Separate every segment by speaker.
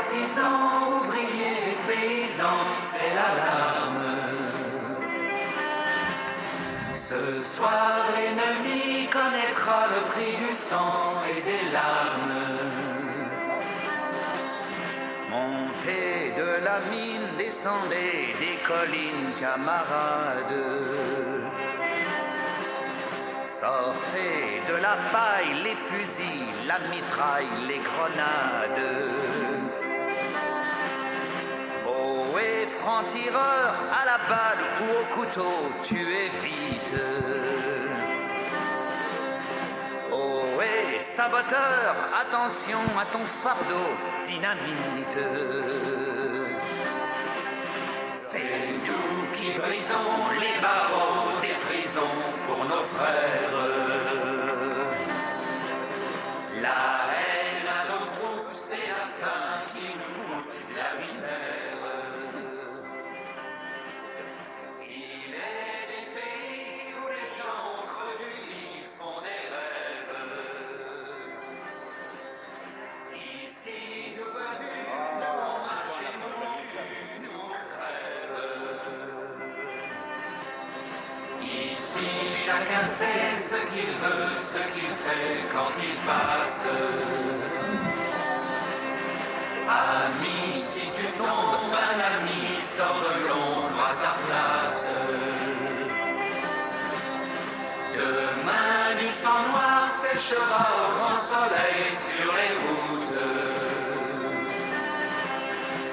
Speaker 1: artisans, ouvriers et paysans, c'est l'alarme. Ce soir l'ennemi connaîtra le prix du sang et des larmes. Montez de la mine, descendez des collines, camarades. Sortez de la paille, les fusils, la mitraille, les grenades. Ohé, franc-tireur, à la balle ou au couteau, tuez vite. Ohé, saboteur, attention à ton fardeau, dynamite. C'est nous qui brisons les barreaux des prisons pour nos frères. La haine à nos trousses, c'est la faim qui nous pousse, la misère. Il est des pays où les gens creux du lit font des rêves. Ici nous vêtus, nous on marche et nous tue, nous crève. Ici chacun sait ce qu'il veut, ce qu'il fait quand il passe. Ami, si tu tombes, un ami sort de l'ombre à ta place. Demain du sang noir séchera au grand soleil sur les routes.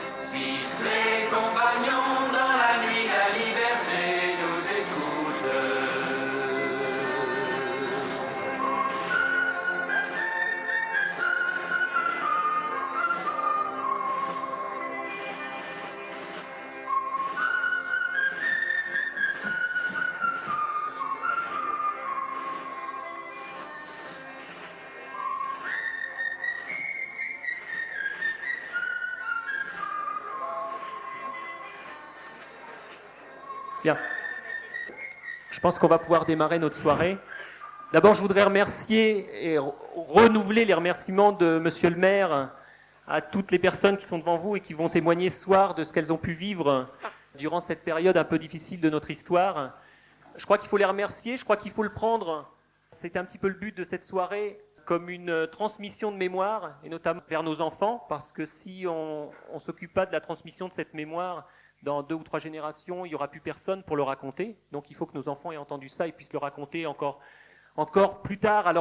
Speaker 1: Sifflez compagnons dans la nuit, la liberté nous écoute.
Speaker 2: Bien. Je pense qu'on va pouvoir démarrer notre soirée. D'abord, je voudrais remercier et renouveler les remerciements de Monsieur le maire à toutes les personnes qui sont devant vous et qui vont témoigner ce soir de ce qu'elles ont pu vivre durant cette période un peu difficile de notre histoire. Je crois qu'il faut les remercier, je crois qu'il faut le prendre, c'est un petit peu le but de cette soirée, comme une transmission de mémoire, et notamment vers nos enfants, parce que si on ne s'occupe pas de la transmission de cette mémoire, dans 2 ou 3 générations, il n'y aura plus personne pour le raconter. Donc il faut que nos enfants aient entendu ça et puissent le raconter encore plus tard à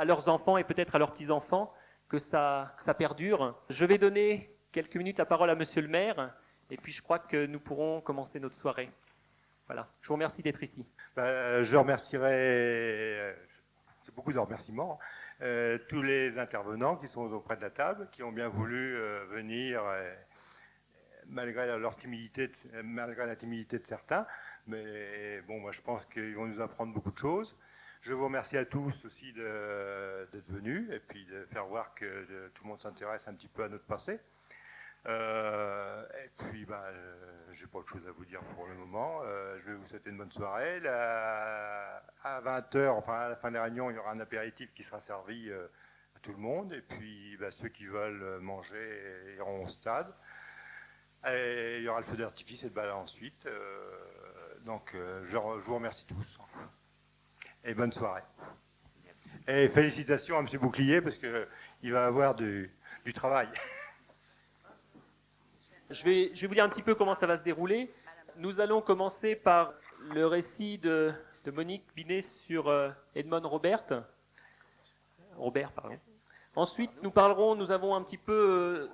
Speaker 2: leurs enfants et peut-être à leurs petits-enfants, que ça perdure. Je vais donner quelques minutes la parole à Monsieur le maire, et puis je crois que nous pourrons commencer notre soirée. Voilà. Je vous remercie d'être ici.
Speaker 3: Je remercierai, c'est beaucoup de remerciements, tous les intervenants qui sont auprès de la table, qui ont bien voulu venir, malgré leur timidité, malgré la timidité de certains. Mais bon, moi je pense qu'ils vont nous apprendre beaucoup de choses. Je vous remercie à tous aussi d'être venus et puis de faire voir que tout le monde s'intéresse un petit peu à notre passé. Et puis, j'ai pas autre chose à vous dire pour le moment. Je vais vous souhaiter une bonne soirée. À 20h, enfin à la fin de la réunion, il y aura un apéritif qui sera servi à tout le monde. Et puis, ceux qui veulent manger iront au stade. Et il y aura le feu d'artifice et le bal ensuite. Donc, je vous remercie tous. Et bonne soirée. Et félicitations à M. Bouclier parce qu'il va avoir du travail.
Speaker 2: Je vais vous dire un petit peu comment ça va se dérouler. Nous allons commencer par le récit de Monique Binet sur Edmond Robert. Ensuite, nous avons un petit peu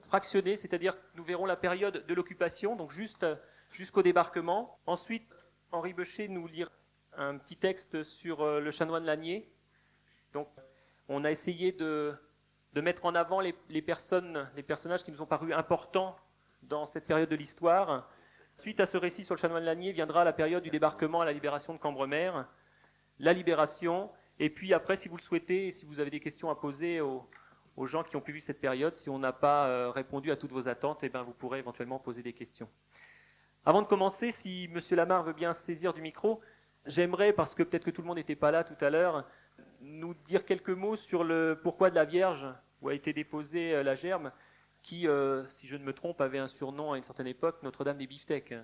Speaker 2: fractionné, c'est-à-dire que nous verrons la période de l'occupation, donc juste jusqu'au débarquement. Ensuite, Henri Beuchet nous lira un petit texte sur le chanoine Lanier. Donc, on a essayé de mettre en avant les personnages qui nous ont paru importants dans cette période de l'histoire. Suite à ce récit sur le chanoine Lanier viendra la période du débarquement à la libération de Cambremer, la libération, et puis après, si vous le souhaitez, si vous avez des questions à poser aux gens qui ont pu vivre cette période, si on n'a pas répondu à toutes vos attentes, vous pourrez éventuellement poser des questions. Avant de commencer, si M. Lamarre veut bien se saisir du micro, j'aimerais, parce que peut-être que tout le monde n'était pas là tout à l'heure, nous dire quelques mots sur le pourquoi de la Vierge, où a été déposée la gerbe. qui, si je ne me trompe, avait un surnom à une certaine époque, Notre-Dame des Beefsteaks.
Speaker 4: Oui,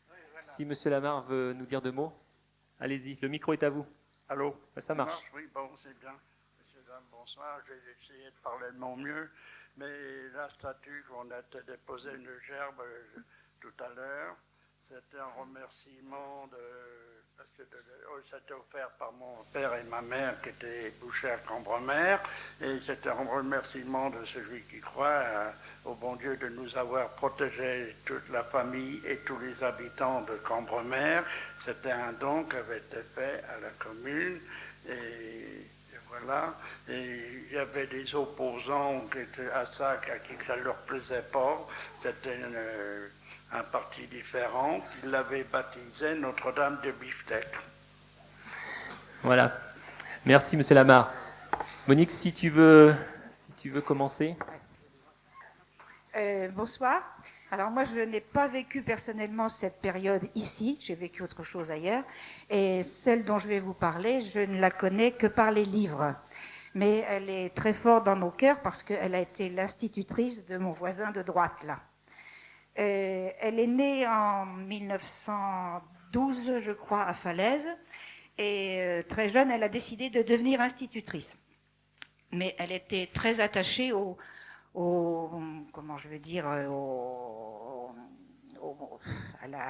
Speaker 4: voilà.
Speaker 2: Si monsieur Lamarre veut nous dire deux mots, allez-y, le micro est à vous.
Speaker 4: Allô?
Speaker 2: Ça marche.
Speaker 4: Oui, bon, c'est bien. Messieurs, dames, bonsoir. Je vais essayer de parler de mon mieux. Mais la statue qu'on a déposée une gerbe tout à l'heure, c'était un remerciement parce que c'était offert par mon père et ma mère qui étaient bouchers à Cambremer, et c'était un remerciement de celui qui croit au bon Dieu de nous avoir protégé toute la famille et tous les habitants de Cambremer. C'était un don qui avait été fait à la commune, et voilà. Et il y avait des opposants qui étaient à ça, à qui ça ne leur plaisait pas. C'était un parti différent. Ils l'avaient baptisé Notre-Dame de Beefsteak.
Speaker 2: Voilà. Merci, monsieur Lamarre. Monique, si tu veux commencer.
Speaker 5: Bonsoir. Alors moi, je n'ai pas vécu personnellement cette période ici. J'ai vécu autre chose ailleurs. Et celle dont je vais vous parler, je ne la connais que par les livres. Mais elle est très forte dans nos cœurs parce qu'elle a été l'institutrice de mon voisin de droite, là. Elle est née en 1912, je crois, à Falaise. Et très jeune, elle a décidé de devenir institutrice. Mais elle était très attachée comment je veux dire, à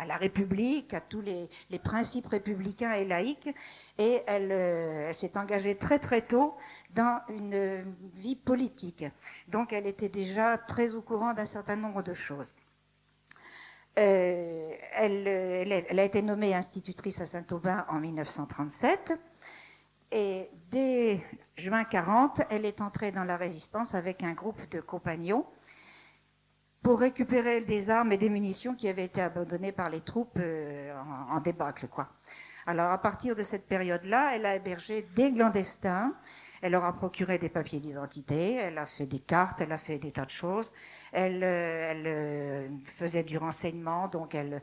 Speaker 5: la République, à tous les principes républicains et laïques, et elle s'est engagée très très tôt dans une vie politique. Donc elle était déjà très au courant d'un certain nombre de choses. Elle a été nommée institutrice à Saint-Aubin en 1937, et dès juin 40, elle est entrée dans la résistance avec un groupe de compagnons pour récupérer des armes et des munitions qui avaient été abandonnées par les troupes en débâcle, quoi. Alors à partir de cette période-là, elle a hébergé des clandestins. Elle leur a procuré des papiers d'identité, elle a fait des cartes, elle a fait des tas de choses. Elle faisait du renseignement, donc elle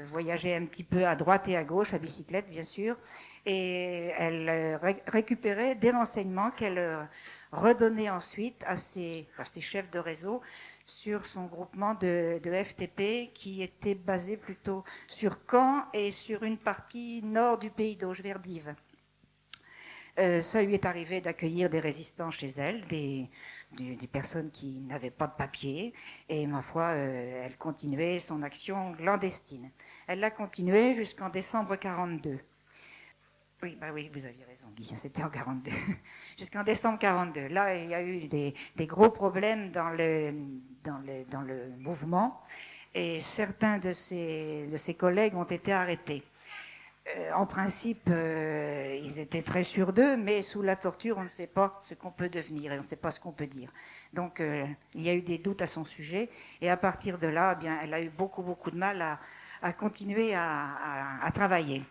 Speaker 5: voyageait un petit peu à droite et à gauche, à bicyclette bien sûr, et elle récupérait des renseignements qu'elle redonnait ensuite à ses chefs de réseau sur son groupement de FTP qui était basé plutôt sur Caen et sur une partie nord du pays d'Auge, vers Dives. Ça lui est arrivé d'accueillir des résistants chez elle, des personnes qui n'avaient pas de papier, et ma foi, elle continuait son action clandestine. Elle l'a continué jusqu'en décembre 42. Oui, bah oui, vous aviez raison, Guy, c'était en 42. Jusqu'en décembre 42. Là, il y a eu des gros problèmes dans le mouvement, et certains de ses collègues ont été arrêtés. En principe, ils étaient très sûrs d'eux, mais sous la torture, on ne sait pas ce qu'on peut devenir et on ne sait pas ce qu'on peut dire. Donc, il y a eu des doutes à son sujet, et à partir de là, eh bien, elle a eu beaucoup de mal à continuer à travailler.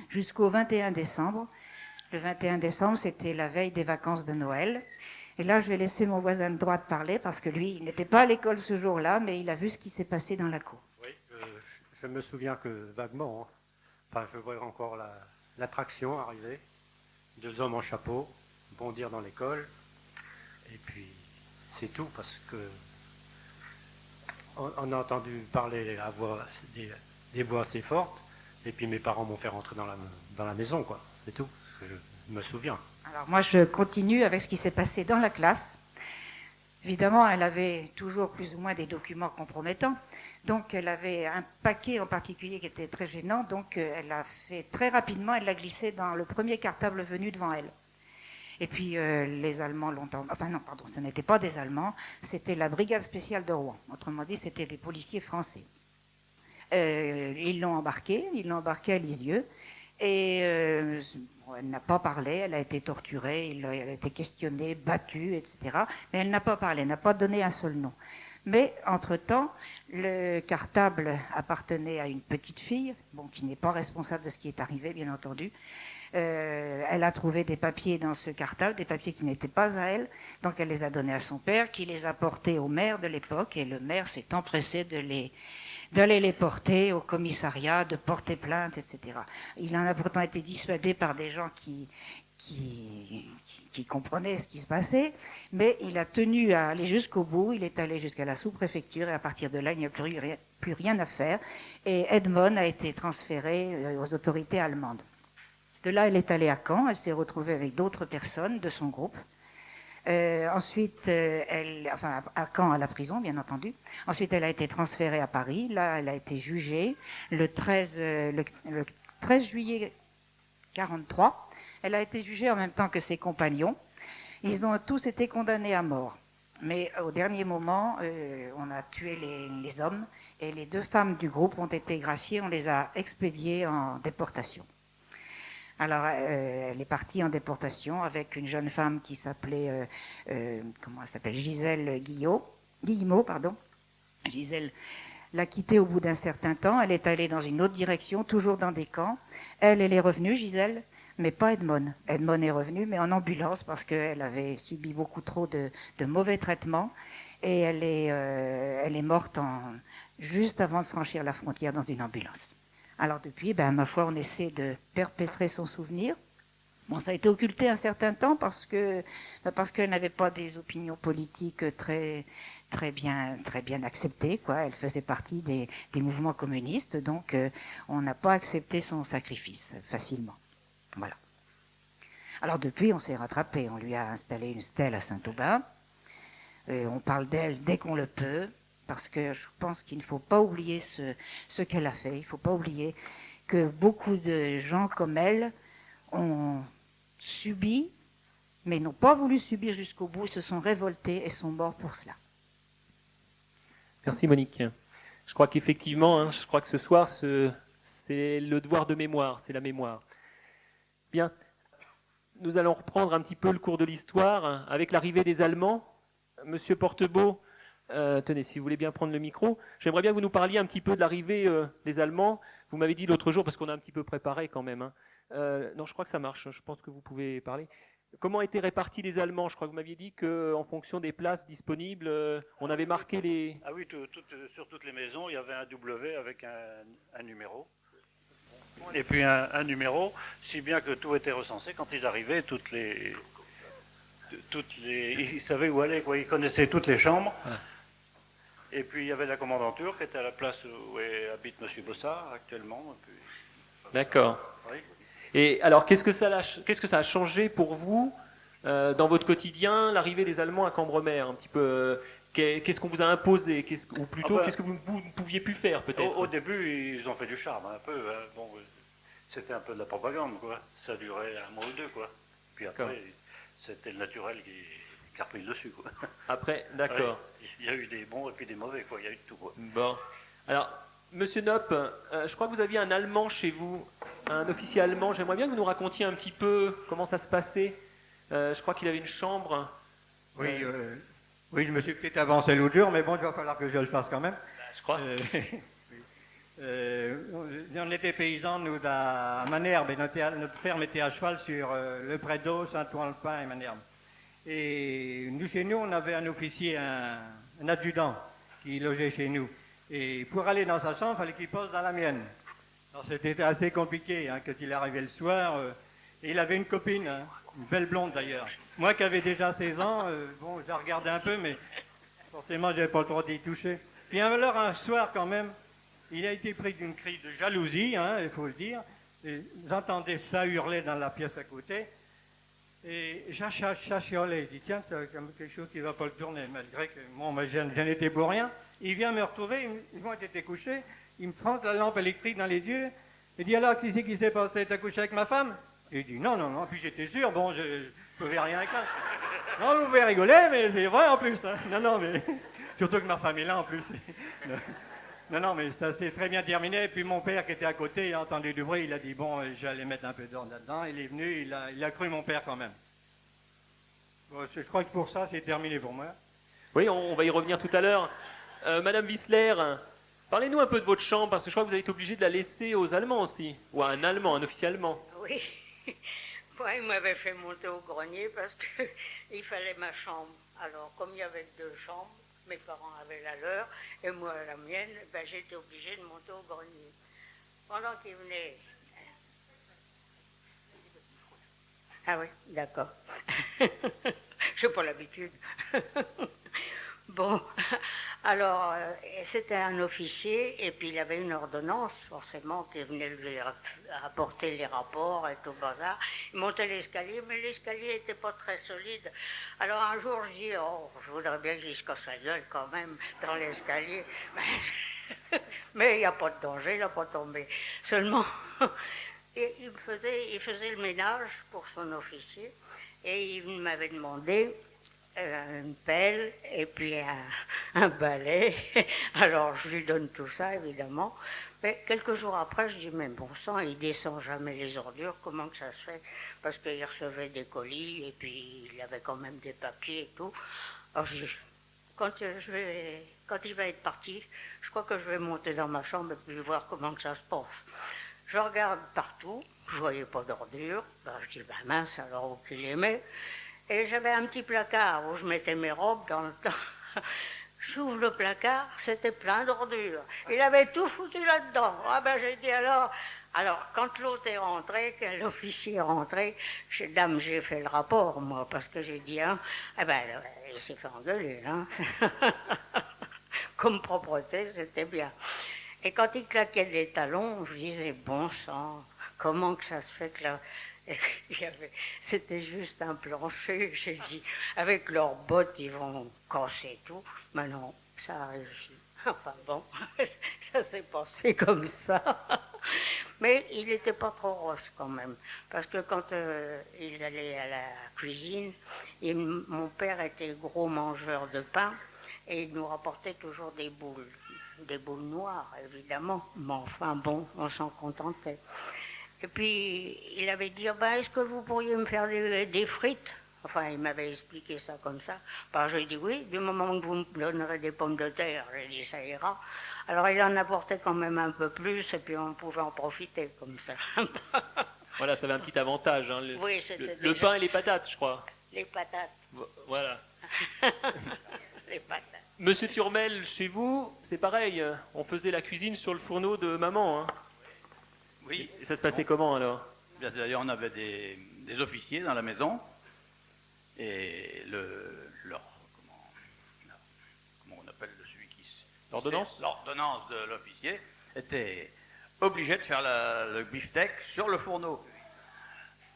Speaker 5: Jusqu'au 21 décembre. Le 21 décembre, c'était la veille des vacances de Noël. Et là, je vais laisser mon voisin de droite parler, parce que lui, il n'était pas à l'école ce jour-là, mais il a vu ce qui s'est passé dans la cour.
Speaker 6: Oui, je me souviens que vaguement, hein. Enfin, je vois encore l'attraction arriver, 2 hommes en chapeau, bondir dans l'école, et puis c'est tout, parce que on a entendu parler à des voix assez fortes, et puis mes parents m'ont fait rentrer dans la maison, quoi. C'est tout, je me souviens.
Speaker 5: Alors moi, je continue avec ce qui s'est passé dans la classe. Évidemment, elle avait toujours plus ou moins des documents compromettants. Donc, elle avait un paquet en particulier qui était très gênant. Donc, elle a fait très rapidement, elle l'a glissé dans le premier cartable venu devant elle. Et puis, les Allemands l'ont... Enfin non, pardon, ce n'était pas des Allemands, c'était la brigade spéciale de Rouen. Autrement dit, c'était des policiers français. Ils l'ont embarquée à Lisieux. Et elle n'a pas parlé, elle a été torturée, elle a été questionnée, battue, etc. Mais elle n'a pas parlé, elle n'a pas donné un seul nom. Mais, entre-temps, le cartable appartenait à une petite fille, qui n'est pas responsable de ce qui est arrivé, bien entendu. Elle a trouvé des papiers dans ce cartable, des papiers qui n'étaient pas à elle, donc elle les a donnés à son père, qui les a portés au maire de l'époque, et le maire s'est empressé d'aller les porter au commissariat, de porter plainte, etc. Il en a pourtant été dissuadé par des gens qui qui comprenait ce qui se passait, mais il a tenu à aller jusqu'au bout. Il est allé jusqu'à la sous-préfecture et à partir de là, il n'y a plus rien à faire. Et Edmond a été transférée aux autorités allemandes. De là, elle est allée à Caen. Elle s'est retrouvée avec d'autres personnes de son groupe. Ensuite, à Caen, à la prison, bien entendu. Ensuite, elle a été transférée à Paris. Là, elle a été jugée le 13 juillet 1943. Elle a été jugée en même temps que ses compagnons. Ils ont tous été condamnés à mort. Mais au dernier moment, on a tué les hommes et les 2 femmes du groupe ont été graciées. On les a expédiées en déportation. Alors, elle est partie en déportation avec une jeune femme qui s'appelait, comment elle s'appelle, Gisèle Guillemot. Gisèle l'a quittée au bout d'un certain temps. Elle est allée dans une autre direction, toujours dans des camps. Elle est revenue, Gisèle, mais pas Edmond. Edmond est revenu, mais en ambulance parce qu'elle avait subi beaucoup trop de mauvais traitements. Et elle est morte juste avant de franchir la frontière dans une ambulance. Alors depuis, ma foi, on essaie de perpétrer son souvenir. Bon, ça a été occulté un certain temps parce qu'elle n'avait pas des opinions politiques très bien acceptées, quoi. Elle faisait partie des mouvements communistes, donc on n'a pas accepté son sacrifice facilement. Voilà. Alors depuis, on s'est rattrapé. On lui a installé une stèle à Saint-Aubin. On parle d'elle dès qu'on le peut. Parce que je pense qu'il ne faut pas oublier ce qu'elle a fait. Il ne faut pas oublier que beaucoup de gens comme elle ont subi, mais n'ont pas voulu subir jusqu'au bout, se sont révoltés et sont morts pour cela.
Speaker 2: Merci Monique. Je crois qu'effectivement, je crois que ce soir, c'est le devoir de mémoire, c'est la mémoire. Bien, nous allons reprendre un petit peu le cours de l'histoire avec l'arrivée des Allemands. Monsieur Portebeau, tenez, si vous voulez bien prendre le micro, j'aimerais bien que vous nous parliez un petit peu de l'arrivée des Allemands. Vous m'avez dit l'autre jour, parce qu'on a un petit peu préparé quand même. Non, je crois que ça marche, je pense que vous pouvez parler. Comment étaient répartis les Allemands? Je crois que vous m'aviez dit qu'en fonction des places disponibles, on avait marqué les...
Speaker 7: Ah oui, sur toutes les maisons, il y avait un W avec un numéro. Et puis un numéro, si bien que tout était recensé. Quand ils arrivaient, ils savaient où aller, quoi. Ils connaissaient toutes les chambres.
Speaker 2: Ah.
Speaker 7: Et puis il y avait la commandanture qui était à la place où habite M. Bossard actuellement. Puis...
Speaker 2: D'accord.
Speaker 7: Oui.
Speaker 2: Et alors, qu'est-ce que ça a changé pour vous dans votre quotidien, l'arrivée des Allemands à Cambremer, un petit peu qu'est-ce qu'on vous a imposé, ou plutôt qu'est-ce que vous ne pouviez plus faire peut-être?
Speaker 7: Au début, ils ont fait du charme un peu. Bon, c'était un peu de la propagande, quoi. Ça durait un mois ou deux, quoi. Puis après, c'était le naturel qui a repris le dessus, quoi.
Speaker 2: Après, d'accord.
Speaker 7: Ouais, il y a eu des bons et puis des mauvais, quoi. Il y a eu de tout, quoi.
Speaker 2: Bon. Alors, Monsieur Knopp, je crois que vous aviez un Allemand chez vous, un officier allemand. J'aimerais bien que vous nous racontiez un petit peu comment ça se passait. Je crois qu'il avait une chambre.
Speaker 6: Oui, oui, je me suis peut-être avancé l'autre jour, mais bon, il va falloir que je le fasse quand même.
Speaker 2: Je crois.
Speaker 6: On était paysans, nous, à Manerbe, et notre ferme était à cheval sur le pré d'eau, Saint-Ouen-le-Pin et Manerbe. Et nous, chez nous, on avait un officier, un adjudant, qui logeait chez nous. Et pour aller dans sa chambre, il fallait qu'il pose dans la mienne. Alors c'était assez compliqué, quand il arrivait le soir. Et il avait une copine, une belle blonde d'ailleurs. Moi qui avais déjà 16 ans, bon, je la regardais un peu, mais forcément, je n'avais pas le droit d'y toucher. Puis alors, un soir quand même, il a été pris d'une crise de jalousie, il faut le dire. J'entendais ça hurler dans la pièce à côté. Et j'achiolais, je dis tiens, c'est quelque chose qui ne va pas le tourner, malgré que moi, je n'étais pour rien. Il vient me retrouver, moi j'étais couché, il me prend la lampe électrique dans les yeux, il dit alors, qu'est-ce qui s'est passé, t'as couché avec ma femme? Et il dit non, puis j'étais sûr, bon, je ne pouvais rien avec ça. Non, vous pouvez rigoler, mais c'est vrai en plus. Non, mais surtout que ma femme est là en plus. Non, mais ça s'est très bien terminé. Et puis mon père qui était à côté, il a entendu du bruit, il a dit bon, j'allais mettre un peu d'ordre là-dedans. Il est venu, il a cru mon père quand même. Bon, je crois que pour ça, c'est terminé pour moi.
Speaker 2: Oui, on va y revenir tout à l'heure. Madame Wissler, parlez-nous un peu de votre chambre, parce que je crois que vous avez été obligé de la laisser aux Allemands aussi, ou à un Allemand, un officier allemand.
Speaker 8: Oui, moi, il m'avait fait monter au grenier parce qu'il fallait ma chambre. Alors, comme il y avait 2 chambres, mes parents avaient la leur, et moi la mienne, j'étais obligée de monter au grenier. Pendant qu'il venait... Ah oui, d'accord. Je n'ai pas l'habitude. Bon, alors, c'était un officier, et puis il avait une ordonnance, forcément, qui venait lui apporter les rapports et tout le bazar. Il montait l'escalier, mais l'escalier n'était pas très solide. Alors un jour, je dis, oh, je voudrais bien qu'il se casse la gueule quand même dans l'escalier. Mais il n'y a pas de danger, il n'a pas tombé. Seulement, il faisait le ménage pour son officier, et il m'avait demandé une pelle et puis un balai. Alors je lui donne tout ça, évidemment. Mais quelques jours après, je dis, mais bon sang, il descend jamais les ordures, comment que ça se fait? Parce qu'il recevait des colis et puis il avait quand même des papiers et tout. Alors je dis, quand il va être parti, je crois que je vais monter dans ma chambre et puis voir comment que ça se passe. Je regarde partout, je voyais pas d'ordures. Ben, je dis, ben mince, alors où qu'il les met? Et j'avais un petit placard où je mettais mes robes dans le temps. J'ouvre le placard, c'était plein d'ordures. Il avait tout foutu là-dedans. Ah ben j'ai dit alors quand l'autre est rentré, que l'officier est rentré, j'ai dit, dame, j'ai fait le rapport, moi, parce que j'ai dit, hein, eh ben il s'est fait engueuler, hein. Comme propreté, c'était bien. Et quand il claquait des talons, je disais, bon sang, comment que ça se fait que là... C'était juste un plancher, j'ai dit, avec leurs bottes, ils vont casser tout. Mais non, ça a réussi. Enfin bon, ça s'est passé comme ça. Mais il n'était pas trop roche quand même, parce que quand il allait à la cuisine, mon père était gros mangeur de pain, et il nous rapportait toujours des boules noires, évidemment. Mais enfin bon, on s'en contentait. Et puis, il avait dit, ben, est-ce que vous pourriez me faire des frites? Enfin, il m'avait expliqué ça comme ça. Ben, j'ai dit oui, du moment que vous me donnerez des pommes de terre, j'ai dit, ça ira. Alors, il en apportait quand même un peu plus, et puis on pouvait en profiter comme ça.
Speaker 2: Voilà, ça avait un petit avantage. Hein,
Speaker 8: oui, c'était
Speaker 2: le pain et les patates, je crois.
Speaker 8: Les patates.
Speaker 2: Voilà.
Speaker 8: Les patates.
Speaker 2: Monsieur Turmel, chez vous, c'est pareil. On faisait la cuisine sur le fourneau de maman. Hein.
Speaker 9: Oui.
Speaker 2: Et ça se passait comment alors?
Speaker 9: D'ailleurs, on avait des officiers dans la maison et comment on appelle celui qui...
Speaker 2: L'ordonnance?
Speaker 9: L'ordonnance de l'officier était obligé de faire le beefsteak sur le fourneau.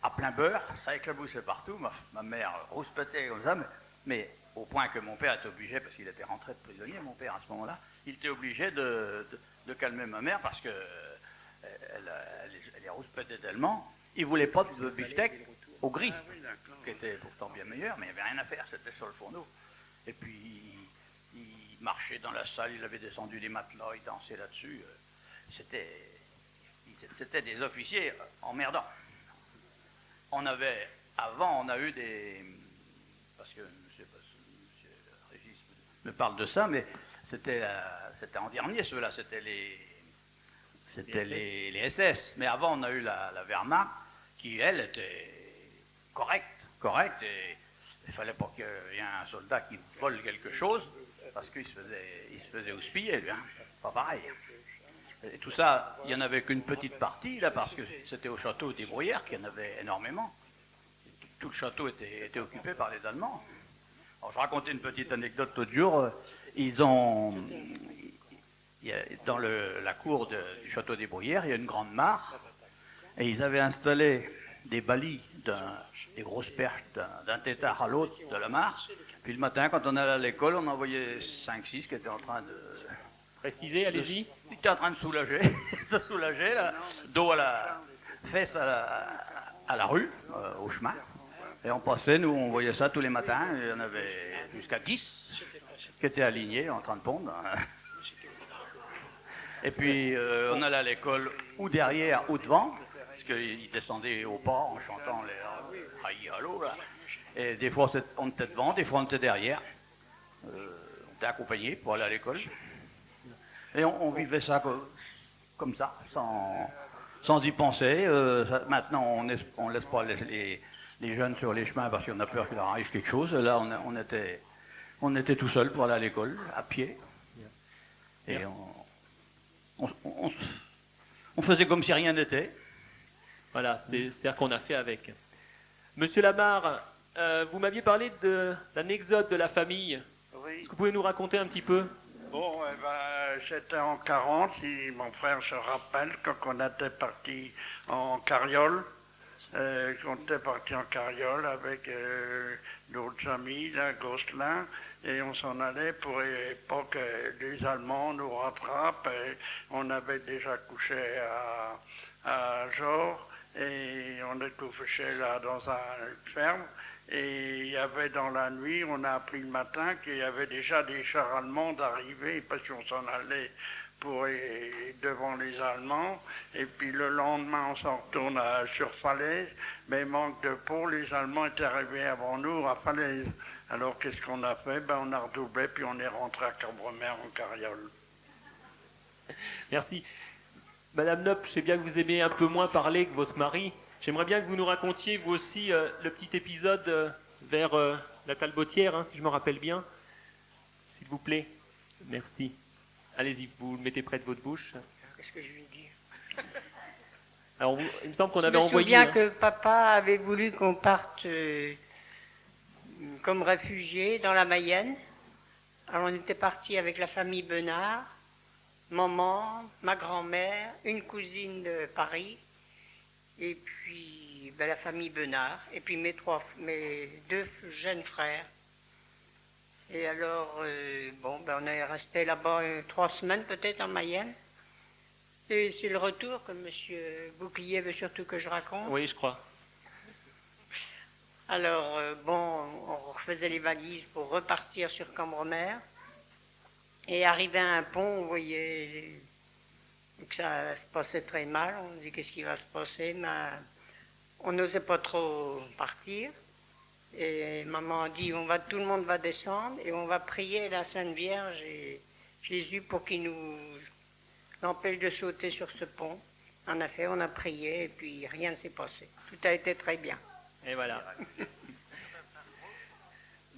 Speaker 9: À plein beurre, ça éclaboussait partout. Ma mère rouspétait comme ça, mais au point que mon père était obligé, parce qu'il était rentré de prisonnier, mon père à ce moment-là, il était obligé de calmer ma mère parce que elle les rouspétait tellement. Il ne voulait pas de beefsteak au gris, qui était pourtant bien meilleur, mais il n'y avait rien à faire, c'était sur le fourneau. Et puis, il marchait dans la salle, il avait descendu des matelas, il dansait là-dessus. C'était des officiers emmerdants. Avant, on a eu des... Parce que M. Régis me parle de ça, mais c'était en dernier, ceux-là, c'était les SS. Mais avant, on a eu la Wehrmacht, qui, elle, était correcte, et il ne fallait pas qu'il y ait un soldat qui vole quelque chose, parce qu'il se faisait houspiller, lui, hein. Pas pareil. Et tout ça, il n'y en avait qu'une petite partie, là, parce que c'était au château des Bruyères qu'il y en avait énormément. Tout le château était occupé par les Allemands. Alors, je racontais une petite anecdote l'autre jour. Dans la cour du château des Bruyères, il y a une grande mare, et ils avaient installé des balis, des grosses perches d'un tétard à l'autre de la mare. Puis le matin, quand on allait à l'école, on en voyait 5-6 qui étaient en train de...
Speaker 2: Précisez, allez-y.
Speaker 9: Il était en train de se soulager, là, dos à la fesse à la rue, au chemin. Et on passait, nous, on voyait ça tous les matins. Il y en avait jusqu'à 10 qui étaient alignés, en train de pondre. Et puis, on allait à l'école ou derrière ou devant, parce qu'ils descendaient au pas en chantant les Aïe, allô, là. Et des fois, on était devant, des fois, on était derrière. On était accompagnés pour aller à l'école. Et on vivait ça comme ça, sans y penser. Maintenant, on ne laisse pas les jeunes sur les chemins parce qu'on a peur qu'il leur arrive quelque chose. Là, on était tout seul pour aller à l'école, à pied. Et on faisait comme si rien n'était.
Speaker 2: Voilà, c'est-à-dire qu'on a fait avec. Monsieur Lamarre, vous m'aviez parlé d'un exode de la famille.
Speaker 4: Oui.
Speaker 2: Est-ce que vous pouvez nous raconter un petit peu?
Speaker 4: Bon, eh ben, c'était en 40, si mon frère se rappelle, quand on était parti en carriole. On était parti en carriole avec d'autres amis d'un Gosselin et on s'en allait pour pas que les Allemands nous rattrapent. Et on avait déjà couché à Jor et on est couché là dans une ferme. Et il y avait dans la nuit, on a appris le matin qu'il y avait déjà des chars allemands d'arriver parce qu'on s'en allait devant les Allemands. Et puis le lendemain, on s'en retourne sur Falaise, mais manque de peau, les Allemands étaient arrivés avant nous à Falaise. Alors qu'est-ce qu'on a fait? Ben, on a redoublé, puis on est rentré à Cambremer en carriole.
Speaker 2: Merci. Madame Nopp, je sais bien que vous aimez un peu moins parler que votre mari. J'aimerais bien que vous nous racontiez, vous aussi, le petit épisode vers la Talbotière, hein, si je me rappelle bien. S'il vous plaît. Merci. Allez-y, vous le mettez près de votre bouche.
Speaker 8: Qu'est-ce que je lui dis?
Speaker 2: Alors, il me semble qu'on avait
Speaker 8: Je me
Speaker 2: envoyé...
Speaker 8: souviens que papa avait voulu qu'on parte comme réfugiés dans la Mayenne. Alors on était partis avec la famille Benard, maman, ma grand-mère, une cousine de Paris, et puis la famille Benard, et puis mes deux jeunes frères. Et alors, on est resté là-bas 3 semaines peut-être en Mayenne. Et c'est le retour que M. Bouclier veut surtout que je raconte.
Speaker 2: Oui, je crois.
Speaker 8: Alors, on refaisait les valises pour repartir sur Cambremer. Et arrivé à un pont, on voyait que ça se passait très mal. On dit qu'est-ce qui va se passer, mais on n'osait pas trop partir. Et maman a dit tout le monde va descendre et on va prier la Sainte Vierge et Jésus pour qu'il nous empêche de sauter sur ce pont. En effet, on a prié et puis rien ne s'est passé. Tout a été très bien.
Speaker 2: Et voilà.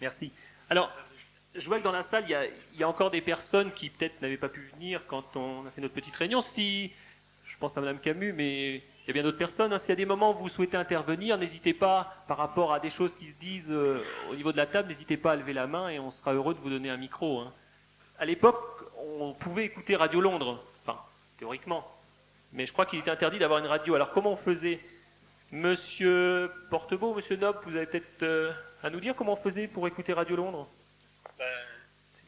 Speaker 2: Merci. Alors, je vois que dans la salle, il y a encore des personnes qui peut-être n'avaient pas pu venir quand on a fait notre petite réunion. Si, je pense à Madame Camus, mais il y a bien d'autres personnes. Hein. S'il y a des moments où vous souhaitez intervenir, n'hésitez pas, par rapport à des choses qui se disent au niveau de la table, n'hésitez pas à lever la main et on sera heureux de vous donner un micro. Hein. À l'époque, on pouvait écouter Radio Londres, enfin, théoriquement. Mais je crois qu'il était interdit d'avoir une radio. Alors comment on faisait? Monsieur Portebeau, Monsieur Noble, vous avez peut-être à nous dire comment on faisait pour écouter Radio Londres?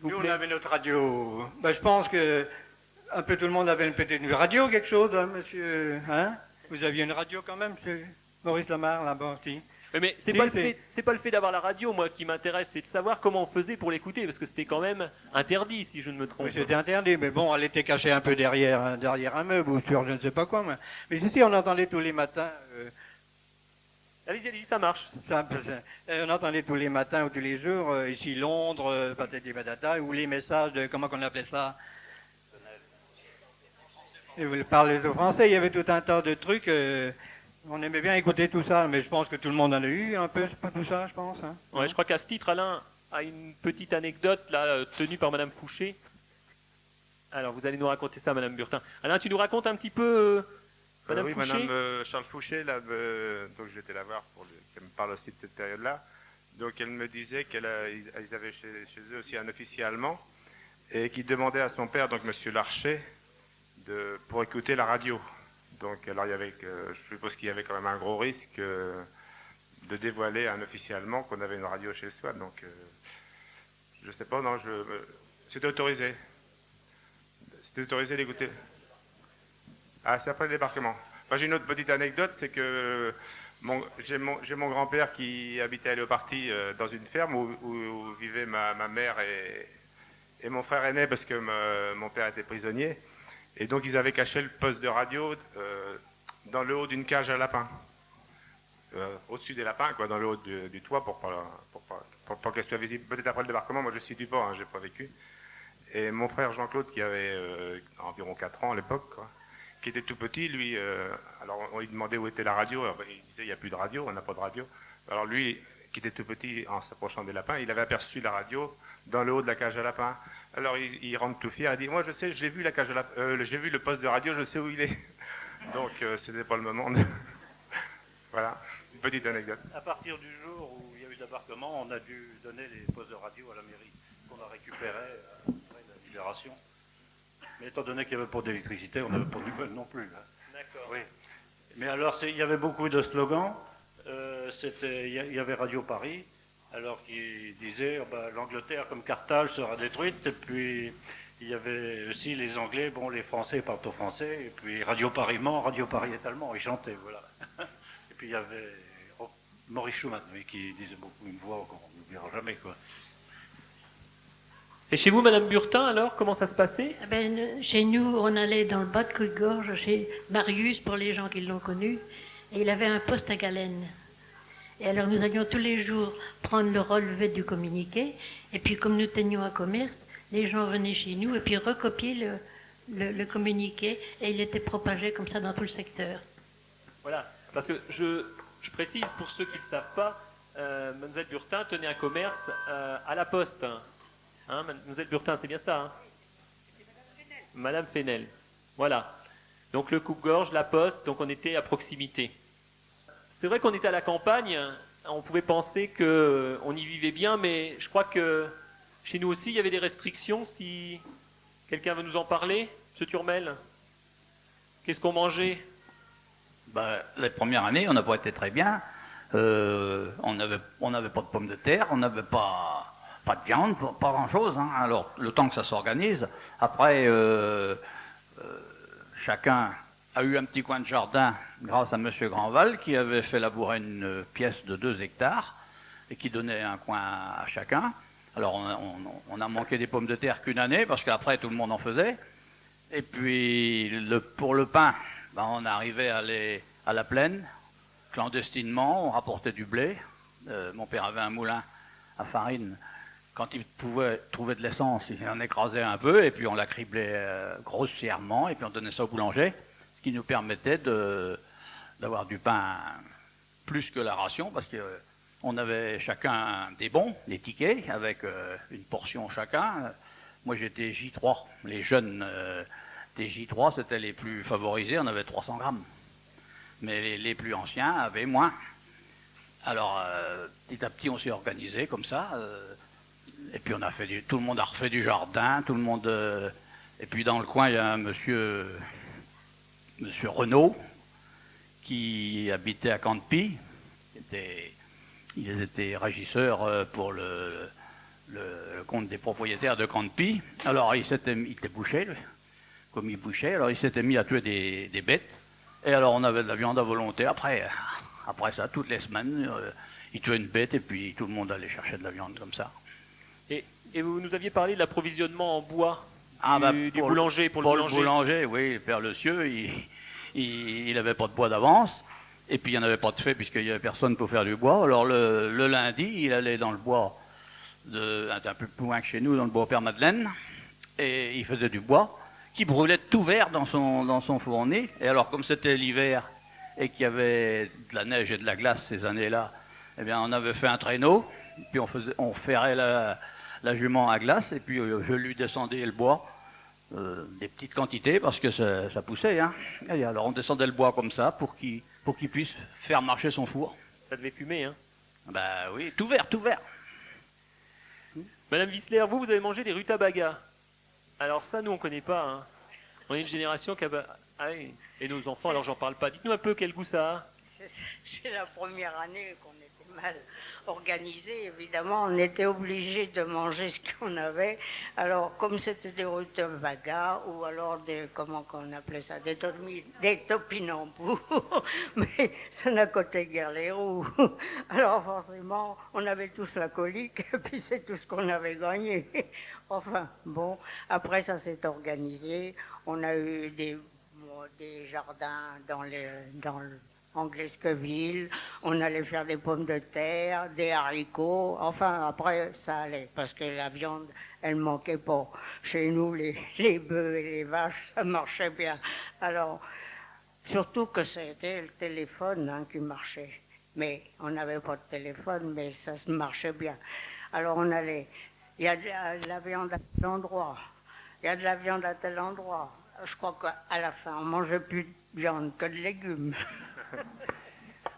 Speaker 6: Nous, on avait notre radio. Je pense que un peu tout le monde avait une petite radio, quelque chose, hein, monsieur. Hein? Vous aviez une radio quand même, monsieur Maurice Lamarre, là-bas aussi.
Speaker 2: Mais c'est pas le fait d'avoir la radio, moi, qui m'intéresse, c'est de savoir comment on faisait pour l'écouter, parce que c'était quand même interdit, si je ne me trompe.
Speaker 6: Oui, c'était interdit, mais bon, elle était cachée un peu derrière un meuble ou sur je ne sais pas quoi. Mais ici, on entendait tous les matins.
Speaker 2: Allez-y, ça marche.
Speaker 6: On entendait tous les matins ou tous les jours, ici Londres, patati patata, ou les messages de, comment on appelait ça? Et vous parlez au français, il y avait tout un tas de trucs. On aimait bien écouter tout ça, mais je pense que tout le monde en a eu un peu, pas tout ça, je pense. Hein.
Speaker 2: Ouais, je crois qu'à ce titre, Alain a une petite anecdote là, tenue par Madame Fouché. Alors, vous allez nous raconter ça, Madame Burtin. Alain, tu nous racontes un petit peu Madame
Speaker 10: oui,
Speaker 2: Fouché?
Speaker 10: Madame Charles Fouché, là, donc j'étais la voir, qu'elle me parle aussi de cette période-là. Donc elle me disait qu'ils avaient chez eux aussi un officier allemand et qui demandait à son père, donc Monsieur Larcher, pour écouter la radio. Donc alors je suppose qu'il y avait quand même un gros risque de dévoiler à un officier allemand qu'on avait une radio chez soi. Donc je sais pas, non, c'était autorisé. C'était autorisé d'écouter. Ah, c'est après le débarquement. Enfin, j'ai une autre petite anecdote, c'est que j'ai mon grand-père qui habitait à Léoparty dans une ferme où vivaient ma mère et mon frère aîné parce que mon père était prisonnier. Et donc ils avaient caché le poste de radio dans le haut d'une cage à lapins. Au-dessus des lapins, quoi, dans le haut du toit pour pas qu'elle soit visible. Peut-être après le débarquement, moi je ne situe pas, hein, j'ai pas vécu. Et mon frère Jean-Claude, qui avait environ 4 ans à l'époque, quoi, qui était tout petit, lui, alors on lui demandait où était la radio, alors, il disait il n'y a plus de radio, on n'a pas de radio. Alors lui, qui était tout petit, en s'approchant des lapins, il avait aperçu la radio dans le haut de la cage à lapins. Alors il rentre tout fier, il dit moi je sais, j'ai vu la cage à lapins, j'ai vu le poste de radio, je sais où il est. Donc c'était pas le moment de... Voilà. petite anecdote.
Speaker 7: À partir du jour où il y a eu l'embarquement, on a dû donner les postes de radio à la mairie, qu'on a récupéré après la libération. Mais étant donné qu'il n'y avait pas d'électricité, on n'avait pas de nouvelles non plus.
Speaker 2: D'accord.
Speaker 7: Oui. Mais alors, il y avait beaucoup de slogans. Il y avait Radio Paris, alors qui disait l'Angleterre comme Carthage sera détruite. Et puis, il y avait aussi les Anglais, bon, les Français parlent au français. Et puis, Radio Paris ment, Radio Paris est allemand. Ils chantaient, voilà. Et puis, il y avait Maurice Schumann, oui, qui disait beaucoup une voix qu'on n'oubliera jamais, quoi.
Speaker 2: Et chez vous, Madame Burtin, alors, comment ça se passait?
Speaker 11: Eh ben, chez nous, on allait dans le bas de Coupe-Gorge, chez Marius, pour les gens qui l'ont connu, et il avait un poste à Galène. Et alors, nous allions tous les jours prendre le relevé du communiqué, et puis comme nous tenions un commerce, les gens venaient chez nous, et puis recopiaient le communiqué, et il était propagé comme ça dans tout le secteur.
Speaker 2: Voilà, parce que je précise, pour ceux qui ne le savent pas, Mademoiselle Burtin tenait un commerce à la Poste. Hein, Mademoiselle Burtin, c'est bien ça, hein? Madame Fenel. Voilà. Donc le coupe-gorge, la Poste, donc on était à proximité. C'est vrai qu'on était à la campagne, on pouvait penser qu'on y vivait bien, mais je crois que chez nous aussi, il y avait des restrictions. Si quelqu'un veut nous en parler, M. Turmel, qu'est-ce qu'on mangeait?
Speaker 9: Les premières années, on n'a pas été très bien. On n'avait pas de pommes de terre, on n'avait pas de viande, pas grand-chose. Hein. Alors, le temps que ça s'organise, après, chacun a eu un petit coin de jardin grâce à M. Grandval, qui avait fait labourer une pièce de 2 hectares et qui donnait un coin à chacun. Alors, on a manqué des pommes de terre qu'une année, parce qu'après, tout le monde en faisait. Et puis, pour le pain, on arrivait à aller à la plaine, clandestinement, on rapportait du blé. Mon père avait un moulin à farine. Quand il pouvait trouver de l'essence, il en écrasait un peu, et puis on la criblait grossièrement, et puis on donnait ça au boulanger, ce qui nous permettait d'avoir du pain plus que la ration, parce qu'on avait chacun des bons, des tickets, avec une portion chacun. Moi j'étais J3, les jeunes des J3 c'était les plus favorisés, on avait 300 grammes. Mais les plus anciens avaient moins. Alors petit à petit on s'est organisé comme ça. Et puis on a fait tout le monde a refait du jardin, tout le monde. Et puis dans le coin il y a un monsieur Renaud qui habitait à Cantepie. Ils étaient régisseurs pour le compte des propriétaires de Cantepie. Alors il était boucher, lui. Comme il bouchait, alors il s'était mis à tuer des bêtes. Et alors on avait de la viande à volonté. Après ça, toutes les semaines, il tuait une bête et puis tout le monde allait chercher de la viande comme ça.
Speaker 2: Et vous nous aviez parlé de l'approvisionnement en bois du
Speaker 9: pour
Speaker 2: boulanger, pour le boulanger.
Speaker 9: Le boulanger, oui, Père Le Cieux, il n'avait pas de bois d'avance. Et puis il n'y en avait pas de fait puisqu'il n'y avait personne pour faire du bois. Alors le lundi, il allait dans le bois, un peu plus loin que chez nous, dans le bois Père Madeleine. Et il faisait du bois qui brûlait tout vert dans son fourni. Et alors comme c'était l'hiver et qu'il y avait de la neige et de la glace ces années-là, eh bien on avait fait un traîneau. Puis on ferrait la jument à glace et puis je lui descendais le bois, des petites quantités parce que ça poussait. Hein. Et alors on descendait le bois comme ça pour qu'il puisse faire marcher son four.
Speaker 2: Ça devait fumer, hein?
Speaker 9: Bah oui, tout vert, tout vert.
Speaker 2: Madame Wissler, vous avez mangé des rutabagas. Alors ça, nous, on ne connaît pas. Hein. On est une génération qui a... Ah oui. Et nos enfants, alors j'en parle pas. Dites-nous un peu quel goût ça a.
Speaker 8: C'est la première année qu'on était mal organisé. Évidemment, on était obligé de manger ce qu'on avait. Alors, comme c'était des rutabagas ou alors comment qu'on appelait ça, des topinambours, mais ça n'a coûté guère les roues. Alors, forcément, on avait tous la colique et puis c'est tout ce qu'on avait gagné. Enfin, bon, après ça s'est organisé. On a eu des jardins dans Anglesqueville, on allait faire des pommes de terre, des haricots, enfin après ça allait, parce que la viande, elle manquait pas. Chez nous, les bœufs et les vaches, ça marchait bien. Alors, surtout que c'était le téléphone qui marchait. Mais on n'avait pas de téléphone, mais ça se marchait bien. Alors on allait, il y a de la viande à tel endroit, il y a de la viande à tel endroit. Je crois qu'à la fin, on mangeait plus de viande que de légumes.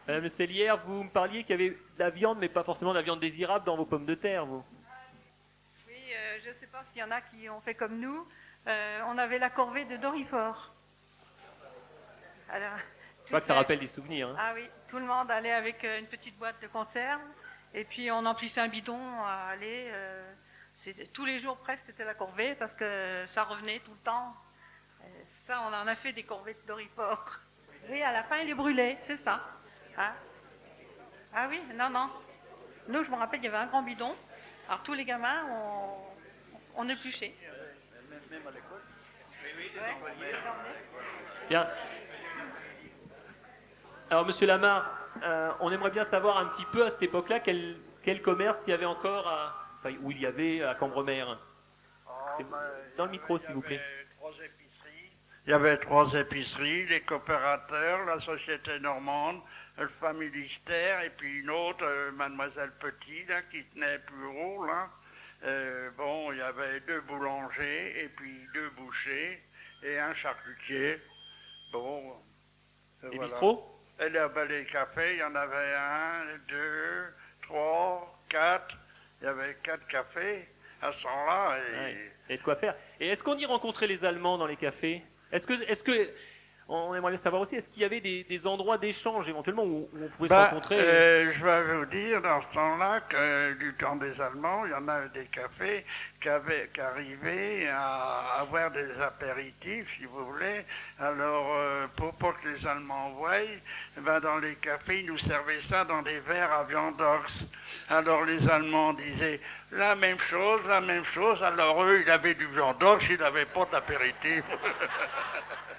Speaker 2: Madame Le Cellière, vous me parliez qu'il y avait de la viande, mais pas forcément de la viande désirable dans vos pommes de terre, vous.
Speaker 12: Oui, je ne sais pas s'il y en a qui ont fait comme nous. On avait la corvée de Dorifort. Alors,
Speaker 2: Je crois que ça rappelle des souvenirs. Hein.
Speaker 12: Ah oui, tout le monde allait avec une petite boîte de conserve et puis on emplissait un bidon à aller. Tous les jours presque c'était la corvée parce que ça revenait tout le temps. Ça, on en a fait des corvées de Dorifort. Oui, à la fin, il les brûlait, c'est ça. Hein? Ah oui, non. Nous, je me rappelle, il y avait un grand bidon. Alors tous les gamins, on épluchait.
Speaker 9: Même à l'école.
Speaker 2: Bien. Alors, Monsieur Lamar, on aimerait bien savoir un petit peu à cette époque-là quel commerce il y avait encore, où il y avait à Cambremer. Dans le micro, s'il vous plaît.
Speaker 4: Il y avait 3 épiceries, les coopérateurs, la Société Normande, le Familistère, et puis une autre, Mademoiselle Petit, là, qui tenait plus haut, là. Il y avait 2 boulangers, et puis 2 bouchers, et un charcutier.
Speaker 2: Les bistrots?
Speaker 4: Et là, les cafés, il y en avait 1, 2, 3, 4. Il y avait 4 cafés à ce temps-là.
Speaker 2: Et de quoi faire. Et est-ce qu'on y rencontrait les Allemands dans les cafés? Est-ce que on aimerait savoir aussi, est-ce qu'il y avait des endroits d'échange éventuellement où on pouvait se rencontrer?
Speaker 4: Je vais vous dire dans ce temps-là que du temps des Allemands, il y en a des cafés qui arrivaient à avoir des apéritifs, si vous voulez. Alors, pour que les Allemands voient, dans les cafés, ils nous servaient ça dans des verres à viandox. Alors les Allemands disaient la même chose. Alors eux, ils avaient du viandox, ils n'avaient pas d'apéritif.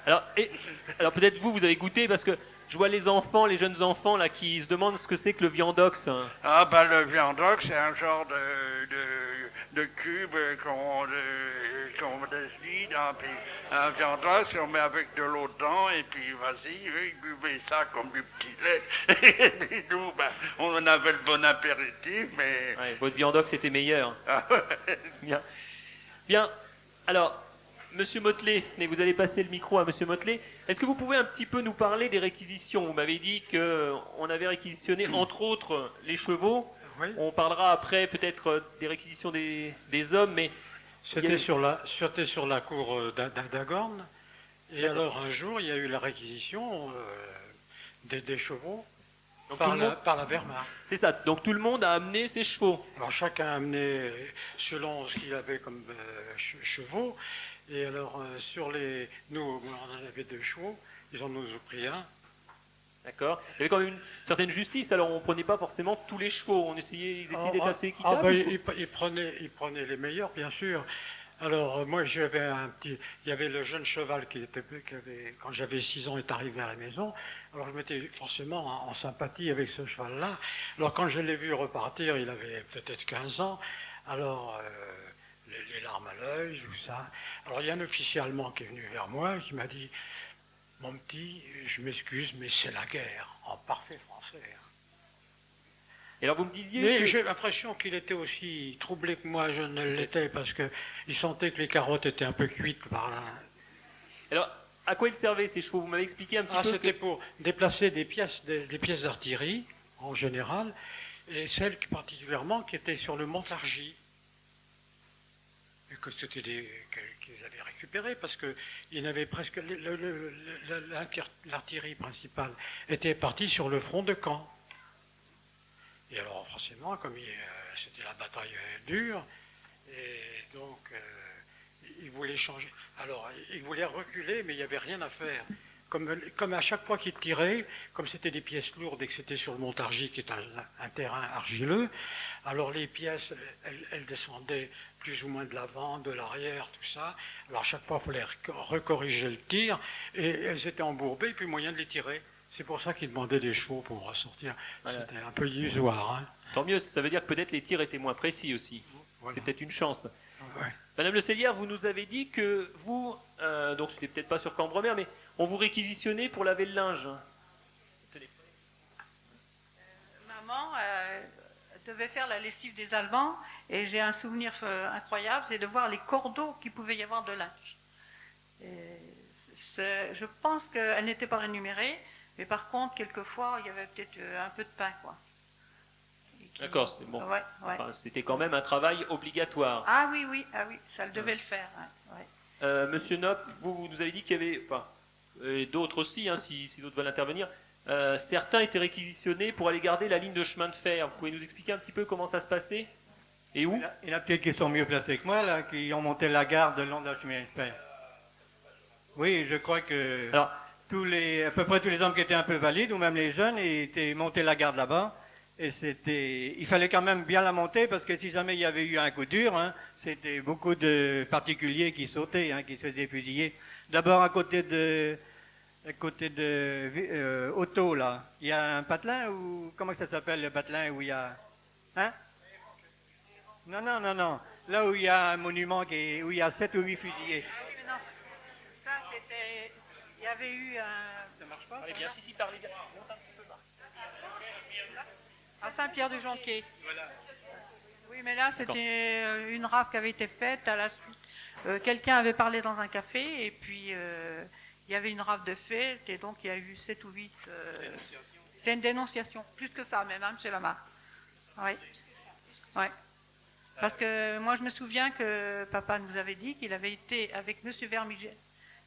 Speaker 2: Alors peut-être vous avez goûté, parce que je vois les enfants, les jeunes enfants là qui se demandent ce que c'est que le viandox.
Speaker 4: Ah le viandox, c'est un genre de cube qu'on décide, puis un viandox, on met avec de l'eau dedans, et puis vas-y, eux, ils buvaient ça comme du petit lait. Et puis nous, on avait le bon apéritif, mais...
Speaker 2: Ouais, votre viandox était meilleur.
Speaker 4: Ah,
Speaker 2: Bien. Alors, Monsieur Motelet, mais vous allez passer le micro à Monsieur Motelet. Est-ce que vous pouvez un petit peu nous parler des réquisitions? Vous m'avez dit qu'on avait réquisitionné, entre autres, les chevaux.
Speaker 6: Oui.
Speaker 2: On parlera après peut-être des réquisitions des hommes, mais...
Speaker 6: C'était sur la cour d'Agorn. Et alors un jour, il y a eu la réquisition des chevaux par la Wehrmacht.
Speaker 2: C'est ça, donc tout le monde a amené ses chevaux.
Speaker 6: Alors chacun a amené selon ce qu'il avait comme chevaux. Et alors nous, on en avait 2 chevaux, ils en nous ont pris un.
Speaker 2: D'accord. Il y avait quand même une certaine justice, alors on ne prenait pas forcément tous les chevaux, ils essayaient d'être assez équitables.
Speaker 6: Ils prenaient les meilleurs, bien sûr. Alors moi, il y avait le jeune cheval qui avait, quand j'avais 6 ans, est arrivé à la maison. Alors je m'étais forcément en sympathie avec ce cheval-là. Alors quand je l'ai vu repartir, il avait peut-être 15 ans. Alors les larmes à l'œil, tout ça. Alors il y a un officier allemand qui est venu vers moi, qui m'a dit: mon petit, je m'excuse, mais c'est la guerre, en parfait français.
Speaker 2: Et alors vous me disiez...
Speaker 6: Mais j'ai l'impression qu'il était aussi troublé que moi, je ne l'étais, parce qu'il sentait que les carottes étaient un peu cuites par là.
Speaker 2: Alors, à quoi ils servaient ces chevaux? Vous m'avez expliqué un petit peu.
Speaker 6: C'était pour déplacer des pièces d'artillerie, en général, et celles particulièrement qui étaient sur le Montargis. Et que c'était qu'ils avaient récupéré, parce qu'ils n'avaient presque... L'artillerie principale était partie sur le front de Caen. Et alors forcément, comme c'était la bataille dure, et donc ils voulaient changer. Alors ils voulaient reculer, mais il n'y avait rien à faire. Comme à chaque fois qu'ils tiraient, comme c'était des pièces lourdes et que c'était sur le Montargis, qui est un terrain argileux, alors les pièces, elles descendaient plus ou moins de l'avant, de l'arrière, tout ça. Alors à chaque fois, il fallait recorriger le tir, et elles étaient embourbées, et puis moyen de les tirer. C'est pour ça qu'ils demandaient des chevaux pour ressortir. Voilà. C'était un peu illusoire. Hein.
Speaker 2: Tant mieux, ça veut dire que peut-être les tirs étaient moins précis aussi. Voilà. C'est peut-être une chance.
Speaker 6: Ouais.
Speaker 2: Madame Le Cellière, vous nous avez dit que vous, donc c'était peut-être pas sur Cambremer, mais on vous réquisitionnait pour laver le linge.
Speaker 12: Maman devait faire la lessive des Allemands, et j'ai un souvenir incroyable, c'est de voir les cordeaux qu'il pouvait y avoir de linge. Je pense qu'elle n'était pas rémunérée, Mais par contre, quelquefois, il y avait peut-être un peu de pain, quoi.
Speaker 2: D'accord, c'était bon.
Speaker 12: Ouais, ouais.
Speaker 2: Enfin, c'était quand même un travail obligatoire.
Speaker 12: Ah oui, oui, ah oui, ça le devait le faire. Ouais, ouais.
Speaker 2: Monsieur Nop, vous nous avez dit qu'il y avait, enfin, et d'autres aussi, hein, si d'autres veulent intervenir, certains étaient réquisitionnés pour aller garder la ligne de chemin de fer. Vous pouvez nous expliquer un petit peu comment ça se passait et où?
Speaker 6: Il y en a peut-être qui sont mieux placés que moi, là, qui ont monté la gare de long de la chemin de fer. Oui, je crois que
Speaker 2: Alors,
Speaker 6: à peu près tous les hommes qui étaient un peu valides, ou même les jeunes, étaient montés la gare là-bas. Et il fallait quand même bien la monter, parce que si jamais il y avait eu un coup dur, hein, c'était beaucoup de particuliers qui sautaient, hein, qui se faisaient fusiller. D'abord à côté de Auto, là, il y a un patelin, ou comment ça s'appelle le patelin où il y a... Hein? Non, non, non, non. Là où il y a un monument où il y a 7 ou 8 fusillés.
Speaker 12: Ah oui, mais non, ça c'était... Il y avait eu un... Ça marche pas?
Speaker 2: Allez bien, si, parlez bien.
Speaker 12: À Saint-Pierre-du-Jonquier. Voilà. Oui, mais là, c'était une rafle qui avait été faite. À la suite, quelqu'un avait parlé dans un café, et puis il y avait une rafle de fait, et donc il y a eu 7 ou 8... C'est une dénonciation, plus que ça même, hein, M. Lamar. Oui. Ouais. Parce que moi, je me souviens que papa nous avait dit qu'il avait été avec M. Vermigel,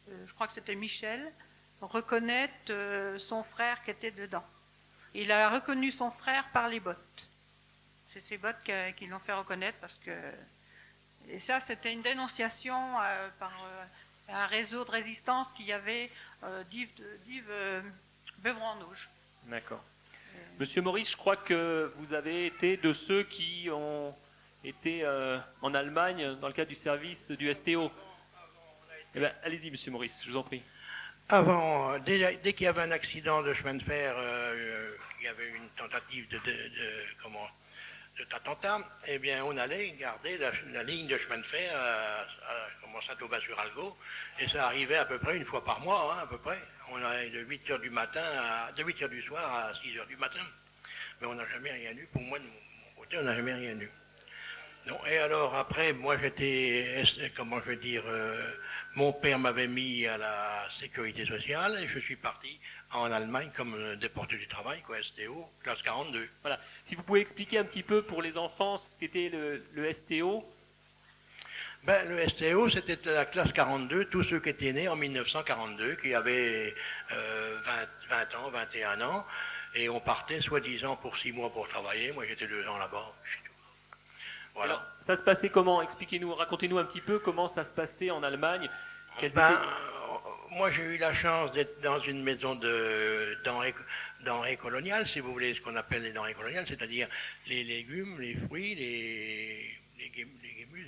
Speaker 12: je crois que c'était Michel, reconnaître son frère qui était dedans. Il a reconnu son frère par les bottes. C'est ces bottes qui l'ont fait reconnaître parce que... Et ça, c'était une dénonciation par un réseau de résistance qu'il y avait d'Yves Beuvron-Auge.
Speaker 2: D'accord. Monsieur Maurice, je crois que vous avez été de ceux qui ont été en Allemagne dans le cadre du service du STO. Eh bien, allez-y, monsieur Maurice, je vous en prie.
Speaker 13: Avant, dès qu'il y avait un accident de chemin de fer, il y avait une tentative d'attentat, eh bien, on allait garder la ligne de chemin de fer à Saint-Aubin-sur-Algo, et ça arrivait à peu près une fois par mois, hein, à peu près. On allait de 8h du matin, de 8h du soir à 6h du matin. Mais on n'a jamais rien eu. Pour moi, de mon côté, on n'a jamais rien eu. Non, et alors après, moi j'étais, mon père m'avait mis à la sécurité sociale et je suis parti en Allemagne comme déporté du travail, quoi, STO, classe 42.
Speaker 2: Voilà. Si vous pouvez expliquer un petit peu pour les enfants ce qu'était le STO.
Speaker 13: Ben, le STO, c'était la classe 42, tous ceux qui étaient nés en 1942, qui avaient 20 ans, 21 ans, et on partait soi-disant pour 6 mois pour travailler. Moi j'étais 2 ans là-bas. Voilà.
Speaker 2: Alors, ça se passait comment? Expliquez-nous, racontez-nous un petit peu comment ça se passait en Allemagne.
Speaker 13: Moi, j'ai eu la chance d'être dans une maison de denrées coloniales, si vous voulez, ce qu'on appelle les denrées coloniales, c'est-à-dire les légumes, les fruits, les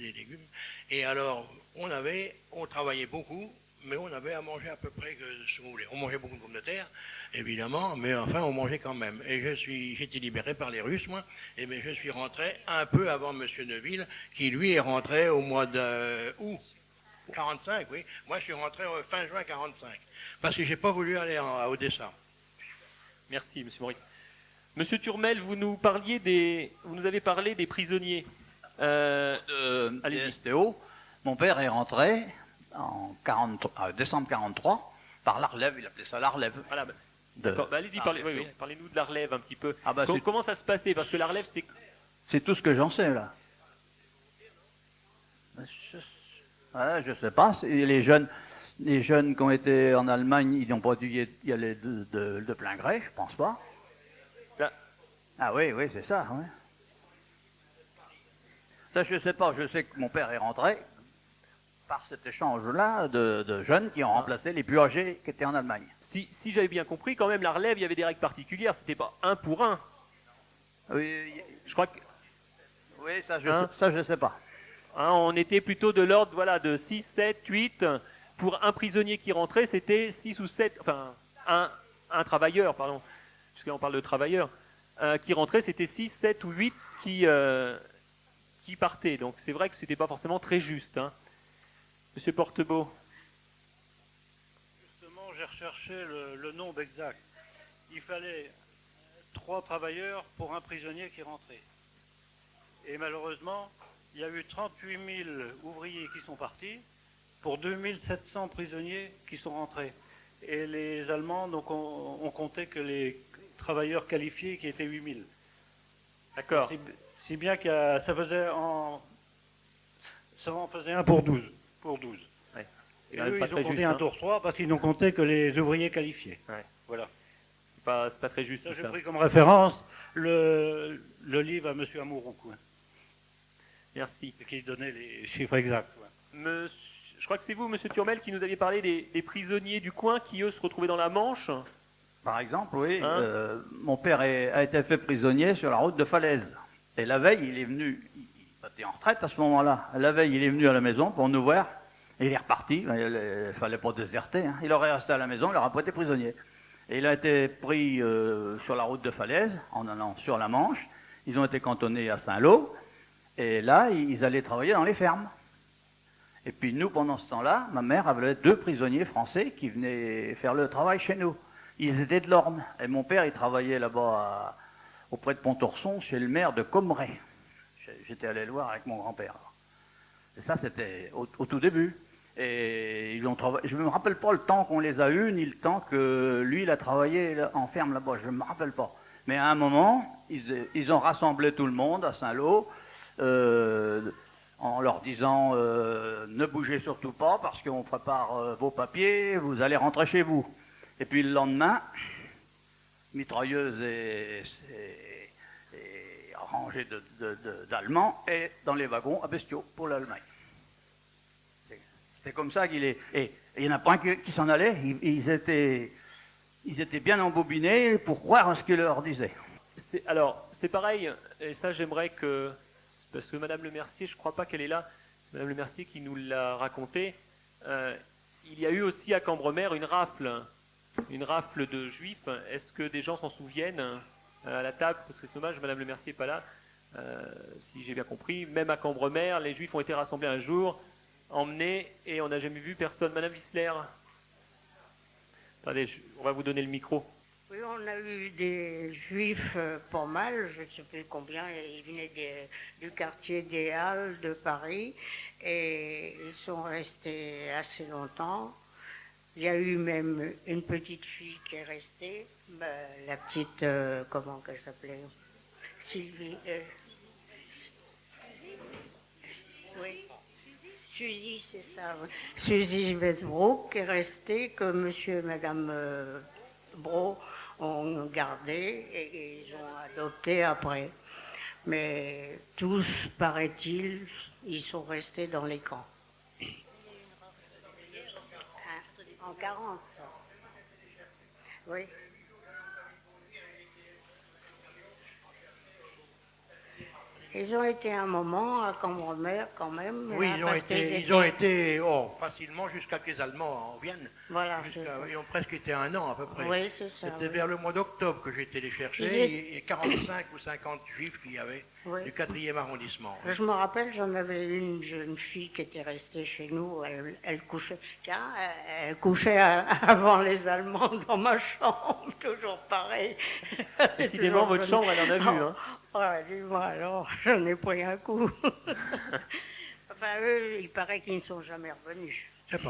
Speaker 13: légumes. Et alors, on travaillait beaucoup, mais on avait à manger à peu près que ce que vous voulez. On mangeait beaucoup de pommes de terre, évidemment, mais enfin, on mangeait quand même. Et j'étais libéré par les Russes, moi, et bien je suis rentré un peu avant M. Neuville, qui lui est rentré au mois d'août 45, oui. Moi, je suis rentré fin juin 45, parce que j'ai pas voulu aller à Odessa.
Speaker 2: Merci, M. Maurice. Monsieur Turmel, vous nous avez parlé des prisonniers.
Speaker 9: Allez-y. STO, mon père est rentré en décembre 43 par la relève, il appelait ça la relève.
Speaker 2: Voilà, allez-y, parlez-nous de la relève un petit peu. Comment ça se passait? Parce que la relève, c'était...
Speaker 9: C'est tout ce que j'en sais, là. Je sais pas. Les jeunes qui ont été en Allemagne, ils n'ont pas dû y aller de plein gré, je pense pas.
Speaker 2: Là.
Speaker 9: Ah oui, c'est ça. Ouais. Ça, je sais pas. Je sais que mon père est rentré par cet échange-là de jeunes qui ont remplacé les plus âgés qui étaient en Allemagne.
Speaker 2: Si j'avais bien compris, quand même, la relève, il y avait des règles particulières. C'était pas 1 pour 1.
Speaker 9: Oui,
Speaker 2: je crois que...
Speaker 9: Oui, ça, je sais pas.
Speaker 2: On était plutôt de l'ordre de 6, 7, 8. Pour un prisonnier qui rentrait, c'était 6 ou 7... Enfin, un travailleur, pardon. Puisque là, on parle de travailleur. Qui rentrait, c'était 6, 7 ou 8 qui partaient. Donc, c'est vrai que ce n'était pas forcément très juste. Hein. Monsieur Portebeau.
Speaker 7: Justement, j'ai recherché le nombre exact. Il fallait 3 travailleurs pour un prisonnier qui rentrait. Et malheureusement, il y a eu 38 000 ouvriers qui sont partis pour 2700 prisonniers qui sont rentrés. Et les Allemands, donc, on comptait que les travailleurs qualifiés qui étaient 8000.
Speaker 2: D'accord.
Speaker 7: Si bien que ça en faisait un pour 12.
Speaker 2: Ouais.
Speaker 7: Et
Speaker 2: quand même
Speaker 7: eux,
Speaker 2: pas
Speaker 7: ils ont
Speaker 2: très
Speaker 7: compté
Speaker 2: juste,
Speaker 7: un
Speaker 2: hein.
Speaker 7: tour 3 parce qu'ils n'ont compté que les ouvriers qualifiés.
Speaker 2: Ouais.
Speaker 7: Voilà.
Speaker 2: C'est pas très juste
Speaker 7: Ça,
Speaker 2: tout
Speaker 7: j'ai
Speaker 2: ça.
Speaker 7: pris comme référence le livre à M. Amouroux, quoi,
Speaker 2: Merci.
Speaker 7: qui donnait les chiffres exacts. quoi.
Speaker 2: Je crois que c'est vous, Monsieur Turmel, qui nous aviez parlé des prisonniers du coin qui, eux, se retrouvaient dans la Manche.
Speaker 9: Par exemple, oui.
Speaker 2: Hein
Speaker 9: Mon père a été fait prisonnier sur la route de Falaise. Et la veille, il est venu, il était en retraite à ce moment-là. La veille, il est venu à la maison pour nous voir. Et il est reparti. Il ne fallait pas déserter. Hein. Il aurait resté à la maison, il n'aurait pas été prisonnier. Et il a été pris sur la route de Falaise, en allant sur la Manche. Ils ont été cantonnés à Saint-Lô. Et là, ils allaient travailler dans les fermes. Et puis nous, pendant ce temps-là, ma mère avait 2 prisonniers français qui venaient faire le travail chez nous. Ils étaient de l'Orne. Et mon père, il travaillait là-bas auprès de Pontorson, chez le maire de Comray. J'étais allé le voir avec mon grand-père. Et ça, c'était au tout début. Et ils ont travaillé. Je ne me rappelle pas le temps qu'on les a eus, ni le temps que lui, il a travaillé en ferme là-bas. Je ne me rappelle pas. Mais à un moment, ils ont rassemblé tout le monde à Saint-Lô, en leur disant ne bougez surtout pas parce qu'on prépare vos papiers, vous allez rentrer chez vous. Et puis le lendemain, mitrailleuse et rangée d'Allemands et dans les wagons à bestiaux pour l'Allemagne. C'était comme ça qu'il est. Et il n'y en a pas un qui s'en allait. Ils étaient bien embobinés pour croire à ce qu'il leur disait.
Speaker 2: Alors, c'est pareil, et ça j'aimerais que... Parce que Madame Le Mercier, je ne crois pas qu'elle est là, c'est Madame Le Mercier qui nous l'a raconté. Il y a eu aussi à Cambremer une rafle de juifs. Est-ce que des gens s'en souviennent à la table? Parce que c'est dommage, Madame Le Mercier n'est pas là. Si j'ai bien compris, même à Cambremer, les juifs ont été rassemblés un jour, emmenés, et on n'a jamais vu personne. Madame Wissler? Attendez, on va vous donner le micro.
Speaker 8: Oui, on a eu des juifs pas mal, je ne sais plus combien, ils venaient du quartier des Halles de Paris et ils sont restés assez longtemps. Il y a eu même une petite fille qui est restée, la petite, comment qu'elle s'appelait? Sylvie. Oui. Suzy, c'est ça. Oui. Suzy Westbrook est restée, que monsieur et madame Bro ont gardé et ils ont adopté après. Mais tous, paraît-il, ils sont restés dans les camps. En 40, ça. Oui. Ils ont été un moment à Cambremer quand même.
Speaker 13: Oui,
Speaker 8: là,
Speaker 13: ils ont été facilement jusqu'à que les Allemands en viennent.
Speaker 8: Voilà, c'est ça.
Speaker 13: Ils ont presque été 1 an à peu près.
Speaker 8: Oui, c'est ça.
Speaker 13: C'était vers le mois d'octobre que j'ai été les chercher. Il y a 45 ou 50 juifs qu'il y avait du 4e arrondissement.
Speaker 8: Je me rappelle, j'en avais une jeune fille qui était restée chez nous. Elle couchait, elle couchait avant les Allemands dans ma chambre, toujours pareil.
Speaker 2: Décidément, votre chambre, elle en a vu. Hein.
Speaker 8: Ouais, dis-moi alors, j'en ai pris un coup. Enfin, eux, il paraît qu'ils ne sont jamais revenus.
Speaker 13: Je ne sais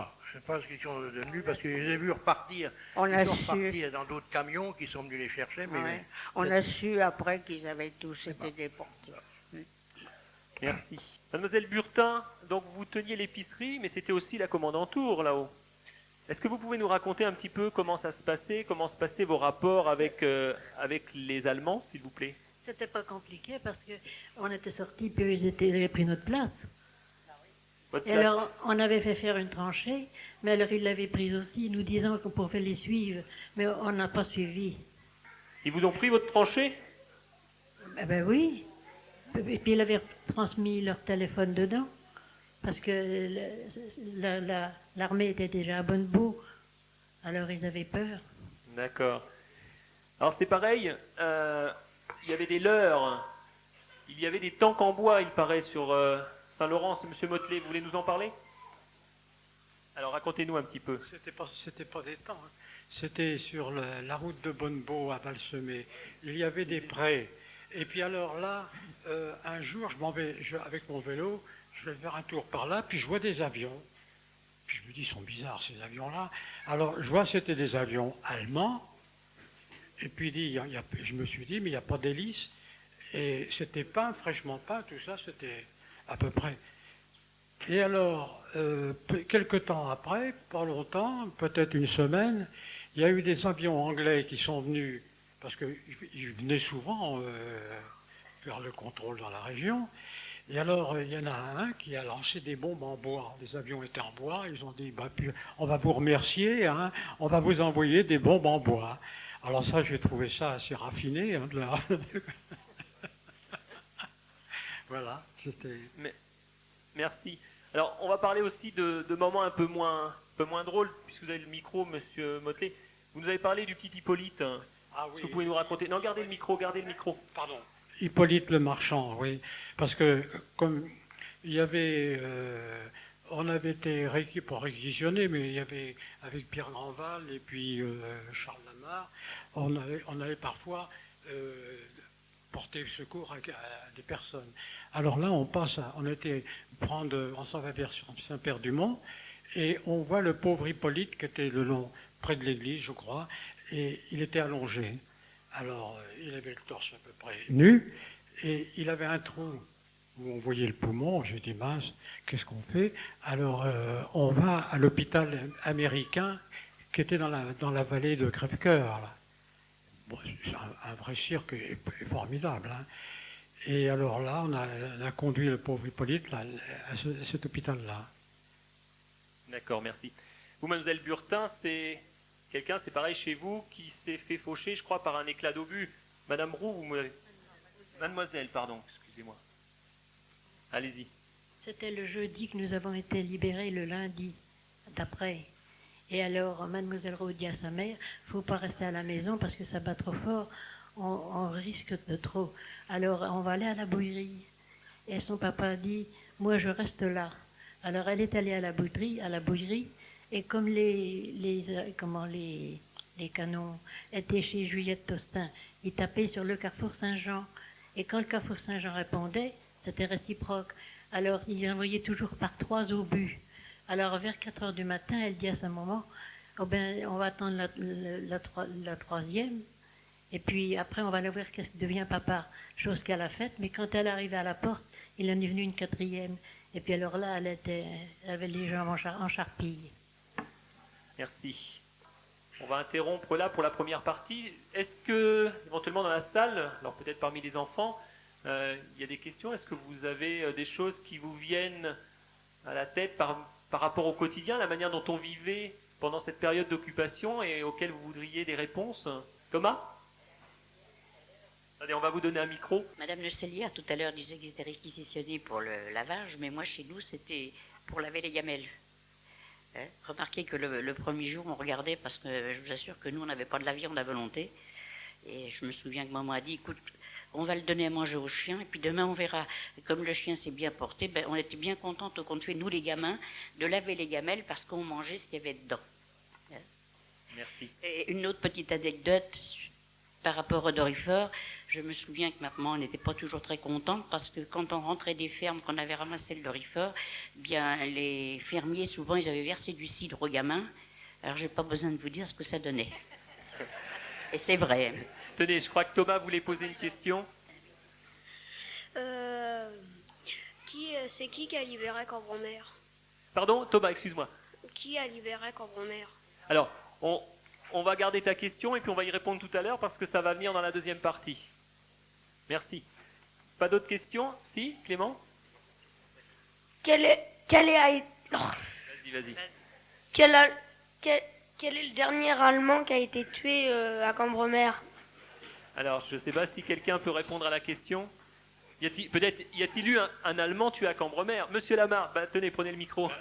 Speaker 13: pas ce qu'ils sont devenus, parce que je les ai vus repartir.
Speaker 8: Ils
Speaker 13: sont repartis dans d'autres camions qui sont venus les chercher. Mais
Speaker 8: ouais. On a su après qu'ils avaient tous été déportés.
Speaker 2: Merci. Mademoiselle Burtin, donc vous teniez l'épicerie, mais c'était aussi la commandanture là-haut. Est-ce que vous pouvez nous raconter un petit peu comment ça se passait, comment se passaient vos rapports avec les Allemands, s'il vous plaît?
Speaker 11: C'était pas compliqué parce qu'on était sortis, puis eux, ils avaient pris notre place. Et alors, on avait fait faire une tranchée, mais alors ils l'avaient prise aussi, nous disant qu'on pouvait les suivre, mais on n'a pas suivi.
Speaker 2: Ils vous ont pris votre tranchée?
Speaker 11: Eh ben oui. Et puis ils avaient transmis leur téléphone dedans, parce que l'armée était déjà à Bonnebourg, alors ils avaient peur.
Speaker 2: D'accord. Alors c'est pareil, il y avait des leurres, il y avait des tanks en bois, il paraît, sur Saint-Laurent. Monsieur Motelet, vous voulez nous en parler? Alors racontez-nous un petit peu.
Speaker 6: C'était pas des tanks, hein. C'était sur la route de Bonnebourg à Valsemé. Il y avait des prés. Et puis alors là, un jour, avec mon vélo, je vais faire un tour par là, puis je vois des avions. Puis je me dis, ils sont bizarres ces avions-là. Alors je vois que c'était des avions allemands. Et puis je me suis dit, mais il n'y a pas d'hélice. Et c'était peint, fraîchement peint, tout ça, c'était à peu près. Et alors, quelques temps après, pas longtemps, peut-être une semaine, il y a eu des avions anglais qui sont venus, parce qu'ils venaient souvent faire le contrôle dans la région. Et alors, il y en a un qui a lancé des bombes en bois. Les avions étaient en bois, ils ont dit, bah, on va vous remercier, hein, on va vous envoyer des bombes en bois. Alors ça, j'ai trouvé ça assez raffiné. Hein, voilà, c'était...
Speaker 2: Merci. Alors, on va parler aussi de moments un peu moins drôles, puisque vous avez le micro, monsieur Motley. Vous nous avez parlé du petit Hippolyte.
Speaker 6: Ah, oui.
Speaker 2: Est-ce que vous pouvez nous raconter? Non, gardez le micro.
Speaker 6: Pardon. Hippolyte le marchand, oui. Parce que, comme il y avait... on avait été pas réquisitionné, mais il y avait, avec Pierre Grandval et puis Charles Lamar, on avait parfois porté secours à des personnes. Alors là, on était on s'en va vers Saint-Père-du-Mont, et on voit le pauvre Hippolyte qui était le long, près de l'église, je crois, et il était allongé. Alors, il avait le torse à peu près nu, et il avait un trou où on voyait le poumon. J'ai dit, mince, qu'est-ce qu'on fait? Alors, on va à l'hôpital américain qui était dans la vallée de Crèvecoeur. Bon, c'est un vrai cirque formidable. Hein. Et alors là, on a conduit le pauvre Hippolyte là, à cet hôpital-là.
Speaker 2: D'accord, merci. Vous, mademoiselle Burtin, c'est pareil chez vous, qui s'est fait faucher, je crois, par un éclat d'obus. Madame Roux, Mademoiselle, pardon, excusez-moi. Allez-y.
Speaker 11: C'était le jeudi que nous avons été libérés le lundi d'après. Et alors, mademoiselle Roux dit à sa mère, il ne faut pas rester à la maison parce que ça bat trop fort, on risque de trop. Alors, on va aller à la bouillerie. Et son papa dit, moi je reste là. Alors, elle est allée à la bouillerie, et comme les canons étaient chez Juliette Tostin, ils tapaient sur le Carrefour Saint-Jean. Et quand le Carrefour Saint-Jean répondait, c'était réciproque. Alors, il envoyait toujours par 3 obus. Alors, vers 4 heures du matin, elle dit à sa maman, oh ben, on va attendre la troisième, et puis après, on va aller voir qu'est-ce que devient papa. Chose qu'elle a faite, mais quand elle arrivait à la porte, il en est venu une 4e. Et puis alors là, elle avait les jambes en charpille.
Speaker 2: Merci. On va interrompre là pour la première partie. Est-ce que, éventuellement dans la salle, alors peut-être parmi les enfants, il y a des questions? Est-ce que vous avez des choses qui vous viennent à la tête par rapport au quotidien, la manière dont on vivait pendant cette période d'occupation et auxquelles vous voudriez des réponses? Thomas? Allez, on va vous donner un micro.
Speaker 14: Madame Le Cellier, tout à l'heure, disait qu'ils étaient réquisitionnés pour le lavage, mais moi, chez nous, c'était pour laver les gamelles. Hein? Remarquez que le premier jour, on regardait, parce que je vous assure que nous, on n'avait pas de la viande à volonté. Et je me souviens que maman a dit, écoute, on va le donner à manger au chien, et puis demain, on verra. Et comme le chien s'est bien porté, ben, on était bien contents, au compte fait, nous, les gamins, de laver les gamelles, parce qu'on mangeait ce qu'il y avait dedans. Hein?
Speaker 2: Merci.
Speaker 14: Et une autre petite anecdote par rapport au dorifort, je me souviens que ma maman n'était pas toujours très contente parce que quand on rentrait des fermes, qu'on avait ramassé le dorifort, bien les fermiers, souvent, ils avaient versé du cidre aux gamins. Alors, je n'ai pas besoin de vous dire ce que ça donnait. Et c'est vrai.
Speaker 2: Tenez, je crois que Thomas voulait poser une question.
Speaker 15: C'est qui a libéré Cambremer?
Speaker 2: Pardon, Thomas, excuse-moi.
Speaker 15: Qui a libéré Cambremer?
Speaker 2: Alors, on va garder ta question et puis on va y répondre tout à l'heure parce que ça va venir dans la deuxième partie. Merci. Pas d'autres questions? Si, Clément?
Speaker 15: Vas-y. Quel est le dernier Allemand qui a été tué à Cambremer?
Speaker 2: Alors, je ne sais pas si quelqu'un peut répondre à la question. Peut-être y a-t-il eu un Allemand tué à Cambremer? Monsieur Lamar, tenez, prenez le micro.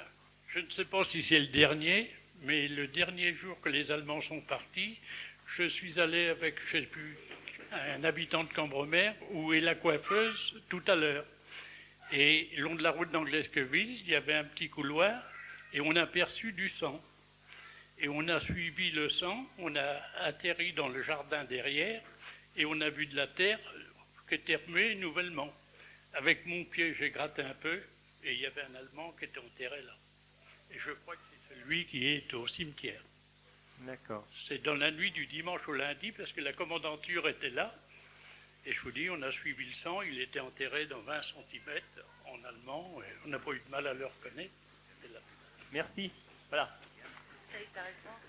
Speaker 16: Je ne sais pas si c'est le dernier, mais le dernier jour que les Allemands sont partis, je suis allé avec, je ne sais plus, un habitant de Cambremer, où est la coiffeuse, tout à l'heure. Et le long de la route d'Anglesqueville, il y avait un petit couloir, et on a aperçu du sang. Et on a suivi le sang, on a atterri dans le jardin derrière, et on a vu de la terre qui était remuée nouvellement. Avec mon pied, j'ai gratté un peu, et il y avait un Allemand qui était enterré là. et je crois que c'est celui qui est au cimetière.
Speaker 2: D'accord.
Speaker 16: C'est dans la nuit du dimanche au lundi, parce que la commandanture était là. Et je vous dis, on a suivi le sang, il était enterré dans 20 cm en allemand, et on n'a pas eu de mal à le reconnaître. C'est là.
Speaker 2: Merci. Voilà.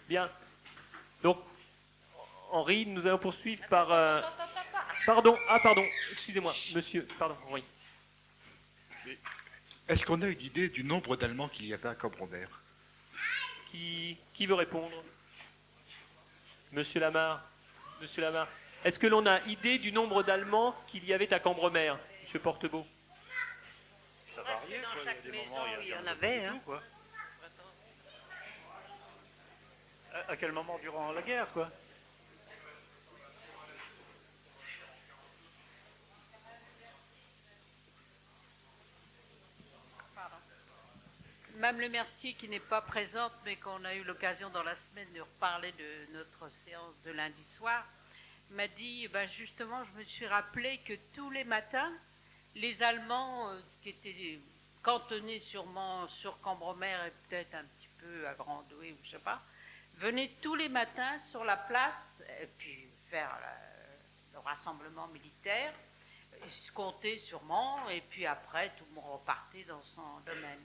Speaker 2: Bien. Donc, Henri, nous allons poursuivre par... Pardon, excusez-moi, monsieur, pardon, Henri.
Speaker 17: Est-ce qu'on a une idée du nombre d'Allemands qu'il y avait à Cambremer?
Speaker 2: Qui veut répondre? Monsieur Lamarre. Monsieur Lamarre. Est-ce que l'on a idée du nombre d'Allemands qu'il y avait à Cambremer, monsieur Portebeau?
Speaker 7: Ça variait,
Speaker 8: Dans
Speaker 7: quoi.
Speaker 8: chaque
Speaker 7: Il y a des
Speaker 8: maison,
Speaker 7: moments,
Speaker 8: il y en
Speaker 7: pas
Speaker 8: avait,
Speaker 7: du
Speaker 8: hein.
Speaker 7: tout, quoi. À quel moment durant la guerre, quoi?
Speaker 18: Mme Le Mercier, qui n'est pas présente, mais qu'on a eu l'occasion dans la semaine de reparler de notre séance de lundi soir, m'a dit, justement, je me suis rappelé que tous les matins, les Allemands qui étaient cantonnés sûrement sur Cambremer et peut-être un petit peu à Grandoué, ou je ne sais pas, venaient tous les matins sur la place et puis faire le rassemblement militaire, se compter sûrement, et puis après, tout le monde repartait dans son domaine.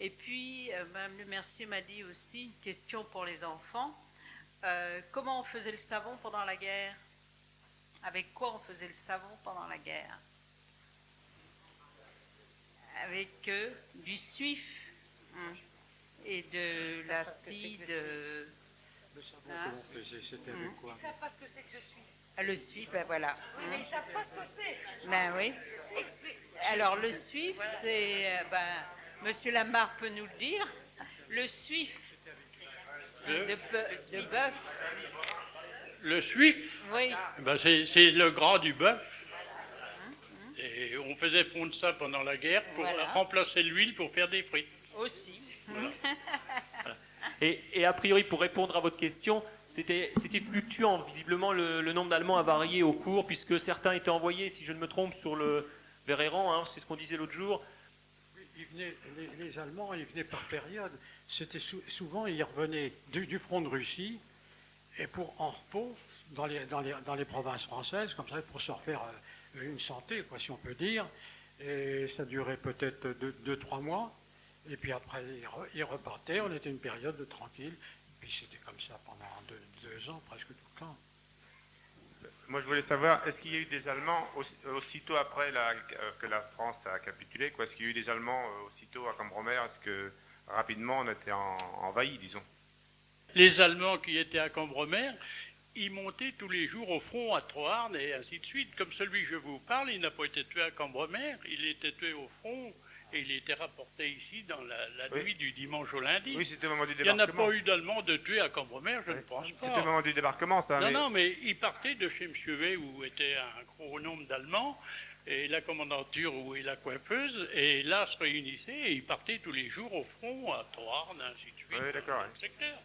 Speaker 18: Et puis, Mme Le Mercier m'a dit aussi, une question pour les enfants, comment on faisait le savon pendant la guerre? Avec quoi on faisait le savon pendant la guerre? Avec du suif et de l'acide.
Speaker 6: Le savon que l'on faisait, c'était avec quoi?
Speaker 12: Ils ne savent pas ce que c'est que le suif.
Speaker 18: Le suif, ben voilà.
Speaker 12: Oui, mais ils ne savent pas ce que c'est.
Speaker 18: Ben oui. Alors, le suif, c'est... Monsieur Lamarre peut nous le dire. Le suif de bœuf.
Speaker 16: Le suif,
Speaker 18: Oui.
Speaker 16: c'est le gras du bœuf. Et on faisait fondre ça pendant la guerre pour remplacer l'huile pour faire des frites.
Speaker 18: Aussi.
Speaker 16: Voilà.
Speaker 2: Et a priori, pour répondre à votre question, c'était fluctuant. Visiblement, le nombre d'Allemands a varié au cours, puisque certains étaient envoyés, si je ne me trompe, vers Héran, c'est ce qu'on disait l'autre jour.
Speaker 6: Les Allemands, ils venaient par période. C'était souvent, ils revenaient du front de Russie et en repos dans les provinces françaises, comme ça, pour se refaire une santé, quoi, si on peut dire. Et ça durait peut-être 2-3 mois. Et puis après, ils repartaient. On était une période de tranquille. Et puis c'était comme ça pendant 2 ans, presque tout le temps.
Speaker 10: Moi, je voulais savoir, est-ce qu'il y a eu des Allemands aussitôt après que la France a capitulé, quoi? Est-ce qu'il y a eu des Allemands aussitôt à Cambremer? Est-ce que rapidement on était envahis, disons?
Speaker 16: Les Allemands qui étaient à Cambremer, ils montaient tous les jours au front à Troarn et ainsi de suite. Comme celui que je vous parle, il n'a pas été tué à Cambremer, il était tué au front et il était rapporté ici dans la nuit du dimanche au lundi.
Speaker 10: Oui, c'était au moment du
Speaker 16: Il n'y en
Speaker 10: débarquement.
Speaker 16: a pas eu d'Allemands de tués à Cambremer, je ne pense pas.
Speaker 10: C'était au moment du débarquement, ça.
Speaker 16: Non, mais il partait de chez M. V, où était un gros nombre d'Allemands, et la commandanture où est la coiffeuse, et là se réunissaient, et ils partaient tous les jours au front, à Troarn, ainsi de suite,
Speaker 10: Oui, d'accord.
Speaker 16: dans le secteur.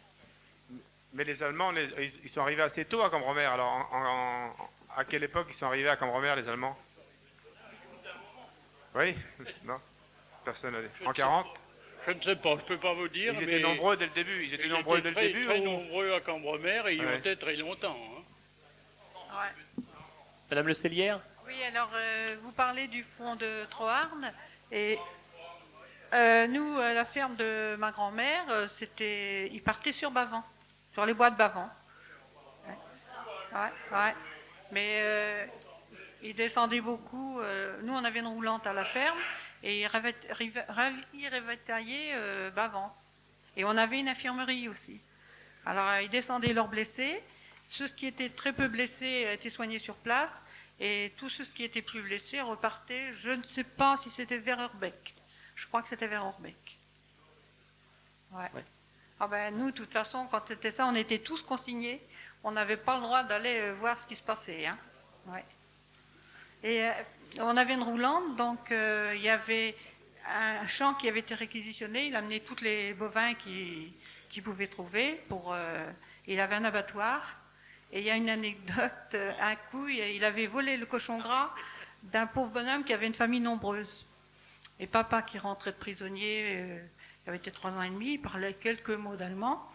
Speaker 10: Mais les Allemands, ils sont arrivés assez tôt à Cambremer. Alors, à quelle époque ils sont arrivés à Cambremer, les Allemands? Oui? Non? Personne n'a dit. En 40?
Speaker 16: Je ne sais pas, je ne peux pas vous dire.
Speaker 10: Ils étaient nombreux dès le début. Ils étaient nombreux dès le début.
Speaker 16: Très nombreux à Cambremer et ils ont été très longtemps.
Speaker 2: Madame Le Cellière?
Speaker 12: Oui, alors vous parlez du front de Troarn et nous, à la ferme de ma grand-mère, ils partaient sur Bavant, sur les bois de Bavant. Ouais. Mais ils descendaient beaucoup. Nous, on avait une roulante à la ferme et ils ravitaillaient Bavant. Et on avait une infirmerie aussi. Alors, ils descendaient leurs blessés. Ceux qui étaient très peu blessés étaient soignés sur place. Et tous ceux qui étaient plus blessés repartaient, je ne sais pas si c'était vers Urbeck. Je crois que c'était vers Urbeck. Ouais. Ah ben, nous, de toute façon, quand c'était ça, on était tous consignés. On n'avait pas le droit d'aller voir ce qui se passait. Hein. Ouais. Et on avait une roulante, donc il y avait un champ qui avait été réquisitionné. Il amenait tous les bovins qu'il pouvait trouver. Il avait un abattoir. Et il y a une anecdote, un coup, il avait volé le cochon gras d'un pauvre bonhomme qui avait une famille nombreuse. Et papa qui rentrait de prisonnier, il avait été 3 ans et demi, il parlait quelques mots d'allemand.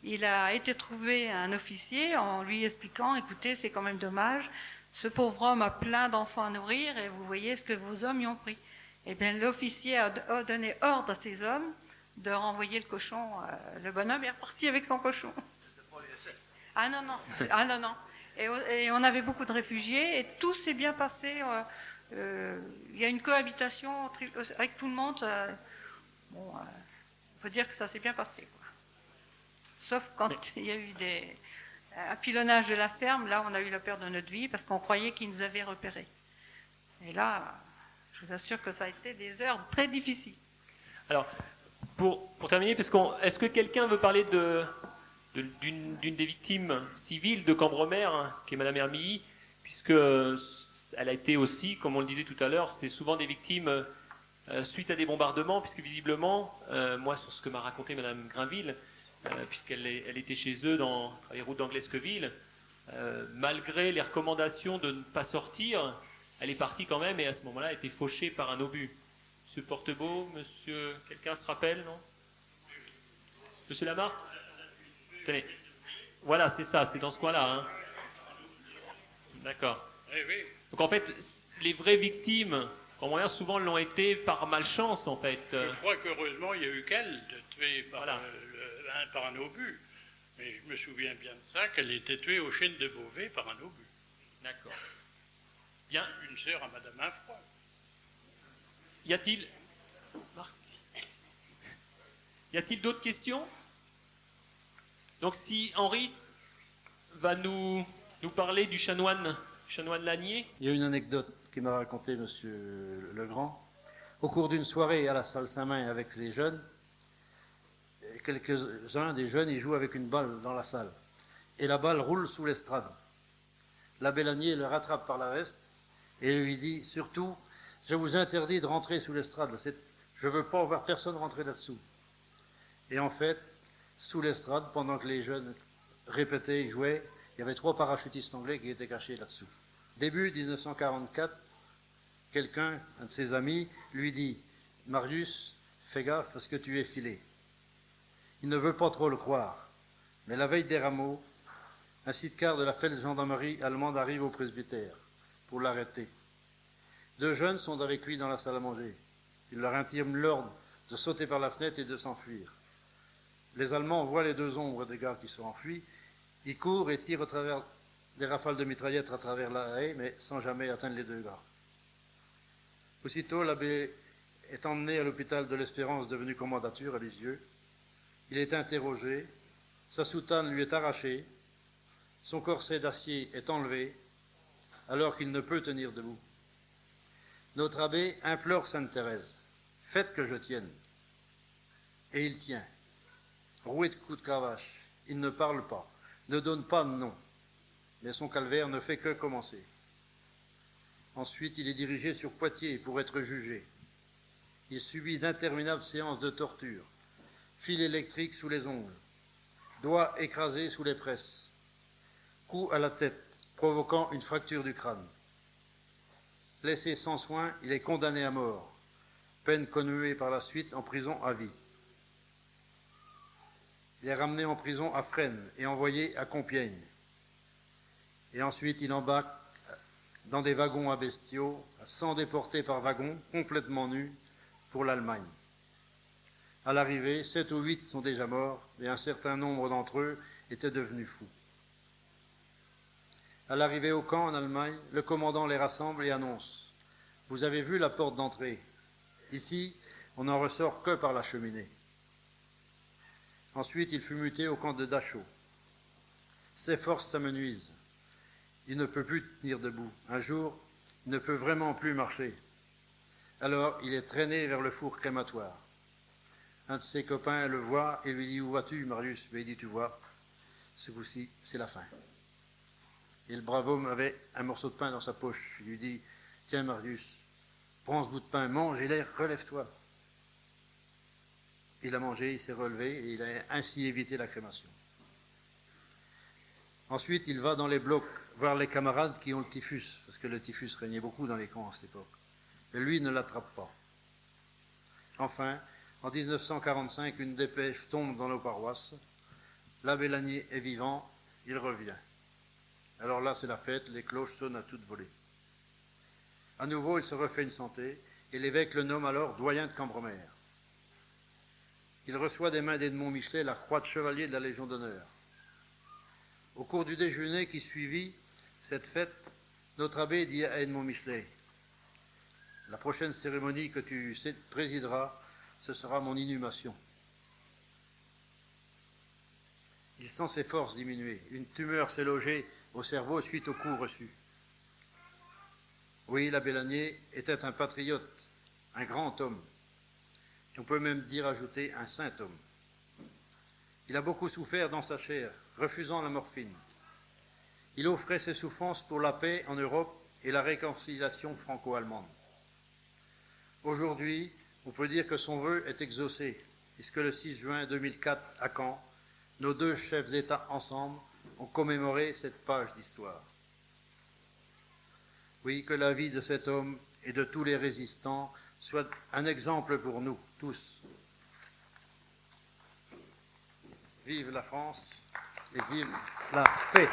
Speaker 12: Il a été trouvé un officier en lui expliquant, écoutez, c'est quand même dommage, ce pauvre homme a plein d'enfants à nourrir et vous voyez ce que vos hommes y ont pris. Eh bien, l'officier a donné ordre à ses hommes de renvoyer le cochon. Le bonhomme est reparti avec son cochon. Ah non, non, ah non, non. Et on avait beaucoup de réfugiés et tout s'est bien passé. Il y a une cohabitation avec tout le monde. Bon, faut dire que ça s'est bien passé, quoi. Sauf quand il y a eu un pilonnage de la ferme, là on a eu la peur de notre vie parce qu'on croyait qu'ils nous avaient repérés. Et là, je vous assure que ça a été des heures très difficiles.
Speaker 2: Alors, pour terminer, est-ce que quelqu'un veut parler d'une des victimes civiles de Cambremer, hein, qui est Madame Hermilly, puisque elle a été aussi, comme on le disait tout à l'heure, c'est souvent des victimes suite à des bombardements, puisque visiblement, moi sur ce que m'a raconté Madame Grainville, puisqu'elle était chez eux dans les routes d'Anglesqueville, malgré les recommandations de ne pas sortir, elle est partie quand même et à ce moment-là a été fauchée par un obus. Monsieur Portebeau, monsieur, quelqu'un se rappelle, non? Monsieur Lamarck? Tenez, voilà, c'est ça, c'est dans ce coin-là. Hein. D'accord. Donc en fait, les vraies victimes, souvent l'ont été par malchance en fait.
Speaker 16: Je crois qu'heureusement il y a eu qu'elle de tuer par, par un obus. Mais je me souviens bien de ça, qu'elle était tuée aux Chênes de Beauvais par un obus.
Speaker 2: D'accord. Bien.
Speaker 16: Une sœur à Madame Infroy.
Speaker 2: Y a-t-il d'autres questions? Donc si Henri va nous parler du chanoine Lanier.
Speaker 19: Il y a une anecdote qui m'a raconté Monsieur Legrand. Au cours d'une soirée à la salle Saint-Main avec les jeunes, quelques-uns des jeunes, ils jouent avec une balle dans la salle. Et la balle roule sous l'estrade. L'abbé Lanier le rattrape par la veste et lui dit, surtout, je vous interdis de rentrer sous l'estrade. Je ne veux pas voir personne rentrer là-dessous. Et en fait, sous l'estrade, pendant que les jeunes répétaient et jouaient, il y avait 3 parachutistes anglais qui étaient cachés là-dessous. Début 1944, quelqu'un, un de ses amis, lui dit « Marius, fais gaffe parce que tu es filé ». Il ne veut pas trop le croire, mais la veille des rameaux, un sidecar de la Feldgendarmerie allemande arrive au presbytère pour l'arrêter. 2 jeunes sont avec lui dans la salle à manger. Il leur intime l'ordre de sauter par la fenêtre et de s'enfuir. Les Allemands voient les 2 ombres des gars qui sont enfuis. Ils courent et tirent au travers des rafales de mitraillettes à travers la haie, mais sans jamais atteindre les 2 gars. Aussitôt, l'abbé est emmené à l'hôpital de l'Espérance, devenu commandature à Lisieux. Il est interrogé, sa soutane lui est arrachée, son corset d'acier est enlevé, alors qu'il ne peut tenir debout. Notre abbé implore Sainte Thérèse, « Faites que je tienne ». Et il tient. Roué de coups de cravache, il ne parle pas, ne donne pas de nom, mais son calvaire ne fait que commencer. Ensuite, il est dirigé sur Poitiers pour être jugé. Il subit d'interminables séances de torture, fil électrique sous les ongles, doigts écrasés sous les presses, coups à la tête, provoquant une fracture du crâne. Laissé sans soin, il est condamné à mort, peine commuée par la suite en prison à vie. Il est ramené en prison à Fresnes et envoyé à Compiègne. Et ensuite, il embarque dans des wagons à bestiaux, à 100 déportés par wagon, complètement nus, pour l'Allemagne. À l'arrivée, 7 ou 8 sont déjà morts et un certain nombre d'entre eux étaient devenus fous. À l'arrivée au camp en Allemagne, le commandant les rassemble et annonce « Vous avez vu la porte d'entrée. Ici, on n'en ressort que par la cheminée. » Ensuite, il fut muté au camp de Dachau. Ses forces s'amenuisent. Il ne peut plus tenir debout. Un jour, il ne peut vraiment plus marcher. Alors, il est traîné vers le four crématoire. Un de ses copains le voit et lui dit « Où vas-tu, Marius ?» Il dit « Tu vois, ce coup-ci, c'est la fin. » Et le brave homme avait un morceau de pain dans sa poche. Il lui dit « Tiens, Marius, prends ce bout de pain, mange et relève-toi. » Il a mangé, il s'est relevé et il a ainsi évité la crémation. Ensuite, il va dans les blocs voir les camarades qui ont le typhus, parce que le typhus régnait beaucoup dans les camps à cette époque. Mais lui ne l'attrape pas. Enfin, En 1945, une dépêche tombe dans nos paroisses. L'abbé Lanier est vivant, il revient. Alors là, c'est la fête, les cloches sonnent à toute volée. À nouveau, il se refait une santé, et l'évêque le nomme alors doyen de Cambremer. Il reçoit des mains d'Edmond Michelet la croix de chevalier de la Légion d'honneur. Au cours du déjeuner qui suivit cette fête, notre abbé dit à Edmond Michelet, « La prochaine cérémonie que tu présideras, ce sera mon inhumation. » Il sent ses forces diminuer. Une tumeur s'est logée au cerveau suite au coup reçu. Oui, l'abbé Lanier était un patriote, un grand homme. Et on peut même ajouter un saint homme. Il a beaucoup souffert dans sa chair, refusant la morphine. Il offrait ses souffrances pour la paix en Europe et la réconciliation franco-allemande. Aujourd'hui, on peut dire que son vœu est exaucé, puisque le 6 juin 2004, à Caen, nos deux chefs d'État ensemble ont commémoré cette page d'histoire. Oui, que la vie de cet homme et de tous les résistants soit un exemple pour nous tous. Vive la France et vive la paix.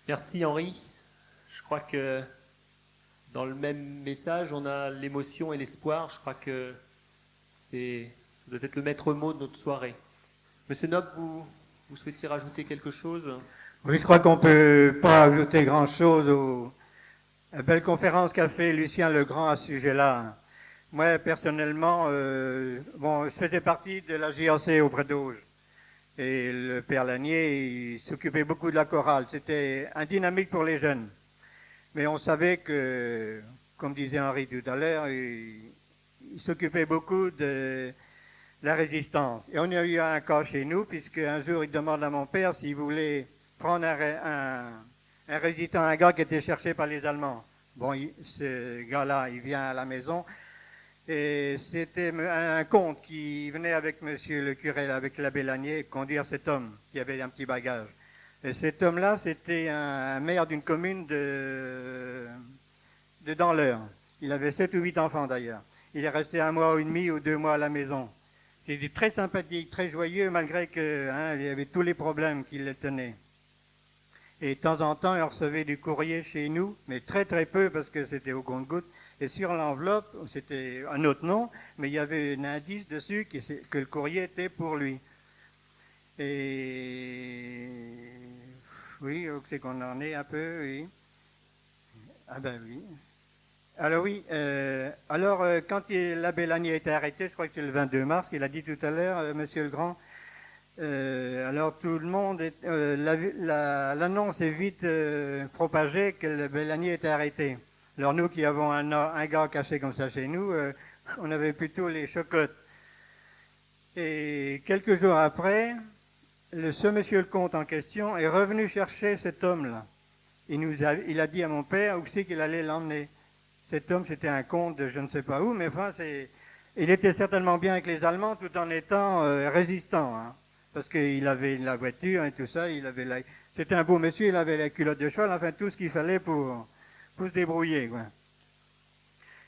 Speaker 2: Merci Henri. Je crois que dans le même message, on a l'émotion et l'espoir. Je crois que ça doit être le maître mot de notre soirée. Monsieur Nob, vous souhaitiez rajouter quelque chose ?
Speaker 20: Oui, je crois qu'on ne peut pas ajouter grand-chose aux belles conférences qu'a fait Lucien Legrand à ce sujet-là. Moi, personnellement, je faisais partie de la JAC auprès d'Auge. Et le père Lanier, il s'occupait beaucoup de la chorale. C'était un dynamique pour les jeunes. Mais on savait que, comme disait Henri tout à l'heure, il s'occupait beaucoup de la résistance. Et on a eu un cas chez nous, puisque un jour, il demande à mon père s'il voulait prendre un résistant, un gars qui était cherché par les Allemands. Bon, ce gars-là, il vient à la maison, et c'était un comte qui venait avec monsieur le curé, avec l'abbé Lanier, conduire cet homme qui avait un petit bagage. Et cet homme-là, c'était un maire d'une commune de Danleur. Il avait 7 ou 8 enfants d'ailleurs. Il est resté 1 mois et demi ou 2 mois à la maison. C'était très sympathique, très joyeux, malgré qu'il y avait tous les problèmes qui le tenaient. Et de temps en temps, il recevait du courrier chez nous, mais très très peu parce que c'était au compte-gouttes. Et sur l'enveloppe, c'était un autre nom, mais il y avait un indice dessus que le courrier était pour lui. Et oui, c'est qu'on en est un peu, oui. Ah ben oui. Alors oui, quand l'abbé Lanier a été arrêté, je crois que c'est le 22 mars, qu'il a dit tout à l'heure, monsieur le Grand, alors tout le monde, l'annonce est vite propagée que l'abbé Lanier était arrêté. Alors nous qui avons un gars caché comme ça chez nous, on avait plutôt les chocottes. Et quelques jours après, ce monsieur le comte en question est revenu chercher cet homme-là. Il a dit à mon père où c'est qu'il allait l'emmener. Cet homme, c'était un comte de je ne sais pas où, mais enfin, il était certainement bien avec les Allemands tout en étant résistant. Hein, parce qu'il avait la voiture et tout ça, c'était un beau monsieur, il avait la culotte de cheval, enfin tout ce qu'il fallait pour se débrouiller. Quoi.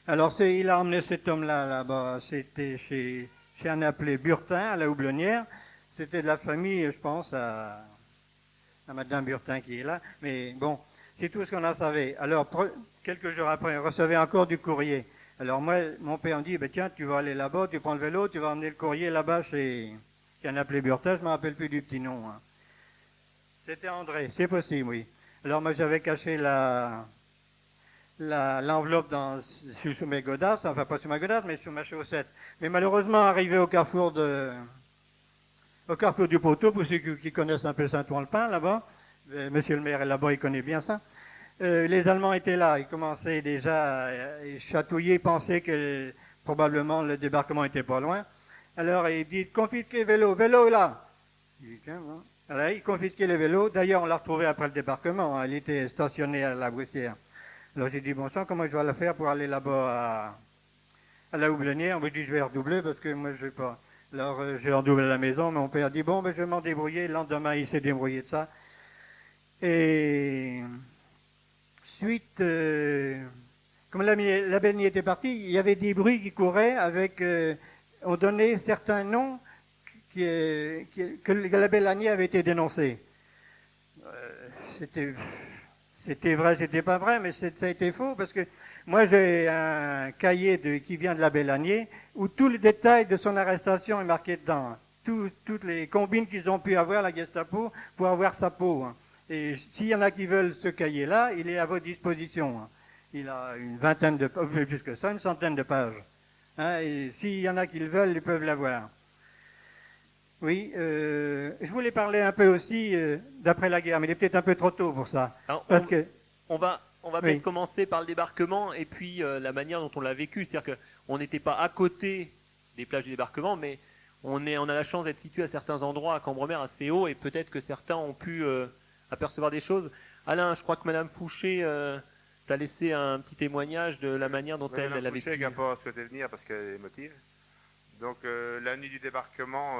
Speaker 20: Alors il a emmené cet homme-là là-bas, c'était chez un appelé Burtin, à la Houblonnière. C'était de la famille, je pense, à Madame Burtin qui est là. Mais bon, c'est tout ce qu'on en savait. Alors, quelques jours après, on recevait encore du courrier. Alors moi, mon père me dit, tiens, tu vas aller là-bas, tu prends le vélo, tu vas emmener le courrier là-bas chez un appelé Burtin, je ne me rappelle plus du petit nom. Hein. C'était André, c'est possible, oui. Alors moi, j'avais caché l'enveloppe sous mes godasses, enfin pas sous ma godasse, mais sous ma chaussette. Mais malheureusement, arrivé au carrefour du Poteau, pour ceux qui connaissent un peu Saint-Ouen-le-Pin, là-bas, monsieur le maire est là-bas, il connaît bien ça, les Allemands étaient là, ils commençaient déjà à chatouiller, pensaient que probablement le débarquement était pas loin. Alors il dit, confisquez vélo là. Il dit, tiens, bon. Alors il confisquait les vélos, d'ailleurs on l'a retrouvé après le débarquement, hein. Il était stationné à la Broussière. Alors j'ai dit, bon sang, comment je vais le faire pour aller là-bas à la Houblonnière? On me dit, je vais redoubler parce que moi je vais pas. Alors j'ai redoublé à la maison, mon père dit, bon, je vais m'en débrouiller. Le lendemain, il s'est débrouillé de ça. Et suite, comme la Bélanie était partie, il y avait des bruits qui couraient avec, on donnait certains noms que la Bélanie avait été dénoncée. C'était vrai, c'était pas vrai, mais ça a été faux parce que moi j'ai un cahier qui vient de la Bélanie où tout le détail de son arrestation est marqué dedans. Toutes les combines qu'ils ont pu avoir, la Gestapo, pour avoir sa peau. Et s'il y en a qui veulent ce cahier-là, il est à votre disposition. Il a une vingtaine de pages, plus que ça, une centaine de pages. Et s'il y en a qui le veulent, ils peuvent l'avoir. Oui, je voulais parler un peu aussi d'après la guerre, mais il est peut-être un peu trop tôt pour ça.
Speaker 2: Alors,
Speaker 20: parce que
Speaker 2: on va
Speaker 20: oui.
Speaker 2: peut-être commencer par le débarquement et puis la manière dont on l'a vécu. C'est-à-dire qu'on n'était pas à côté des plages du débarquement, mais on a la chance d'être situé à certains endroits à Cambremer assez haut et peut-être que certains ont pu apercevoir des choses. Alain, je crois que Madame Fouché t'a laissé un petit témoignage de la manière dont elle a vécu.
Speaker 10: Fouché n'a pas souhaité venir parce qu'elle est émotive. Donc la nuit du débarquement,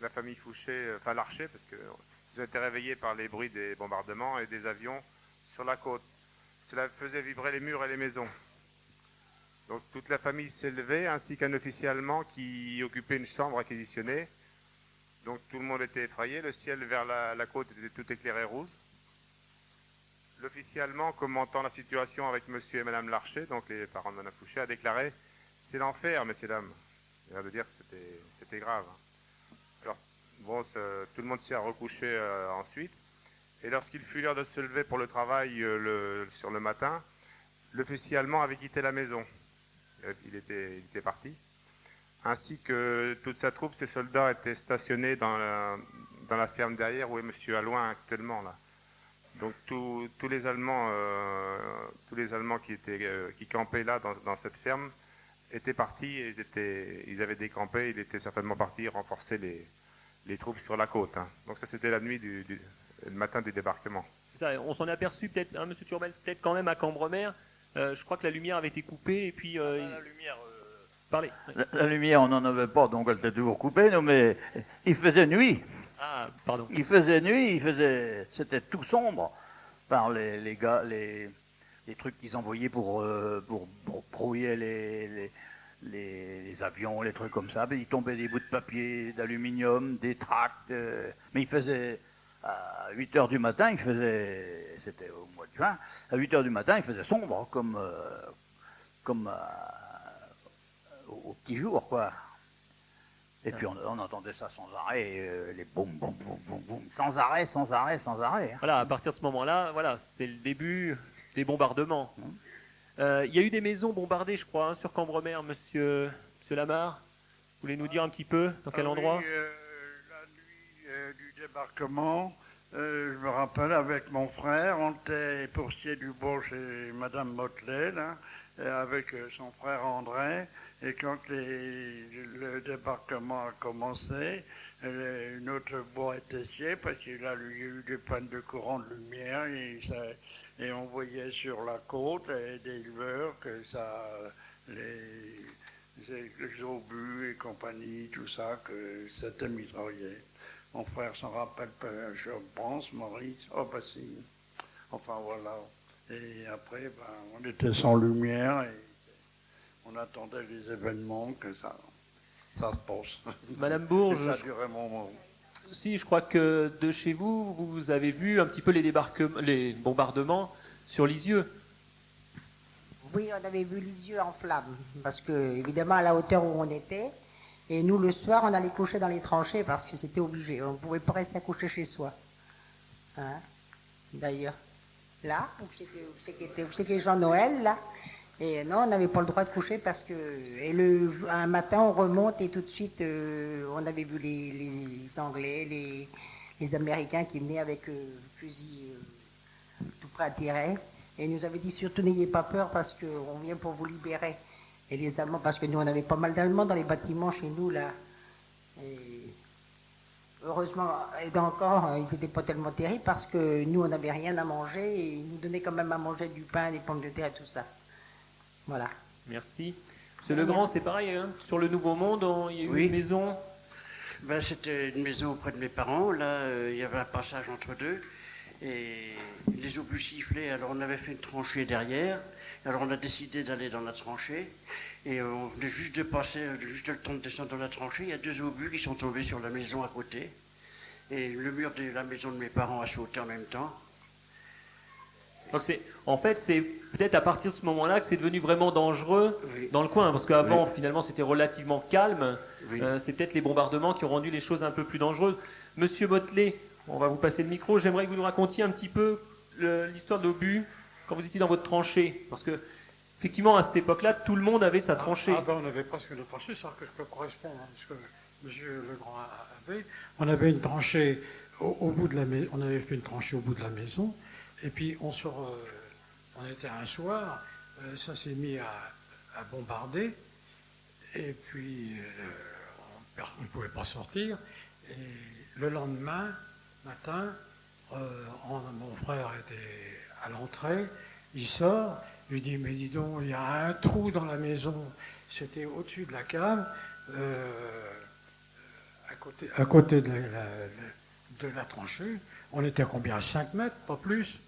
Speaker 10: la famille Fouché, enfin Larcher, parce qu'ils ont été réveillés par les bruits des bombardements et des avions sur la côte. Cela faisait vibrer les murs et les maisons. Donc toute la famille s'est levée, ainsi qu'un officier allemand qui occupait une chambre réquisitionnée. Donc tout le monde était effrayé, le ciel vers la côte était tout éclairé rouge. L'officier allemand, commentant la situation avec monsieur et madame Larcher, donc les parents de madame Fouché, a déclaré « C'est l'enfer, messieurs, dames ». Il a de dire que c'était grave. Alors, bon, tout le monde s'est recouché ensuite. Et lorsqu'il fut l'heure de se lever pour le travail sur le matin, l'officier allemand avait quitté la maison. Il était parti. Ainsi que toute sa troupe, ses soldats étaient stationnés dans la ferme derrière où est monsieur Allouin actuellement, là. Donc tous les Allemands qui campaient là dans cette ferme étaient partis et ils avaient décampé. Ils étaient certainement partis renforcer les troupes sur la côte. Donc ça, c'était la nuit le matin du débarquement.
Speaker 2: C'est ça, on s'en est aperçu peut-être, hein, monsieur Turmel, peut-être quand même à Cambremer. Je crois que la lumière avait été coupée et puis...
Speaker 9: la lumière...
Speaker 2: Parlez.
Speaker 9: La lumière, on n'en avait pas, donc elle était toujours coupée, non, mais il faisait nuit.
Speaker 2: Ah, pardon.
Speaker 9: Il faisait nuit, c'était tout sombre par les trucs qu'ils envoyaient pour brouiller les avions, les trucs comme ça. Il tombait des bouts de papier, d'aluminium, des tracts. Mais il faisait, à 8h du matin, c'était au mois de juin, à 8h du matin, il faisait sombre, comme au petit jour, quoi. Et puis on entendait ça sans arrêt, les boum, boum, boum, boum, boum, sans arrêt, sans arrêt, sans arrêt.
Speaker 2: Voilà, à partir de ce moment-là, voilà, c'est le début des bombardements. Il y a eu des maisons bombardées, je crois, hein, sur Cambremer, monsieur Lamarre. Vous voulez nous dire un petit peu dans quel endroit?
Speaker 4: Oui, la nuit du débarquement, je me rappelle avec mon frère, on était pourcier du bois chez Madame Motelet, là, avec son frère André, et quand le débarquement a commencé, notre bois était scié parce qu'il y a eu des pannes de courant de lumière et on voyait sur la côte des éleveurs que les obus et compagnie, tout ça, que c'était mitraillé. Mon frère s'en rappelle peu, je pense, Maurice. Oh, bah si. Enfin, voilà. Et après, on était sans lumière et on attendait les événements que ça se passe.
Speaker 2: Madame Bourges.
Speaker 4: Et ça durait un moment.
Speaker 2: Si, je crois que de chez vous, vous avez vu un petit peu les bombardements sur Lisieux.
Speaker 21: Oui, on avait vu Lisieux en flammes, parce que, évidemment, à la hauteur où on était, et nous, le soir, on allait coucher dans les tranchées parce que c'était obligé. On ne pouvait pas rester à coucher chez soi. Hein? D'ailleurs, là, vous savez Jean-Noël, là, et non, on n'avait pas le droit de coucher parce que... Et un matin, on remonte et tout de suite, on avait vu les Anglais, les Américains qui venaient avec fusils tout près à tirer. Et ils nous avaient dit, surtout n'ayez pas peur parce qu'on vient pour vous libérer. Et les Allemands, parce que nous, on avait pas mal d'Allemands dans les bâtiments chez nous, là. Et heureusement, et encore, ils n'étaient pas tellement terribles parce que nous, on n'avait rien à manger et ils nous donnaient quand même à manger du pain, des pommes de terre et tout ça. Voilà.
Speaker 2: Merci. Monsieur Legrand, c'est pareil, hein, sur le Nouveau Monde, il y a eu une maison.
Speaker 22: C'était une maison auprès de mes parents. Là, il y avait un passage entre deux.
Speaker 1: Et les obus sifflaient, alors on avait fait une tranchée derrière. Alors on a décidé d'aller dans la tranchée. Et on venait juste de passer, juste le temps de descendre dans la tranchée. Il y a 2 obus qui sont tombés sur la maison à côté. Et le mur de la maison de mes parents a sauté en même temps.
Speaker 2: Donc en fait, c'est peut-être à partir de ce moment-là que c'est devenu vraiment dangereux dans le coin, parce qu'avant, finalement, c'était relativement calme. C'est peut-être les bombardements qui ont rendu les choses un peu plus dangereuses. Monsieur Motley, on va vous passer le micro. J'aimerais que vous nous racontiez un petit peu l'histoire de l'obus quand vous étiez dans votre tranchée, parce que effectivement, à cette époque-là, tout le monde avait sa tranchée.
Speaker 22: On avait presque une tranchée, ça correspond à ce que M. Legrand avait. On avait une tranchée au bout de la maison. On avait fait une tranchée au bout de la maison. Et puis on était un soir, ça s'est mis à bombarder, et puis on ne pouvait pas sortir. Et le lendemain matin, mon frère était à l'entrée, il sort, je dis mais dis donc, il y a un trou dans la maison, c'était au-dessus de la cave, à côté de la tranchée. On était à combien? 5 mètres, pas plus.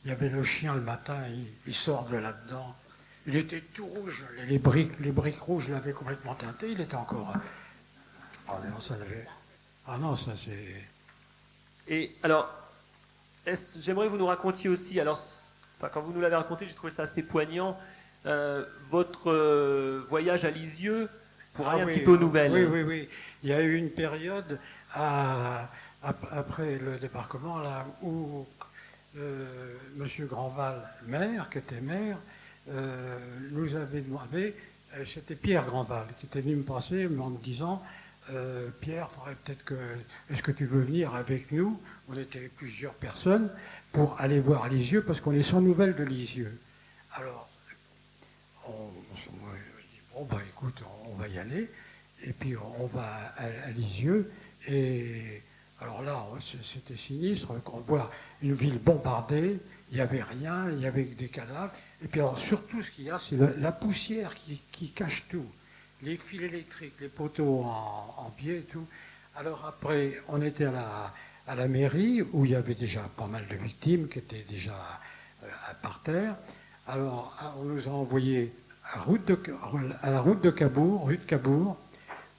Speaker 22: Il y avait le chien le matin, il sort de là-dedans. Il était tout rouge, les briques rouges l'avaient complètement teinté, il était encore... Ah non, ça l'avait... Ah non, ça c'est...
Speaker 2: Et alors, j'aimerais que vous nous racontiez aussi, alors, quand vous nous l'avez raconté, j'ai trouvé ça assez poignant, votre voyage à Lisieux pour aller un petit peu aux nouvelles.
Speaker 22: Oui. Il y a eu une période après le débarquement là où Monsieur Grandval, maire, qui était maire, nous avait demandé, c'était Pierre Grandval qui était venu me passer en me disant Pierre, est-ce que tu veux venir avec nous? On était plusieurs personnes pour aller voir Lisieux parce qu'on est sans nouvelles de Lisieux. Alors, on dit bon, écoute, on va y aller et puis on va à Lisieux. Et alors là, c'était sinistre, on voit une ville bombardée, il n'y avait rien, il y avait des cadavres. Et puis alors surtout ce qu'il y a, c'est la poussière qui cache tout. Les fils électriques, les poteaux en pied et tout. Alors après, on était à la mairie, où il y avait déjà pas mal de victimes qui étaient déjà par terre. Alors on nous a envoyés à la route de Cabourg, rue de Cabourg,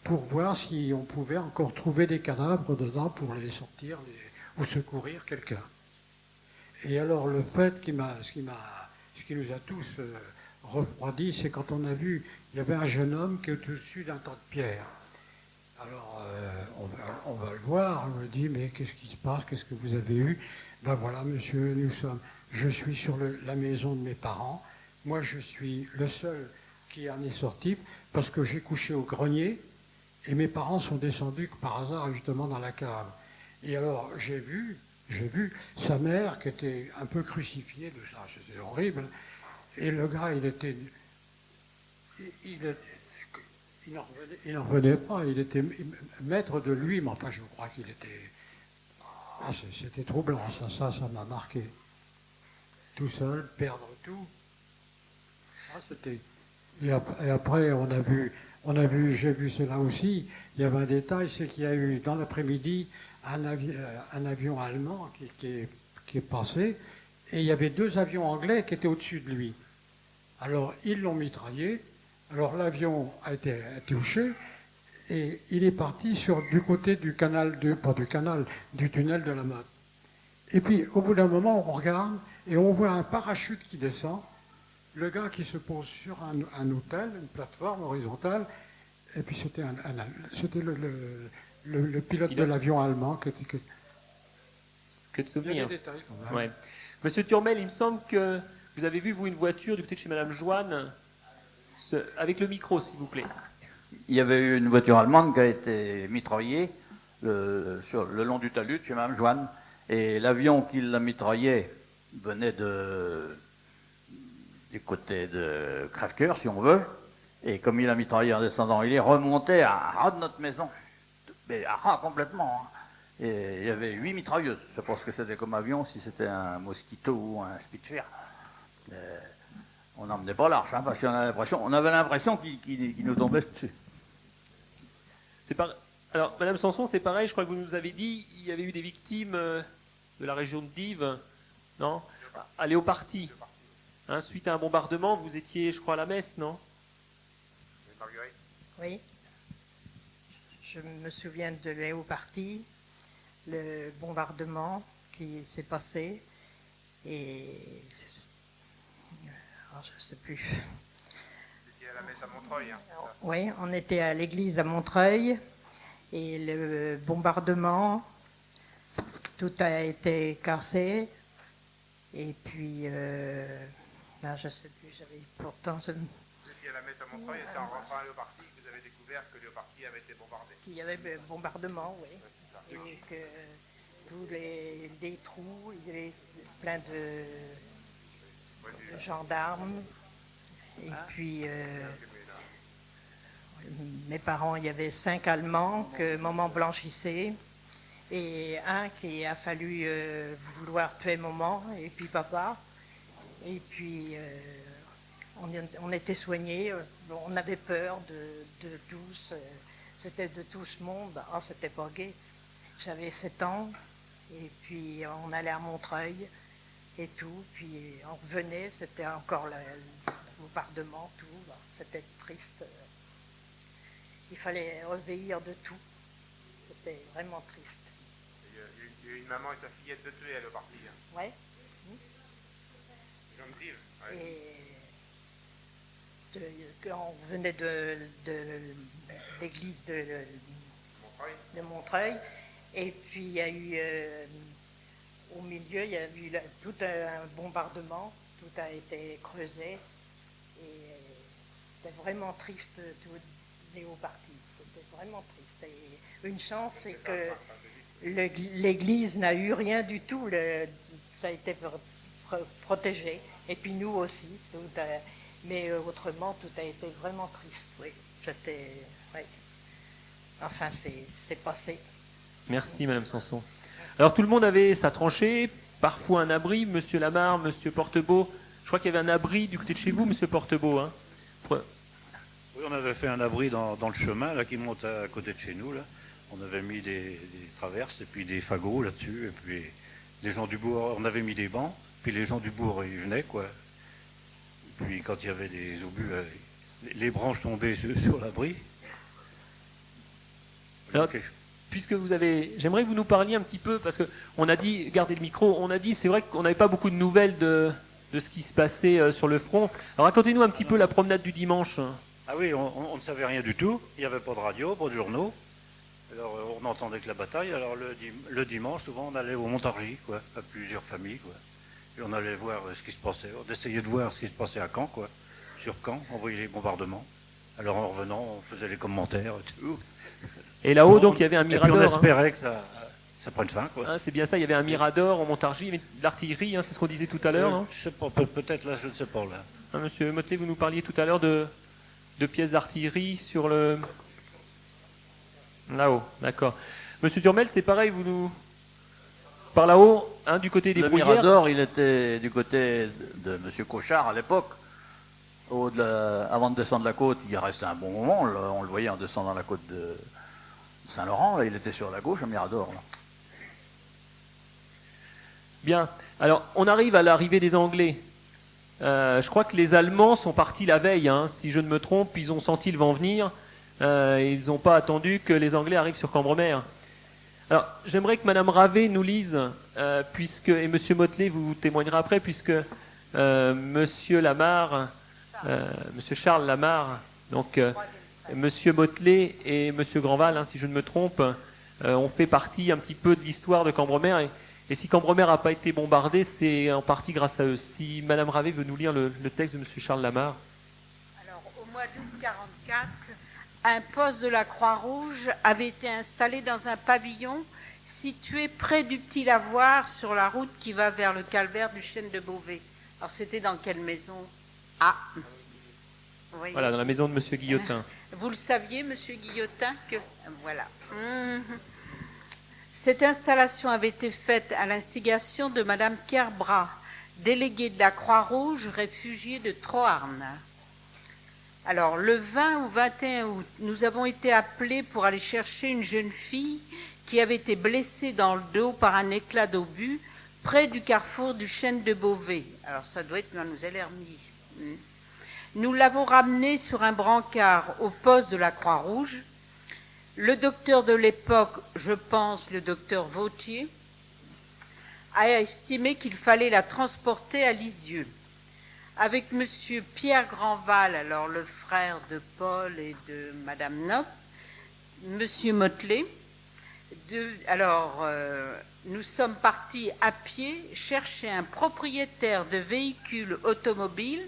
Speaker 22: pour voir si on pouvait encore trouver des cadavres dedans pour les sortir ou secourir quelqu'un. Et alors le fait ce qui nous a tous refroidis, c'est quand on a vu, il y avait un jeune homme qui est au-dessus d'un tas de pierres. Alors on va le voir, on me dit mais qu'est-ce qui se passe, qu'est-ce que vous avez eu? Ben voilà monsieur, je suis sur la maison de mes parents, moi je suis le seul qui en est sorti parce que j'ai couché au grenier. Et mes parents sont descendus par hasard justement dans la cave. Et alors j'ai vu sa mère qui était un peu crucifiée de ça, c'était horrible. Et le gars, il n'en revenait pas, il était maître de lui, mais enfin je crois qu'il était... Ah, c'était troublant, ça m'a marqué. Tout seul, perdre tout. Ah, c'était... Et après j'ai vu cela aussi, il y avait un détail, c'est qu'il y a eu dans l'après-midi un avion allemand qui est passé, et il y avait 2 avions anglais qui étaient au-dessus de lui. Alors ils l'ont mitraillé, alors l'avion a été touché, et il est parti du côté du tunnel de la Motte. Et puis au bout d'un moment, on regarde, et on voit un parachute qui descend, le gars qui se pose sur un hôtel, une plateforme horizontale, et puis c'était le pilote de l'avion allemand qui était...
Speaker 2: Que de souvenirs.
Speaker 22: Il y a des détails quand même.
Speaker 2: Ouais. Monsieur Turmel, il me semble que vous avez vu, vous, une voiture du côté de chez Madame Joanne, avec le micro, s'il vous plaît.
Speaker 9: Il y avait eu une voiture allemande qui a été mitraillée sur le long du talus chez Madame Joanne, et l'avion qui l'a mitraillée venait du côté de Crèvecoeur, si on veut, et comme il a mitraillé en descendant, il est remonté à ras de notre maison, mais à ras complètement. Hein. Et il y avait 8 mitrailleuses. Je pense que c'était comme avion, si c'était un Mosquito ou un Spitfire. On n'emmenait pas large, hein, parce qu'on avait l'impression qu'il nous tombait dessus.
Speaker 2: Alors, Madame Sanson, c'est pareil, je crois que vous nous avez dit, il y avait eu des victimes de la région de Dives, non? À Léopartie. Hein, suite à un bombardement, vous étiez, je crois, à la messe, non?
Speaker 10: Marguerite?
Speaker 21: Oui. Je me souviens de Léopartie, le bombardement qui s'est passé, et alors, je ne sais plus.
Speaker 10: Vous étiez à la messe à Montreuil, hein, c'est ça?
Speaker 21: Oui, on était à l'église à Montreuil, et le bombardement, tout a été cassé, et puis, là, je ne sais plus, j'avais pourtant...
Speaker 10: Vous étiez à la messe à Montreuil, et c'est en rentrant à Léopartie que vous avez découvert que Léopartie avait été bombardée.
Speaker 21: Il y avait le bombardement, oui.
Speaker 10: Ouais,
Speaker 21: Et que tous les trous, il y avait plein de gendarmes. Et puis, mes parents, il y avait 5 Allemands que maman blanchissait. Et un qui a fallu vouloir tuer maman, et puis papa. Et puis, on était soignés. On avait peur de tous. C'était de tout ce monde. Oh, c'était pas gai. J'avais 7 ans. Et puis, on allait à Montreuil et tout. Puis, on revenait. C'était encore le bombardement, tout. C'était triste. Il fallait obéir de tout. C'était vraiment triste.
Speaker 10: Il y a eu une maman et sa fillette de tuer à Léopartie. Hein.
Speaker 21: Ouais.
Speaker 10: Jean de Dives, ouais.
Speaker 21: Et quand on venait de l'église de Montreuil, et puis il y a eu au milieu, il y a eu tout un bombardement, tout a été creusé, et c'était vraiment triste, tout Léopartie, c'était vraiment triste. Et une chance, c'est que l'église n'a eu rien du tout, ça a été protégé, et puis nous aussi, mais autrement, tout a été vraiment triste, oui. Oui. Enfin, c'est passé.
Speaker 2: Merci, Madame Sanson. Alors, tout le monde avait sa tranchée, parfois un abri. Monsieur Lamarre, Monsieur Portebeau, je crois qu'il y avait un abri du côté de chez vous, Monsieur Portebeau. Hein.
Speaker 7: Oui, on avait fait un abri dans le chemin là, qui monte à côté de chez nous. Là. On avait mis des traverses et puis des fagots là-dessus. Et puis les gens du bourg, on avait mis des bancs. Puis les gens du bourg, ils venaient, quoi. Puis quand il y avait des obus, les branches tombaient sur l'abri.
Speaker 2: Alors, puisque vous avez... J'aimerais que vous nous parliez un petit peu, parce qu'on a dit, gardez le micro, on a dit, c'est vrai qu'on n'avait pas beaucoup de nouvelles de ce qui se passait sur le front. Alors racontez-nous un petit peu la promenade du dimanche.
Speaker 7: Ah oui, on ne savait rien du tout. Il n'y avait pas de radio, pas de journaux. Alors on n'entendait que la bataille. Alors le dimanche, souvent, on allait au Montargis, quoi, à plusieurs familles, quoi. Et on allait voir ce qui se passait. On essayait de voir ce qui se passait à Caen, quoi. Sur Caen, on voyait les bombardements. Alors en revenant, on faisait les commentaires et tout.
Speaker 2: Et là-haut, donc, il y avait un mirador.
Speaker 7: Et puis on espérait que ça prenne fin, quoi.
Speaker 2: Ah, c'est bien ça, il y avait un mirador au Montargis, il y avait de l'artillerie, hein, c'est ce qu'on disait tout à l'heure. Hein.
Speaker 7: Je sais pas, peut-être là, je ne sais pas là.
Speaker 2: Hein, Monsieur Motelet, vous nous parliez tout à l'heure de pièces d'artillerie sur le... Là-haut, d'accord. Monsieur Turmel, c'est pareil, vous nous... Par là-haut, hein, du côté des
Speaker 3: Le
Speaker 2: Bruyères.
Speaker 3: mirador, il était du côté de M. Cochard à l'époque. Avant de descendre la côte, il restait un bon moment. On le voyait en descendant la côte de Saint-Laurent. Il était sur la gauche, un mirador. Là.
Speaker 2: Bien. Alors, on arrive à l'arrivée des Anglais. Je crois que les Allemands sont partis la veille. Hein, si je ne me trompe, ils ont senti le vent venir. Ils n'ont pas attendu que les Anglais arrivent sur Cambremer. Alors, j'aimerais que Madame Ravet nous lise, et Monsieur Motelet vous témoignera après, puisque Monsieur Lamarre, Monsieur Charles Lamarre, donc Monsieur Motelet et Monsieur Grandval, hein, si je ne me trompe, ont fait partie un petit peu de l'histoire de Cambremer. Et si Cambremer n'a pas été bombardé, c'est en partie grâce à eux. Si Madame Ravet veut nous lire le texte de Monsieur Charles Lamarre.
Speaker 18: Alors, au mois d'août 1944, un poste de la Croix-Rouge avait été installé dans un pavillon situé près du petit lavoir sur la route qui va vers le calvaire du chêne de Beauvais. Alors, c'était dans quelle maison? Ah,
Speaker 2: voilà, dans la maison de Monsieur Guillotin.
Speaker 18: Vous le saviez, Monsieur Guillotin, que... Voilà. Cette installation avait été faite à l'instigation de Madame Pierre Bras, déléguée de la Croix-Rouge, réfugiée de Troarn. Alors, le 20 ou 21 août, nous avons été appelés pour aller chercher une jeune fille qui avait été blessée dans le dos par un éclat d'obus près du carrefour du chêne de Beauvais. Alors, ça doit être Mademoiselle Hermie. Nous l'avons ramenée sur un brancard au poste de la Croix-Rouge. Le docteur de l'époque, je pense le docteur Vautier, a estimé qu'il fallait la transporter à Lisieux. Avec monsieur Pierre Grandval, alors le frère de Paul et de madame Nopp, monsieur Motelet, nous sommes partis à pied chercher un propriétaire de véhicules automobiles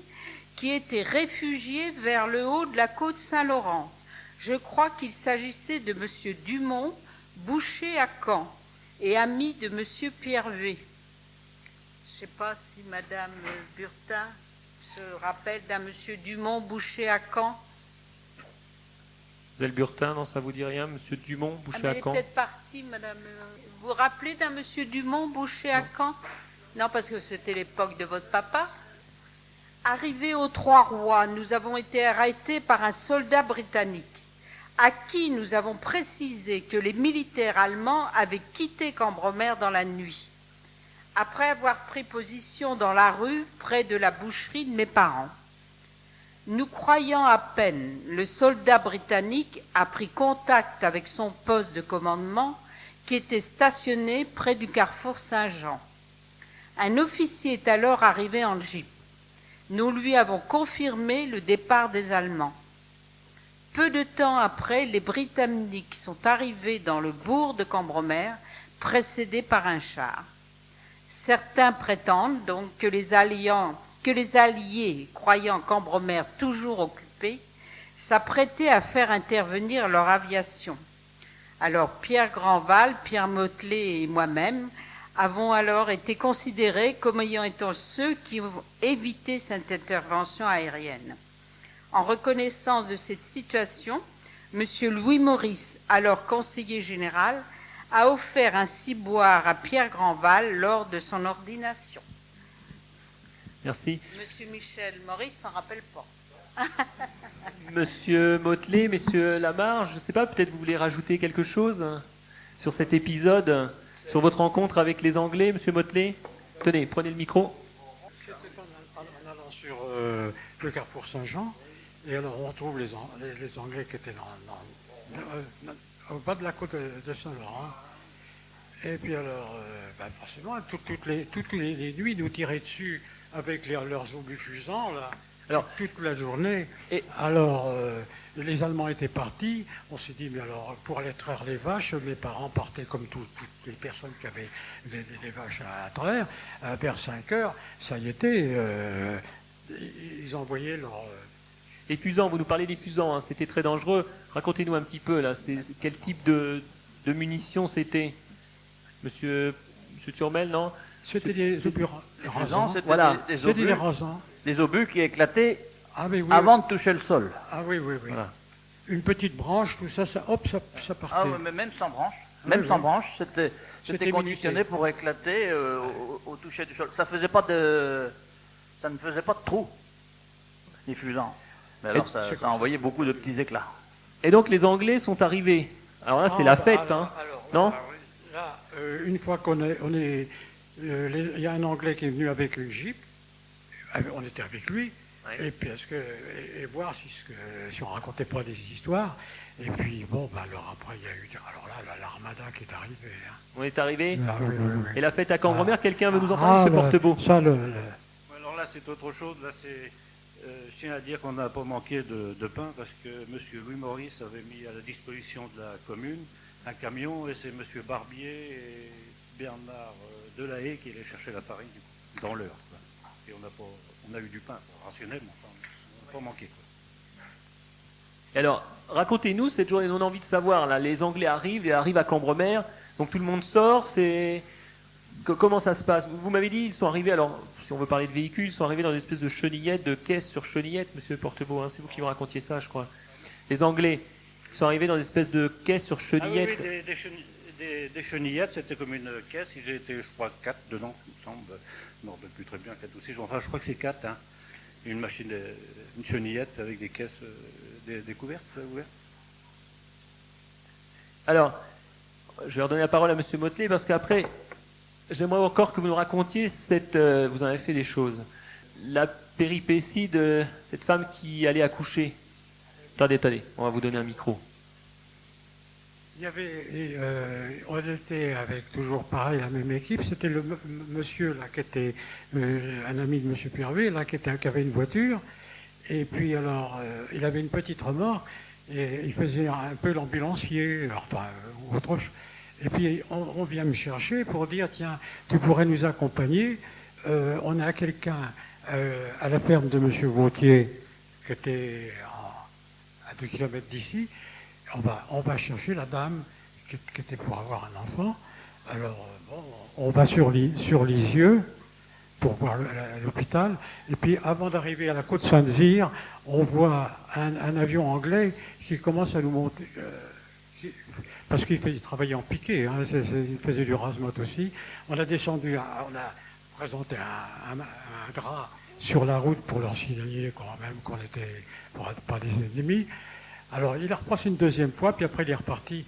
Speaker 18: qui était réfugié vers le haut de la côte Saint-Laurent. Je crois qu'il s'agissait de monsieur Dumont, boucher à Caen, et ami de monsieur Pierre V. Je ne sais pas si madame Burtin se rappelle d'un monsieur Dumont, boucher à Caen.
Speaker 2: Vous avez le Burtin, non, ça vous dit rien? Monsieur Dumont, boucher à
Speaker 18: Elle est
Speaker 2: Caen.
Speaker 18: peut-être partie, madame. Vous vous rappelez d'un monsieur Dumont, boucher à Caen? Non, parce que c'était l'époque de votre papa. Arrivés aux Trois-Rois, nous avons été arrêtés par un soldat britannique, à qui nous avons précisé que les militaires allemands avaient quitté Cambremer dans la nuit, après avoir pris position dans la rue près de la boucherie de mes parents. Nous croyant à peine, le soldat britannique a pris contact avec son poste de commandement qui était stationné près du carrefour Saint-Jean. Un officier est alors arrivé en jeep. Nous lui avons confirmé le départ des Allemands. Peu de temps après, les Britanniques sont arrivés dans le bourg de Cambremer, précédés par un char. Certains prétendent donc que les Alliés, croyant Cambremer toujours occupé, s'apprêtaient à faire intervenir leur aviation. Alors Pierre Grandval, Pierre Motelet et moi-même avons alors été considérés comme ayant été ceux qui ont évité cette intervention aérienne. En reconnaissance de cette situation, M. Louis Maurice, alors conseiller général, a offert un ciboire à Pierre Grandval lors de son ordination.
Speaker 2: Merci.
Speaker 18: M. Michel Maurice s'en rappelle pas.
Speaker 2: Monsieur Motelet, messieurs Lamarre, je ne sais pas, peut-être vous voulez rajouter quelque chose sur cet épisode, sur votre rencontre avec les Anglais, monsieur Motelet? Tenez, prenez le micro.
Speaker 22: C'était en allant sur le carrefour Saint-Jean, et alors on retrouve les Anglais qui étaient au bas de la côte de Saint-Laurent. Et puis alors, forcément, toutes les nuits, nous tiraient dessus avec leurs obus fusants, là, alors, toute la journée. Et alors, les Allemands étaient partis. On s'est dit, mais alors, pour aller traire les vaches, mes parents partaient comme toutes les personnes qui avaient les vaches à traire. Vers 5 heures, ça y était, ils envoyaient leur...
Speaker 2: Les fusants, vous nous parlez des fusants, hein, c'était très dangereux. Racontez-nous un petit peu, là, quel type de munitions c'était, Monsieur Turmel, non?
Speaker 22: C'était des obus rasants.
Speaker 3: Voilà. Des obus qui éclataient avant de toucher le sol.
Speaker 22: Ah oui. Voilà. Une petite branche, tout ça, hop, ça partait.
Speaker 3: Ah oui, mais même sans branche. Même sans branche, c'était conditionné pour éclater au toucher du sol. Ça ne faisait pas de trou, les fusants. Mais alors, ça envoyait beaucoup de petits éclats.
Speaker 2: Et donc, les Anglais sont arrivés. Alors là, c'est la fête, hein, non?
Speaker 22: Là, une fois qu'on est... Il y a un Anglais qui est venu avec une Jeep, on était avec lui, ouais. Et puis et voir si on racontait pas des histoires. Et puis bon, alors après il y a eu l'armada qui est arrivée. Hein.
Speaker 2: On est arrivé.
Speaker 22: Oui.
Speaker 2: Et la fête à Cambremer, quelqu'un veut nous en parler, ce porte-beau?
Speaker 7: Alors là c'est autre chose. Là je tiens à dire qu'on n'a pas manqué de pain parce que M. Louis Maurice avait mis à la disposition de la commune un camion et c'est M. Barbier et Bernard Delahaye qui allait chercher la farine dans l'heure. Et on a eu du pain rationnel, mais on n'a pas manqué. Quoi.
Speaker 2: Et alors, racontez-nous cette journée, on a envie de savoir, là, les Anglais arrivent à Cambremer, donc tout le monde sort, comment ça se passe? Vous m'avez dit, ils sont arrivés, alors, si on veut parler de véhicules, ils sont arrivés dans une espèce de chenillette, de caisse sur chenillette, monsieur Portebeau, hein, c'est vous qui me racontiez ça, je crois. Les Anglais, ils sont arrivés dans une espèce de caisse sur chenillette.
Speaker 7: Ah oui, des chenillettes, c'était comme une caisse, ils étaient, je crois, 4 dedans, il me semble. Je ne me rappelle plus très bien, 4 ou 6, enfin je crois que c'est 4. Hein. une machine, une chenillette avec des caisses découvertes, ouvertes.
Speaker 2: Alors, je vais redonner la parole à M. Motelet parce qu'après, j'aimerais encore que vous nous racontiez vous en avez fait des choses. La péripétie de cette femme qui allait accoucher. Attendez, on va vous donner un micro.
Speaker 22: Il y avait, on était avec toujours pareil la même équipe. C'était le monsieur là qui était un ami de monsieur Piervé là qui avait une voiture. Et puis alors il avait une petite remorque et il faisait un peu l'ambulancier, enfin autre chose. Et puis on vient me chercher pour dire tiens tu pourrais nous accompagner. On a quelqu'un à la ferme de monsieur Vautier qui était à 2 kilomètres d'ici. On va chercher la dame qui était pour avoir un enfant. Alors, on va sur Lisieux pour voir l'hôpital. Et puis, avant d'arriver à la côte Saint-Zire, on voit un avion anglais qui commence à nous monter. Parce qu'il travaillait en piqué, hein, il faisait du rasmat aussi. On a descendu, on a présenté un drap sur la route pour leur signaler quand même qu'on était pas des ennemis. Alors, il a repassé une deuxième fois, puis après, il est reparti.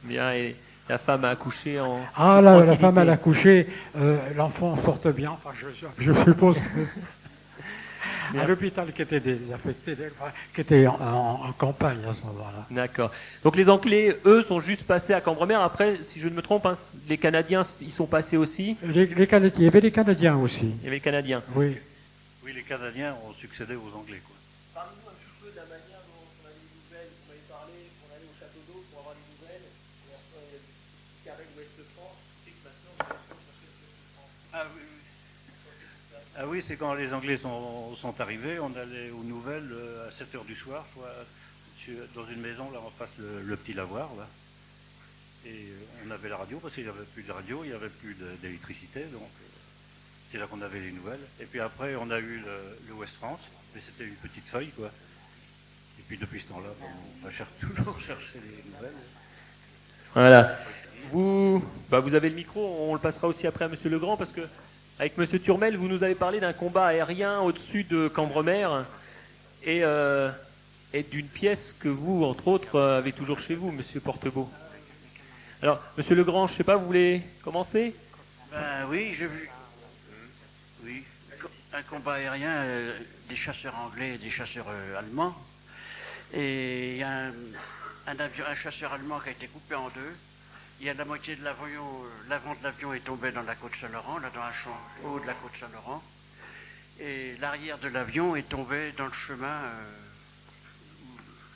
Speaker 2: Bien, et la femme a accouché en.
Speaker 22: Ah, là, la femme, elle a accouché. L'enfant porte bien. Enfin, je suppose que. À l'hôpital qui était désaffecté, qui était en campagne à ce moment-là.
Speaker 2: D'accord. Donc, les Anglais, eux, sont juste passés à Cambremer. Après, si je ne me trompe, hein, les Canadiens, ils sont passés aussi.
Speaker 22: Il y avait des Canadiens aussi.
Speaker 2: Il y avait les Canadiens.
Speaker 22: Oui.
Speaker 7: Oui, les Canadiens ont succédé aux Anglais, quoi.
Speaker 2: Parlez-nous un petit peu de la manière dont on a les nouvelles. Vous m'avez parlé qu'on allait au château d'eau pour avoir les nouvelles. Et après, il y a du carré Ouest-France. Qui fait que maintenant, on a Ouest-France.
Speaker 7: Ah oui, c'est quand les Anglais sont arrivés, on allait aux nouvelles à 7h du soir, dans une maison là en face, le petit lavoir. Là. Et on avait la radio, parce qu'il n'y avait plus de radio, il n'y avait plus d'électricité, donc c'est là qu'on avait les nouvelles. Et puis après, on a eu le Ouest France, mais c'était une petite feuille, quoi. Et puis depuis ce temps-là, on va toujours chercher les nouvelles.
Speaker 2: Voilà. Vous avez le micro, on le passera aussi après à M. Legrand, parce que avec M. Turmel, vous nous avez parlé d'un combat aérien au-dessus de Cambremer et d'une pièce que vous, entre autres, avez toujours chez vous, M. Portebeau. Alors, M. Legrand, je ne sais pas, vous voulez commencer?
Speaker 1: Oui, j'ai vu. Oui, un combat aérien des chasseurs anglais et des chasseurs allemands. Et il y a un chasseur allemand qui a été coupé en deux. Il y a la moitié de l'avant de l'avion est tombé dans la côte Saint-Laurent, là dans un champ haut de la côte Saint-Laurent. Et l'arrière de l'avion est tombé dans le chemin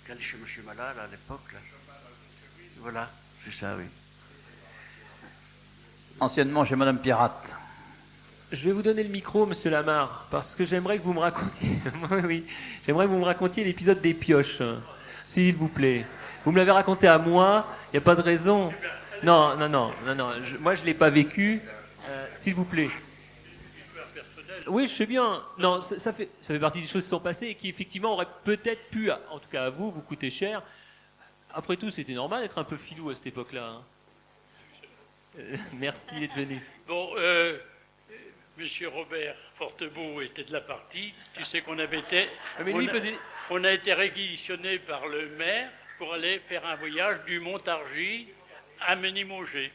Speaker 1: qui allait chez M. Malal à l'époque. Voilà, c'est ça, oui.
Speaker 3: Anciennement chez Madame Pirate.
Speaker 2: Je vais vous donner le micro, M. Lamarre, parce que j'aimerais que vous me racontiez. Oui, j'aimerais que vous me racontiez l'épisode des pioches, s'il vous plaît. Vous me l'avez raconté à moi, il n'y a pas de raison. Non. Moi, je ne l'ai pas vécu. S'il vous plaît. Oui, je sais bien. Non, ça fait partie des choses qui sont passées et qui, effectivement, auraient peut-être pu, en tout cas à vous coûter cher. Après tout, c'était normal d'être un peu filou à cette époque-là. Hein. Merci d'être venu.
Speaker 16: Bon, Monsieur Robert Portebeau était de la partie. Tu sais qu'on avait été... on a été réquisitionné par le maire pour aller faire un voyage du Montargis à Ménimongé.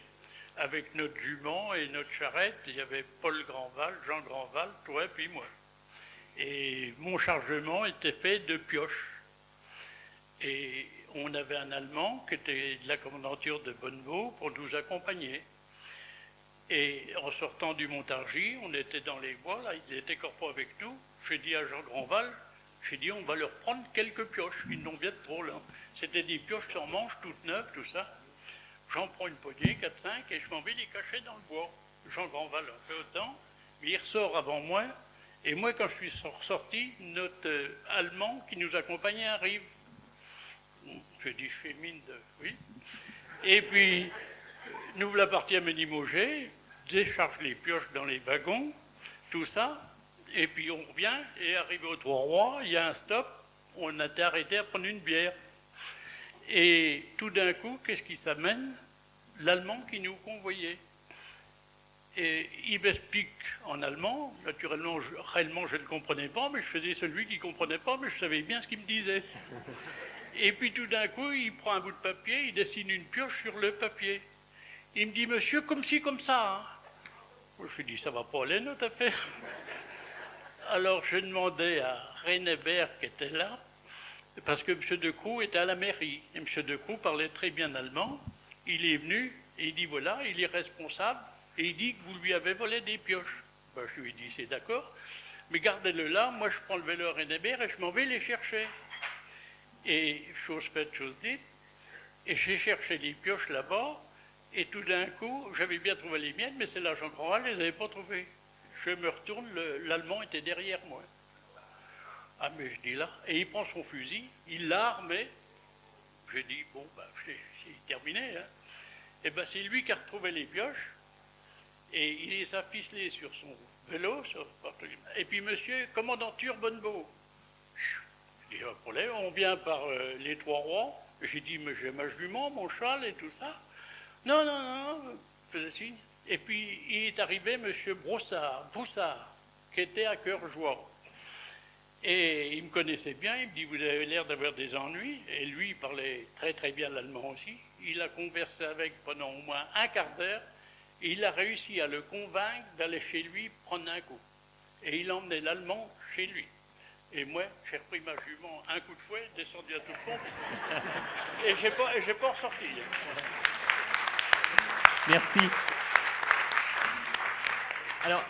Speaker 16: Avec notre jument et notre charrette, il y avait Paul Grandval, Jean Grandval, toi et puis moi. Et mon chargement était fait de pioches. Et on avait un Allemand qui était de la commandanture de Bonneveau pour nous accompagner. Et en sortant du Montargis, on était dans les bois, là, il était corpo avec nous. J'ai dit à Jean Grandval, on va leur prendre quelques pioches, ils n'ont bien trop là. C'était des pioches sans manches, toutes neuves, tout ça. J'en prends une poignée, 4-5, et je m'en vais les cacher dans le bois. Jean Grandval a fait autant, mais il ressort avant moi. Et moi, quand je suis ressorti, notre Allemand qui nous accompagnait arrive. Je dis, je fais mine de... Oui. Et puis, nous voilà partis à Ménimongé, décharge les pioches dans les wagons, tout ça. Et puis on revient, et arrivé aux Trois-Rois, il y a un stop, on a été arrêté à prendre une bière. Et tout d'un coup, qu'est-ce qui s'amène? L'Allemand qui nous convoyait. Et il m'explique en allemand. Naturellement, réellement, je ne comprenais pas, mais je faisais celui qui ne comprenait pas, mais je savais bien ce qu'il me disait. Et puis tout d'un coup, il prend un bout de papier, il dessine une pioche sur le papier. Il me dit, monsieur, comme ci, comme ça. Hein. Je lui dis, ça va pas aller, notre affaire. Alors, je demandais à Renebert, qui était là, parce que M. Decroux était à la mairie. Et M. Decroux parlait très bien allemand. Il est venu et il dit, voilà, il est responsable. Et il dit que vous lui avez volé des pioches. Ben, je lui ai dit, c'est d'accord, mais gardez-le là, moi je prends le vélo à Renebert et je m'en vais les chercher. Et chose faite, chose dite, et j'ai cherché les pioches là-bas, et tout d'un coup, j'avais bien trouvé les miennes, mais celles-là, Jean Grandval, je ne les avais pas trouvées. Je me retourne, l'Allemand était derrière moi. Ah, mais je dis là, et il prend son fusil, il l'a armé. J'ai dit, bon, ben, c'est terminé. Hein. Et ben, c'est lui qui a retrouvé les pioches. Et il les a ficelés sur son vélo, et puis monsieur, commandanture Bonnebeau. Je dis, pas de problème, on vient par les Trois Rois. J'ai dit, mais j'ai ma jument, mon châle et tout ça. Non, non, non, faisait signe. Et puis il est arrivé monsieur Broussard, qui était à Cœur-Joie. Et il me connaissait bien, il me dit, vous avez l'air d'avoir des ennuis. Et lui, il parlait très très bien l'allemand aussi. Il a conversé avec pendant au moins un quart d'heure. Et il a réussi à le convaincre d'aller chez lui prendre un coup. Et il emmenait l'Allemand chez lui. Et moi, j'ai repris ma jument, un coup de fouet, descendu à tout fond. Et j'ai pas ressorti.
Speaker 2: Merci. Alors,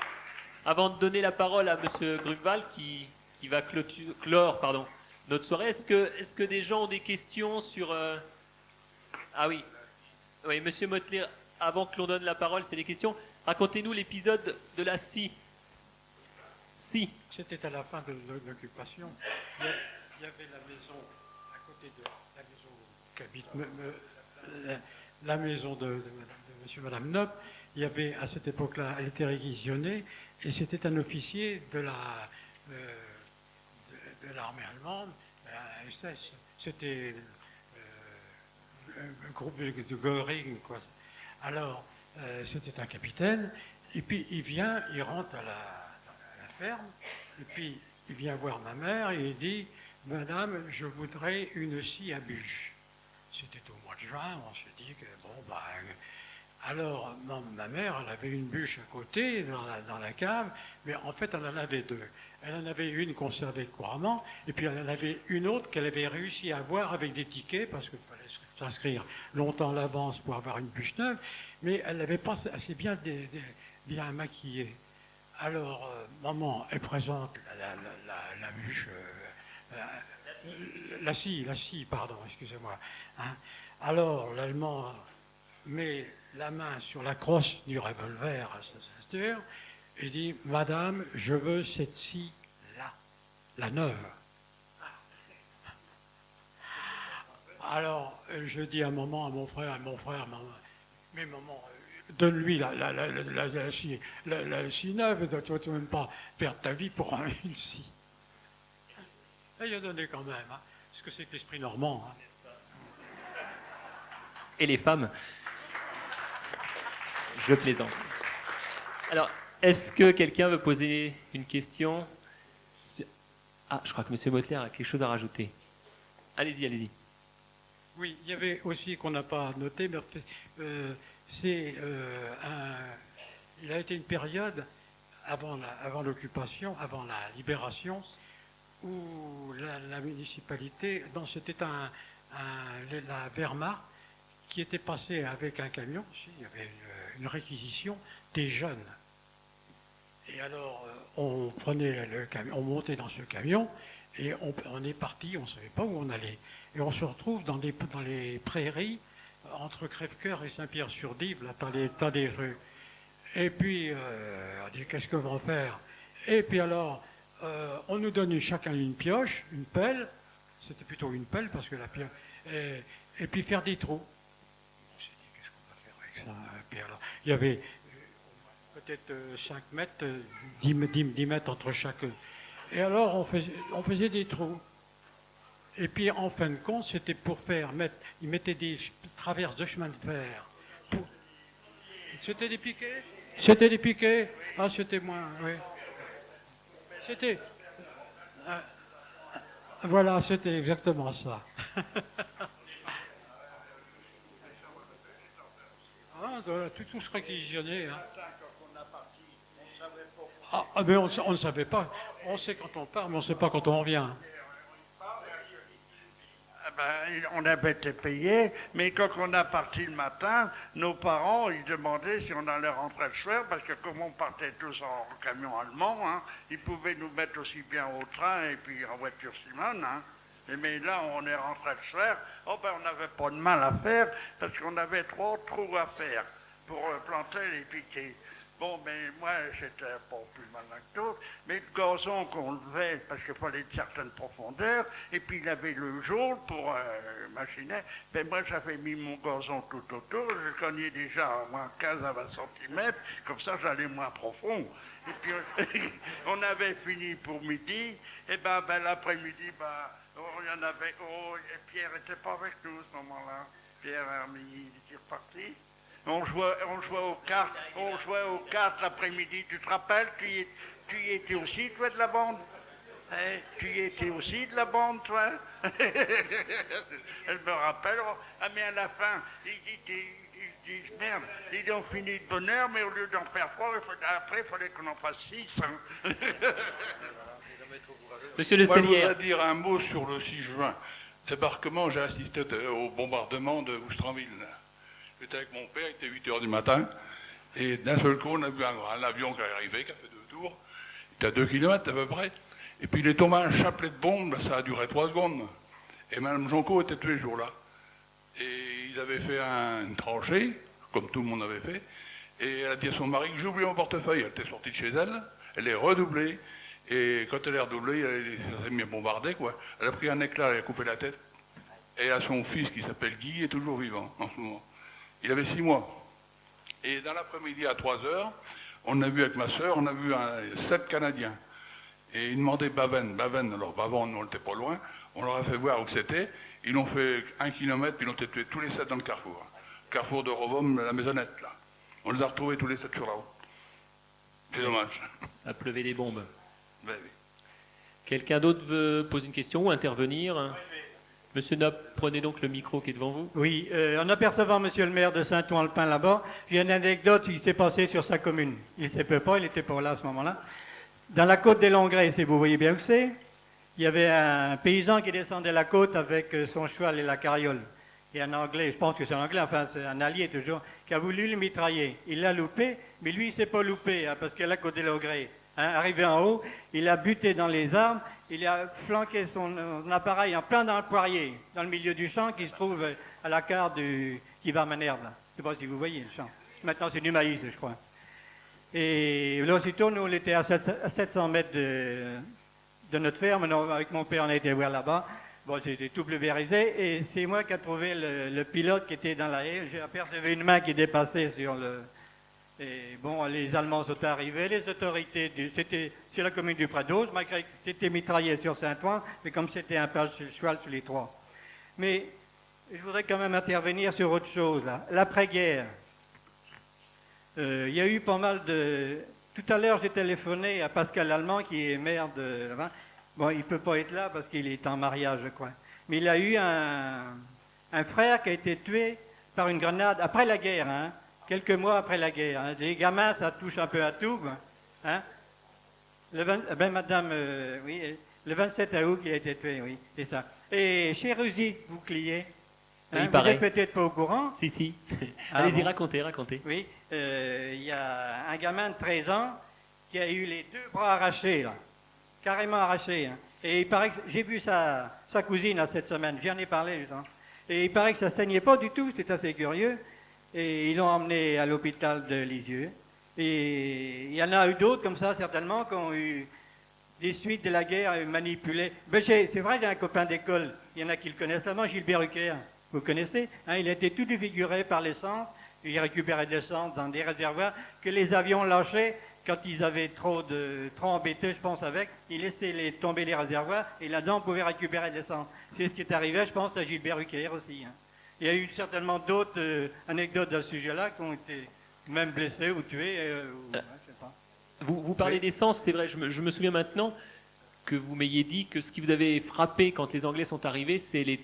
Speaker 2: avant de donner la parole à M. Grunewald, qui va clore notre soirée, est-ce que des gens ont des questions sur... Ah oui. Oui, M. Mottler... Avant que l'on donne la parole, c'est des questions. Racontez-nous l'épisode de la scie. Si.
Speaker 22: C'était à la fin de l'occupation. Il y avait la maison à côté de la maison qu'habite la maison de M. et Mme Nob. Il y avait, à cette époque-là, elle était réquisitionnée, et c'était un officier de l'armée allemande, la SS. C'était un groupe de Göring, quoi. Alors, c'était un capitaine, et puis il rentre à la ferme, et puis il vient voir ma mère et il dit, Madame, je voudrais une scie à bûche. C'était au mois de juin, on se dit que bon, bah. Alors, ma mère, elle avait une bûche à côté, dans la cave, mais en fait, elle en avait deux. Elle en avait une conservée couramment, et puis elle en avait une autre qu'elle avait réussi à avoir avec des tickets, parce qu'il fallait s'inscrire longtemps à l'avance pour avoir une bûche neuve, mais elle n'avait pas assez bien maquillée. Alors, maman, elle présente la bûche, la scie, pardon, excusez-moi. Hein. Alors, l'Allemand met la main sur la crosse du revolver à sa ceinture et dit, Madame, je veux cette scie-là, la neuve. Alors, je dis à maman, à mon frère, maman, mais maman, donne-lui la scie neuve, tu ne vas même pas perdre ta vie pour une scie. Et il a donné quand même, hein, ce que c'est que l'esprit normand. Hein.
Speaker 2: Et les femmes. Je plaisante. Alors, est-ce que quelqu'un veut poser une question? Ah, je crois que M. Mottler a quelque chose à rajouter. Allez-y, allez-y.
Speaker 22: Oui, il y avait aussi, qu'on n'a pas noté, mais il a été une période avant l'occupation, avant la libération, où la municipalité, c'était la Wehrmacht, qui était passée avec un camion, il y avait une réquisition des jeunes. Et alors, on prenait le camion, on montait dans ce camion, et on est parti, on ne savait pas où on allait. Et on se retrouve dans les prairies, entre Crèvecoeur et Saint-Pierre-sur-Dive, là, dans les tas des rues. Et puis, on dit, qu'est-ce que vont faire? Et puis alors, on nous donne chacun une pioche, une pelle, c'était plutôt une pelle, parce que la pioche, et puis faire des trous. On s'est dit, qu'est-ce qu'on va faire avec ça? Et puis alors, il y avait peut-être 5 mètres, 10 mètres entre chaque. Et alors, on faisait des trous. Et puis, en fin de compte, c'était pour ils mettaient des traverses de chemin de fer. C'était des piquets? C'était des piquets? Ah, c'était moins, oui. C'était... voilà, c'était exactement ça. Ah, voilà, tout serait réquisitionné. Hein. Ah, mais on ne savait pas. On sait quand on part, mais on ne sait pas quand on revient.
Speaker 4: On avait été payé, mais quand on a parti le matin, nos parents, ils demandaient si on allait rentrer le soir, parce que comme on partait tous en camion allemand, hein, ils pouvaient nous mettre aussi bien au train et puis en voiture Simone. Hein. Mais là, on est rentré le soir, on n'avait pas de mal à faire, parce qu'on avait trop de trous à faire pour planter les piquets. Bon, mais moi, j'étais pas plus malin que d'autres, mais le gazon qu'on levait, parce qu'il fallait une certaine profondeur, et puis il avait le jaune pour machiner, ben moi j'avais mis mon gazon tout autour, je cognais déjà à moins 15 à 20 cm, comme ça j'allais moins profond. Et puis on avait fini pour midi, et ben l'après-midi, il y en avait, et Pierre n'était pas avec nous à ce moment-là. Pierre, il était reparti. On jouait aux cartes l'après-midi, tu te rappelles, tu y étais aussi, toi, de la bande? Tu y étais aussi de la bande, toi? Elle me rappelle, mais à la fin, ils disent, merde, ils ont fini de bonne heure, mais au lieu d'en faire 3, après, il fallait qu'on en fasse 6. Hein.
Speaker 2: Monsieur le Seigneur.
Speaker 16: Je voudrais dire un mot sur le 6 juin. Débarquement, j'ai assisté au bombardement de Oustranville. J'étais avec mon père, il était 8 h du matin, et d'un seul coup, on a vu un avion qui est arrivé, qui a fait 2 tours, il était à 2 km à peu près, et puis il est tombé un chapelet de bombes, ça a duré 3 secondes. Et Mme Jonco était tuée ce jour-là. Et ils avaient fait une tranchée, comme tout le monde avait fait, et elle a dit à son mari que j'ai oublié mon portefeuille. Elle était sortie de chez elle, elle est redoublée, et quand elle est redoublée, elle s'est mis à bombarder, quoi. Elle a pris un éclat, elle a coupé la tête, et à son fils qui s'appelle Guy est toujours vivant en ce moment. Il avait 6 mois. Et dans l'après-midi à 3 h, on a vu avec ma soeur, on a vu 7 Canadiens. Et ils demandaient Baven. Alors Baven, on n'était pas loin. On leur a fait voir où c'était. Ils ont fait 1 km, puis ils ont été tués tous les 7 dans le carrefour. Carrefour de Rovom, la maisonnette, là. On les a retrouvés tous les 7 sur la route. C'est dommage.
Speaker 2: Ça pleuvait des bombes.
Speaker 16: Ben oui.
Speaker 2: Quelqu'un d'autre veut poser une question ou intervenir? Monsieur Nop, prenez donc le micro qui est devant vous.
Speaker 20: Oui, en apercevant monsieur le maire de Saint-Ouen-le-Pin là-bas, j'ai une anecdote qui s'est passée sur sa commune. Il ne sait pas, il n'était pas là à ce moment-là. Dans la côte des Longrets, si vous voyez bien où c'est, il y avait un paysan qui descendait la côte avec son cheval et la carriole. Et un Anglais, je pense que c'est un Anglais, enfin c'est un allié toujours, qui a voulu le mitrailler. Il l'a loupé, mais lui il ne s'est pas loupé, hein, parce que la côte des Longrets, arrivé en haut, il a buté dans les arbres, il a flanqué son appareil en plein dans le poirier, dans le milieu du champ qui se trouve à la carte qui va à Manerbe. Je ne sais pas si vous voyez le champ. Maintenant c'est du maïs, je crois. Et là aussitôt, nous on était à 700 mètres de notre ferme. Non, avec mon père on a été voir là-bas. Bon, c'était tout pulvérisé et c'est moi qui ai trouvé le pilote qui était dans la haie. J'ai aperçu une main qui dépassait sur le... Et bon, les Allemands sont arrivés, les autorités, c'était sur la commune du Prados, malgré que c'était mitraillé sur Saint-Ouen, mais comme c'était un page sur le cheval sur les 3. Mais je voudrais quand même intervenir sur autre chose, là. L'après-guerre. Il y a eu pas mal de... Tout à l'heure, j'ai téléphoné à Pascal Allemand, qui est maire de... Bon, il ne peut pas être là parce qu'il est en mariage, je crois. Mais il a eu un frère qui a été tué par une grenade après la guerre, hein. Quelques mois après la guerre. Hein. Les gamins, ça touche un peu à tout. Hein. Madame, oui, le 27 août, il a été tué, oui, c'est ça. Et chez Rusy, Bouclier, hein, vous n'êtes peut-être pas au courant.
Speaker 2: Si.
Speaker 20: Ah,
Speaker 2: allez-y,
Speaker 20: bon.
Speaker 2: racontez.
Speaker 20: Oui, il y a un gamin de 13 ans qui a eu les 2 bras arrachés, là, carrément arrachés. Hein. Et il paraît que j'ai vu sa cousine là, cette semaine, j'en ai parlé, justement. Et il paraît que ça ne saignait pas du tout, c'est assez curieux. Et ils l'ont emmené à l'hôpital de Lisieux. Et il y en a eu d'autres comme ça, certainement, qui ont eu des suites de la guerre manipulées. Ben, c'est vrai, j'ai un copain d'école, il y en a qui le connaissent vraiment, Gilbert Rucker, vous connaissez, hein, il a été tout défiguré par l'essence, il récupérait de l'essence dans des réservoirs que les avions lâchaient quand ils avaient trop embêtés, je pense, avec, ils laissaient tomber les réservoirs et là-dedans on pouvait récupérer de l'essence. C'est ce qui est arrivé, je pense, à Gilbert Rucker aussi. Hein. Il y a eu certainement d'autres anecdotes à ce sujet-là qui ont été
Speaker 7: Même blessé ou tué, je sais pas.
Speaker 2: Vous parlez d'essence, c'est vrai, je me souviens maintenant que vous m'ayez dit que ce qui vous avait frappé quand les Anglais sont arrivés, c'est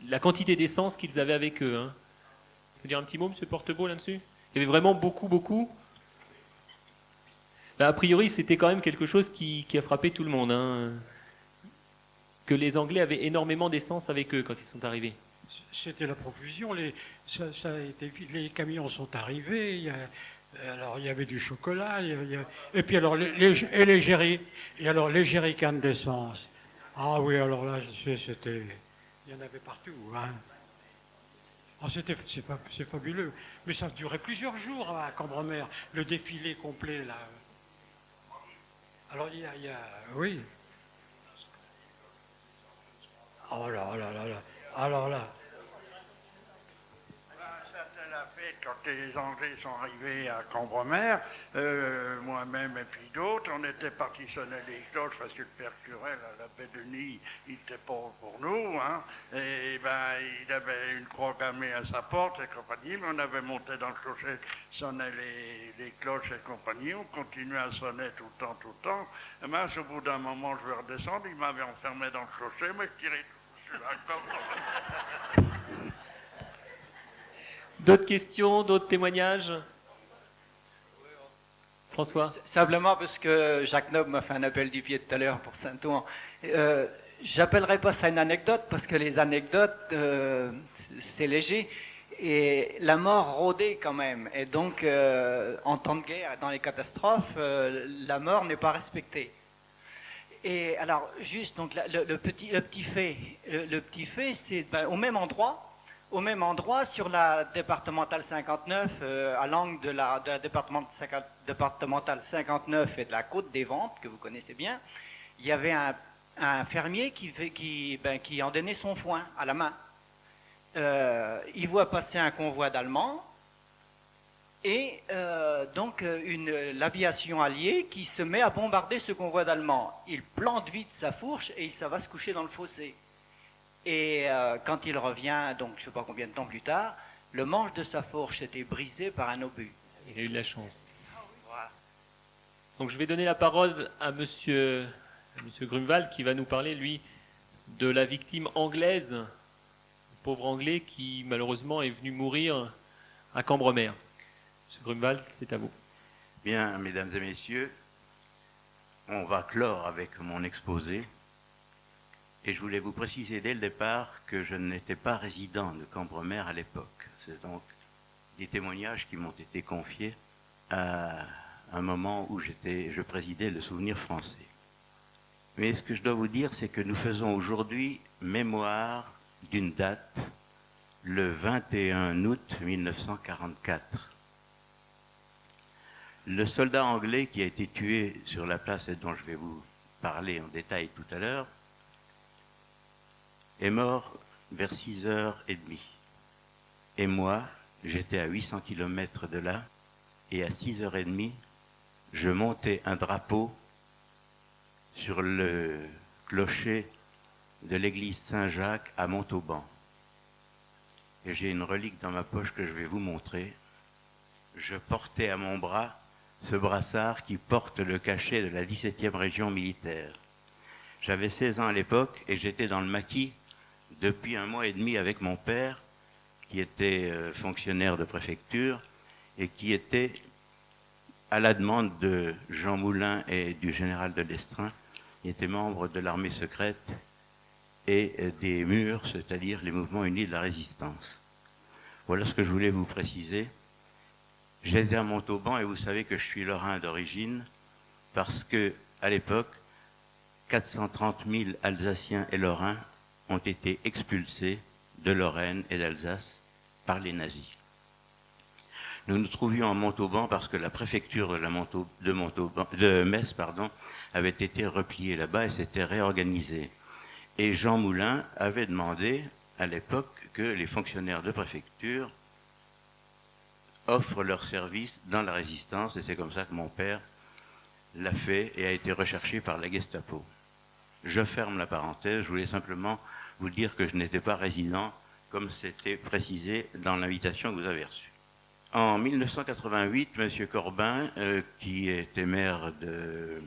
Speaker 2: la quantité d'essence qu'ils avaient avec eux. Hein. Vous pouvez dire un petit mot, monsieur Portebeau, là-dessus? Il y avait vraiment beaucoup. Ben, a priori, c'était quand même quelque chose qui a frappé tout le monde. Hein. Que les Anglais avaient énormément d'essence avec eux quand ils sont arrivés.
Speaker 22: C'était la profusion. Les camions sont arrivés. Alors il y avait du chocolat. Et puis alors les jerrycans d'essence. Ah oui, alors là c'était, il y en avait partout. Hein. Oh, c'est fabuleux. Mais ça durait plusieurs jours à Cambremer, le défilé complet là. Alors il y a oui. Oh là là là là. Alors là.
Speaker 4: C'était la fête quand les Anglais sont arrivés à Cambremer, moi-même et puis d'autres, on était partis sonner les cloches parce que le père Curel à la baie de Nid, il n'était pas pour nous, hein, et ben il avait une croix gammée à sa porte et compagnie, mais on avait monté dans le clocher, sonnait les cloches et compagnie, on continuait à sonner tout le temps, et ben au bout d'un moment je vais redescendre, il m'avait enfermé dans le clocher, mais je tirais tout sur la corde.
Speaker 2: D'autres questions, d'autres témoignages? François?
Speaker 5: Simplement parce que Jacques Noble m'a fait un appel du pied tout à l'heure pour Saint-Ouen. J'appellerai pas ça une anecdote parce que les anecdotes, c'est léger. Et la mort rôdait quand même. Et donc, en temps de guerre, dans les catastrophes, la mort n'est pas respectée. Et alors, juste, donc, le petit fait, c'est au même endroit, sur la départementale 59, à l'angle de la départementale 59 et de la côte des Ventes, que vous connaissez bien, il y avait un fermier qui en donnait son foin à la main. Il voit passer un convoi d'Allemands et donc l'aviation alliée qui se met à bombarder ce convoi d'Allemands. Il plante vite sa fourche et ça va se coucher dans le fossé. Et quand il revient, donc je ne sais pas combien de temps plus tard, le manche de sa fourche était brisé par un obus.
Speaker 2: Il a eu de la chance.
Speaker 5: Voilà.
Speaker 2: Donc je vais donner la parole à monsieur Grunewald qui va nous parler, lui, de la victime anglaise, le pauvre anglais qui malheureusement est venu mourir à Cambremer. Monsieur Grunewald, c'est à vous.
Speaker 13: Bien, mesdames et messieurs, on va clore avec mon exposé. Et je voulais vous préciser dès le départ que je n'étais pas résident de Cambremer à l'époque. C'est donc des témoignages qui m'ont été confiés à un moment où je présidais le Souvenir français. Mais ce que je dois vous dire, c'est que nous faisons aujourd'hui mémoire d'une date, le 21 août 1944. Le soldat anglais qui a été tué sur la place et dont je vais vous parler en détail tout à l'heure, est mort vers 6h30. Et moi, j'étais à 800 km de là, et à 6h30, je montais un drapeau sur le clocher de l'église Saint-Jacques à Montauban. Et j'ai une relique dans ma poche que je vais vous montrer. Je portais à mon bras ce brassard qui porte le cachet de la 17e région militaire. J'avais 16 ans à l'époque et j'étais dans le maquis depuis 1 mois et demi avec mon père, qui était fonctionnaire de préfecture et qui était, à la demande de Jean Moulin et du général de Lestrin, il était membre de l'armée secrète et des MUR, c'est-à-dire les mouvements unis de la résistance. Voilà ce que je voulais vous préciser. J'étais à Montauban et vous savez que je suis lorrain d'origine parce que, à l'époque, 430 000 Alsaciens et Lorrains ont été expulsés de Lorraine et d'Alsace par les nazis. Nous nous trouvions à Montauban parce que la préfecture de Metz avait été repliée là-bas et s'était réorganisée. Et Jean Moulin avait demandé à l'époque que les fonctionnaires de préfecture offrent leurs services dans la résistance, et c'est comme ça que mon père l'a fait et a été recherché par la Gestapo. Je ferme la parenthèse, je voulais simplement vous dire que je n'étais pas résident, comme c'était précisé dans l'invitation que vous avez reçue. En 1988, M. Corbin, qui était maire de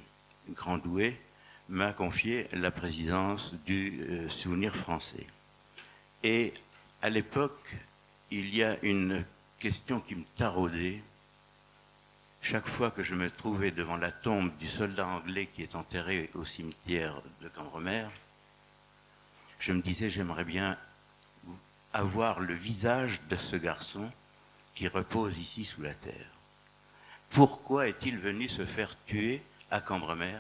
Speaker 13: Grand-Douai, m'a confié la présidence du Souvenir français. Et à l'époque, il y a une question qui me taraudait. Chaque fois que je me trouvais devant la tombe du soldat anglais qui est enterré au cimetière de Cambremer, je me disais, j'aimerais bien avoir le visage de ce garçon qui repose ici sous la terre. Pourquoi est-il venu se faire tuer à Cambremer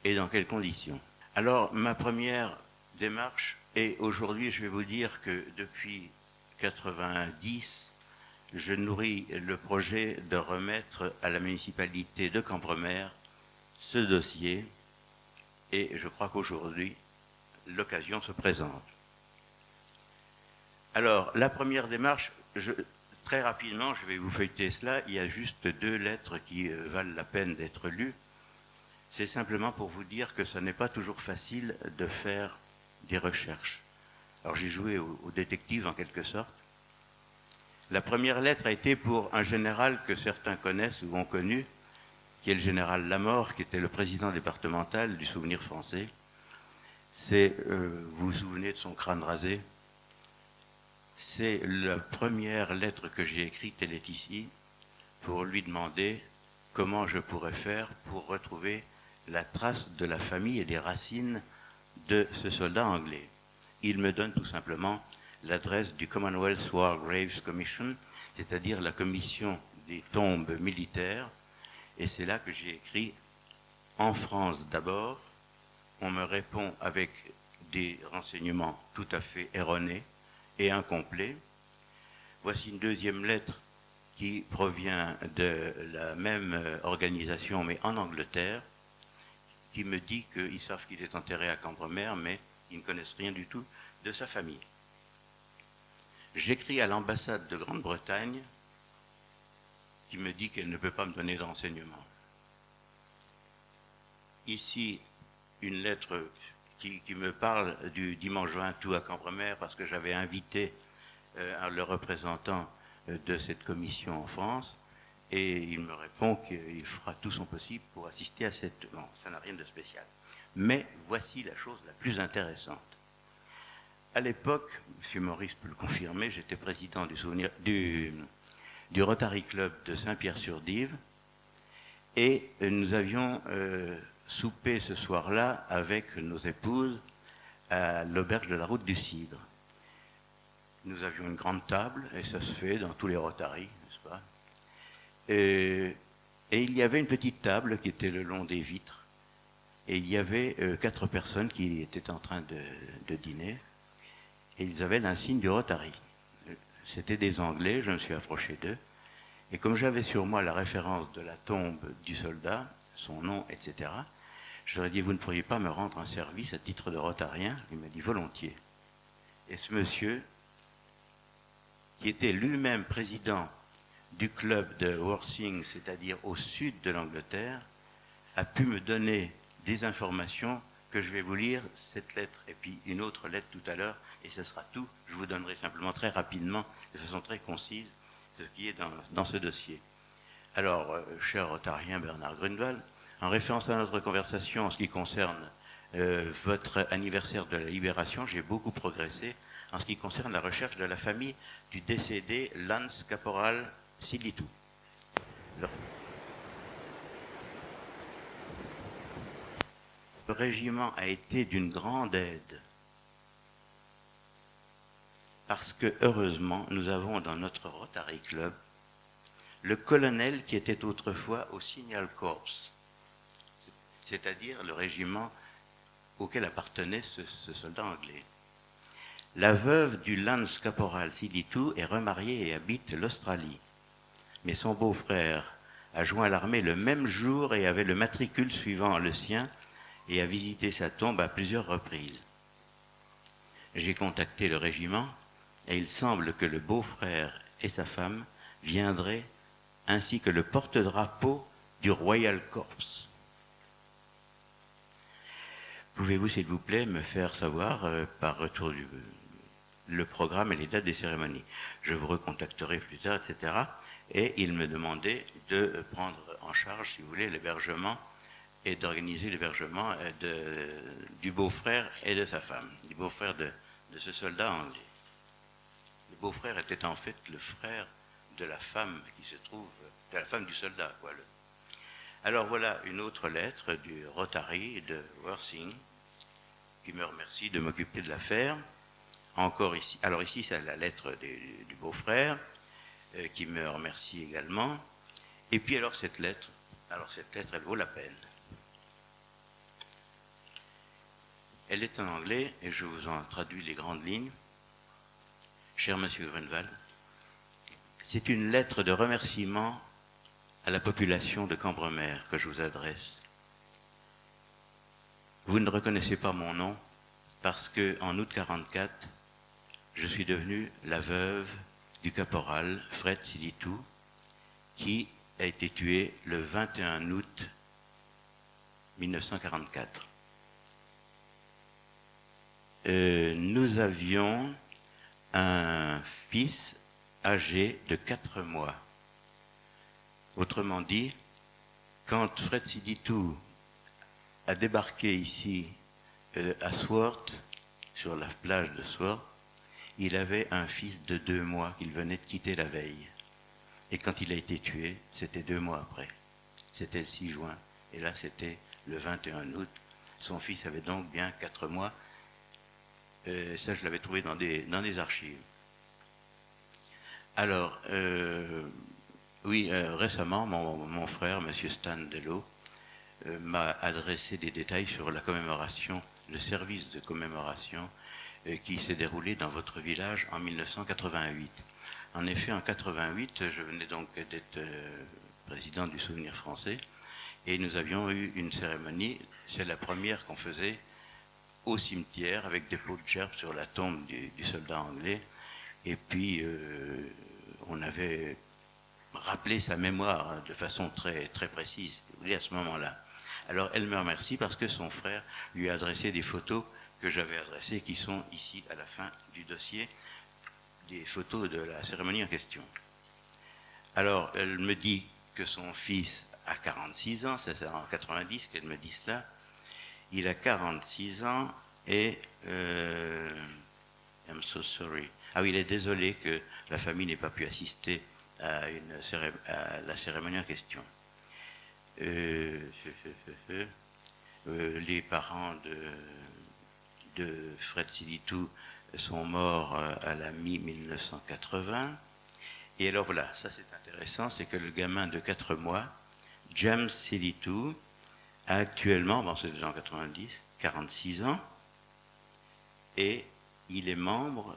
Speaker 13: et dans quelles conditions? Alors, ma première démarche, et aujourd'hui je vais vous dire que depuis 90, je nourris le projet de remettre à la municipalité de Cambremer ce dossier, et je crois qu'aujourd'hui, l'occasion se présente. Alors, la première démarche, très rapidement, je vais vous feuilleter cela, il y a juste 2 lettres qui valent la peine d'être lues. C'est simplement pour vous dire que ce n'est pas toujours facile de faire des recherches. Alors j'ai joué au détective en quelque sorte. La première lettre a été pour un général que certains connaissent ou ont connu, qui est le général Lamort, qui était le président départemental du Souvenir français. C'est, vous vous souvenez de son crâne rasé? C'est la première lettre que j'ai écrite, elle est ici, pour lui demander comment je pourrais faire pour retrouver la trace de la famille et des racines de ce soldat anglais. Il me donne tout simplement l'adresse du Commonwealth War Graves Commission, c'est-à-dire la commission des tombes militaires, et c'est là que j'ai écrit « En France d'abord ». On me répond avec des renseignements tout à fait erronés et incomplets. Voici une deuxième lettre qui provient de la même organisation, mais en Angleterre, qui me dit qu'ils savent qu'il est enterré à Cambremer, mais ils ne connaissent rien du tout de sa famille. J'écris à l'ambassade de Grande-Bretagne, qui me dit qu'elle ne peut pas me donner de renseignements. Ici, une lettre qui me parle du dimanche 20 août à Cambremer, parce que j'avais invité le représentant de cette commission en France, et il me répond qu'il fera tout son possible pour assister à cette... Bon, ça n'a rien de spécial. Mais voici la chose la plus intéressante. À l'époque, M. Maurice peut le confirmer, j'étais président du Rotary Club de Saint-Pierre-sur-Dive, et nous avions soupé ce soir-là avec nos épouses à l'auberge de la Route du Cidre. Nous avions une grande table, et ça se fait dans tous les Rotaries, n'est-ce pas? Et il y avait une petite table qui était le long des vitres, et il y avait 4 personnes qui étaient en train de dîner, et ils avaient l'insigne du Rotary. C'était des Anglais, je me suis approché d'eux, et comme j'avais sur moi la référence de la tombe du soldat, son nom, etc., je leur ai dit, vous ne pourriez pas me rendre un service à titre de Rotarien? Il m'a dit, volontiers. Et ce monsieur, qui était lui-même président du club de Worthing, c'est-à-dire au sud de l'Angleterre, a pu me donner des informations que je vais vous lire, cette lettre, et puis une autre lettre tout à l'heure, et ce sera tout. Je vous donnerai simplement très rapidement, de façon très concise, ce qui est dans ce dossier. Alors, cher Rotarien Bernard Grunewald, en référence à notre conversation en ce qui concerne votre anniversaire de la Libération, j'ai beaucoup progressé en ce qui concerne la recherche de la famille du décédé Lance Caporal Silitou. Le régiment a été d'une grande aide parce que, heureusement, nous avons dans notre Rotary Club le colonel qui était autrefois au Signal Corps, c'est-à-dire le régiment auquel appartenait ce soldat anglais. La veuve du Lance Caporal Silitou est remariée et habite l'Australie. Mais son beau-frère a joint l'armée le même jour et avait le matricule suivant le sien et a visité sa tombe à plusieurs reprises. J'ai contacté le régiment et il semble que le beau-frère et sa femme viendraient ainsi que le porte-drapeau du Royal Corps. Pouvez-vous, s'il vous plaît, me faire savoir par retour le programme et les dates des cérémonies? Je vous recontacterai plus tard, etc. Et il me demandait de prendre en charge, si vous voulez, l'hébergement et d'organiser l'hébergement du beau-frère et de sa femme, du beau-frère de ce soldat anglais. Le beau-frère était en fait le frère de la femme qui se trouve, de la femme du soldat, quoi. Alors voilà une autre lettre du Rotary de Worthing qui me remercie de m'occuper de l'affaire. Encore ici, alors ici c'est la lettre du beau-frère qui me remercie également. Et puis alors cette lettre elle vaut la peine. Elle est en anglais et je vous en traduis les grandes lignes. Cher Monsieur Grunewald, c'est une lettre de remerciement à la population de Cambremer que je vous adresse. Vous ne reconnaissez pas mon nom parce que en août 1944, je suis devenu la veuve du caporal Fred Silitou, qui a été tué le 21 août 1944. Nous avions un fils âgé de 4 mois. Autrement dit, quand Fred Silitou a débarqué ici à Swart, sur la plage de Swart, il avait un fils de 2 mois qu'il venait de quitter la veille. Et quand il a été tué, c'était 2 mois après. C'était le 6 juin. Et là, c'était le 21 août. Son fils avait donc bien 4 mois. Ça, je l'avais trouvé dans des archives. Alors, oui, récemment, mon frère, M. Stan Dello, m'a adressé des détails sur la commémoration, le service de commémoration qui s'est déroulé dans votre village en 1988. En effet, en 1988, je venais donc d'être président du Souvenir français et nous avions eu une cérémonie, c'est la première qu'on faisait au cimetière avec des pots de gerbes sur la tombe du soldat anglais. Et puis, on avait rappelé sa mémoire de façon très, très précise, vous voyez, à ce moment-là. Alors, elle me remercie parce que son frère lui a adressé des photos que j'avais adressées, qui sont ici à la fin du dossier, des photos de la cérémonie en question. Alors, elle me dit que son fils a 46 ans, c'est en 90 qu'elle me dit cela. Il a 46 ans et I'm so sorry. Ah oui, il est désolé que la famille n'ait pas pu assister à la cérémonie en question. Les parents de Fred Silitou sont morts à la mi-1980. Et alors voilà, ça c'est intéressant, c'est que le gamin de 4 mois, James Silitou, a actuellement, bon c'est déjà en 90, 46 ans, et il est membre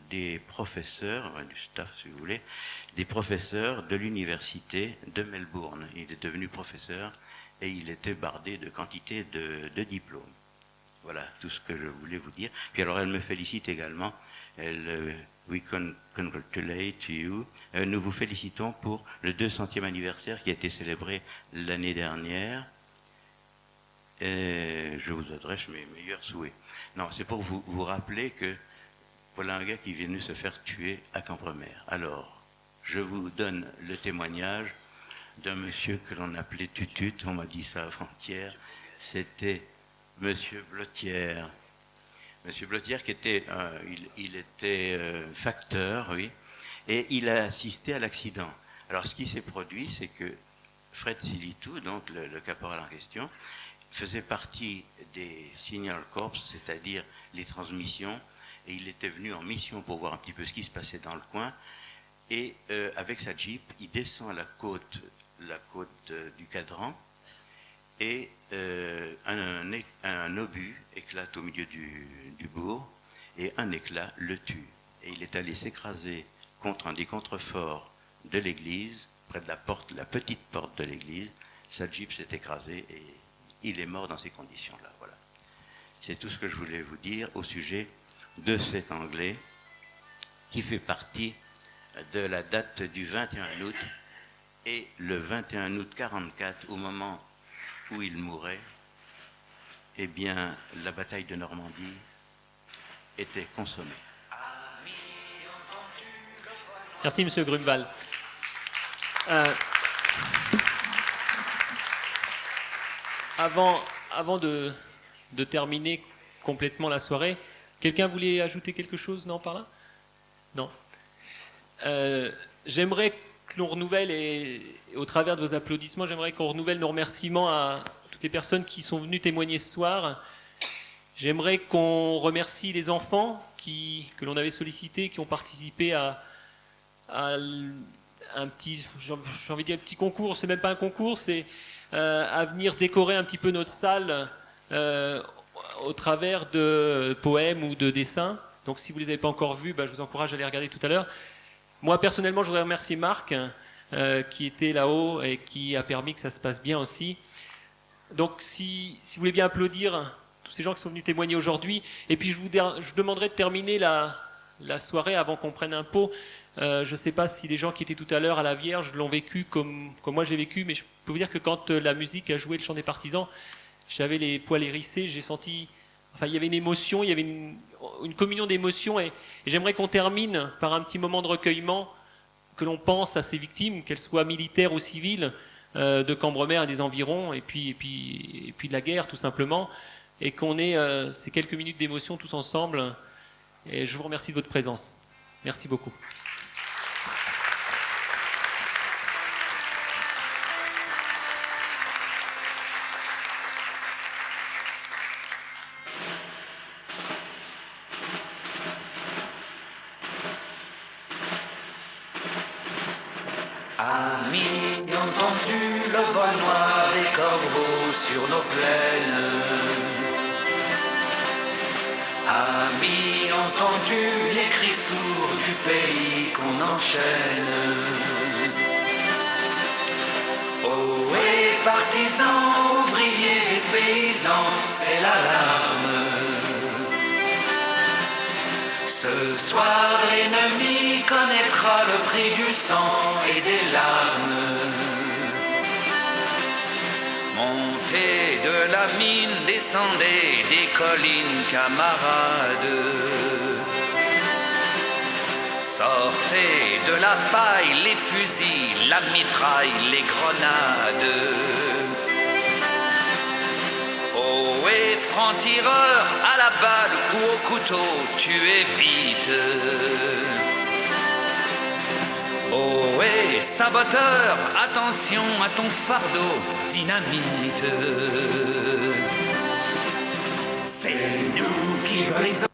Speaker 13: des professeurs, du staff si vous voulez, des professeurs de l'université de Melbourne. Il est devenu professeur et il était bardé de quantité de diplômes. Voilà tout ce que je voulais vous dire. Puis alors elle me félicite également. We congratulate you. Nous vous félicitons pour le 200e anniversaire qui a été célébré l'année dernière. Et je vous adresse mes meilleurs souhaits. Non, c'est pour vous rappeler que voilà un gars qui est venu se faire tuer à Cambremer. Alors, je vous donne le témoignage d'un monsieur que l'on appelait Tutut, on m'a dit ça avant-hier, c'était monsieur Blotière. Monsieur Blotière qui était, il était facteur, oui, et il a assisté à l'accident. Alors ce qui s'est produit, c'est que Fred Silitou, donc le caporal en question, faisait partie des Signal Corps, c'est-à-dire les transmissions, et il était venu en mission pour voir un petit peu ce qui se passait dans le coin, et avec sa Jeep, il descend la côte du Cadran, et un obus éclate au milieu du bourg, et un éclat le tue. Et il est allé s'écraser contre un des contreforts de l'église, près de la petite porte de l'église. Sa Jeep s'est écrasée et il est mort dans ces conditions-là. Voilà. C'est tout ce que je voulais vous dire au sujet de cet Anglais qui fait partie de la date du 21 août. Et le 21 août 1944, au moment où il mourait, eh bien, la bataille de Normandie était consommée.
Speaker 2: Merci, Monsieur Grunewald. Avant de terminer complètement la soirée, quelqu'un voulait ajouter quelque chose, non, par là? Non. J'aimerais que l'on renouvelle, et au travers de vos applaudissements, j'aimerais qu'on renouvelle nos remerciements à toutes les personnes qui sont venues témoigner ce soir. J'aimerais qu'on remercie les enfants que l'on avait sollicités, qui ont participé à un petit, j'ai envie de dire un petit concours, c'est même pas un concours, c'est à venir décorer un petit peu notre salle au travers de poèmes ou de dessins. Donc si vous ne les avez pas encore vus, je vous encourage à les regarder tout à l'heure. Moi personnellement, je voudrais remercier Marc qui était là-haut et qui a permis que ça se passe bien aussi. Donc si vous voulez bien applaudir tous ces gens qui sont venus témoigner aujourd'hui. Et puis je vous demanderai de terminer la soirée avant qu'on prenne un pot. Je ne sais pas si les gens qui étaient tout à l'heure à la Vierge l'ont vécu comme moi j'ai vécu, mais je peux vous dire que quand la musique a joué le chant des partisans, j'avais les poils hérissés, j'ai senti... Enfin, il y avait une émotion, il y avait une communion d'émotions, et j'aimerais qu'on termine par un petit moment de recueillement, que l'on pense à ces victimes, qu'elles soient militaires ou civiles, de Cambremer et des environs, et puis de la guerre tout simplement, et qu'on ait ces quelques minutes d'émotion tous ensemble. Et je vous remercie de votre présence. Merci beaucoup.
Speaker 11: Amis, entendu le vol noir des corbeaux sur nos plaines. Amis, entendu les cris sourds du pays qu'on enchaîne. Ohé, partisans, ouvriers et paysans, c'est l'alarme. Ce soir, l'ennemi connaîtra le prix du sang et des larmes. Montez de la mine, descendez des collines, camarades. Sortez de la paille, les fusils, la mitraille, les grenades. Ohé, franc-tireur, à la balle ou au couteau, tuez vite. Ohé, saboteur, attention à ton fardeau, dynamite. C'est nous qui brisons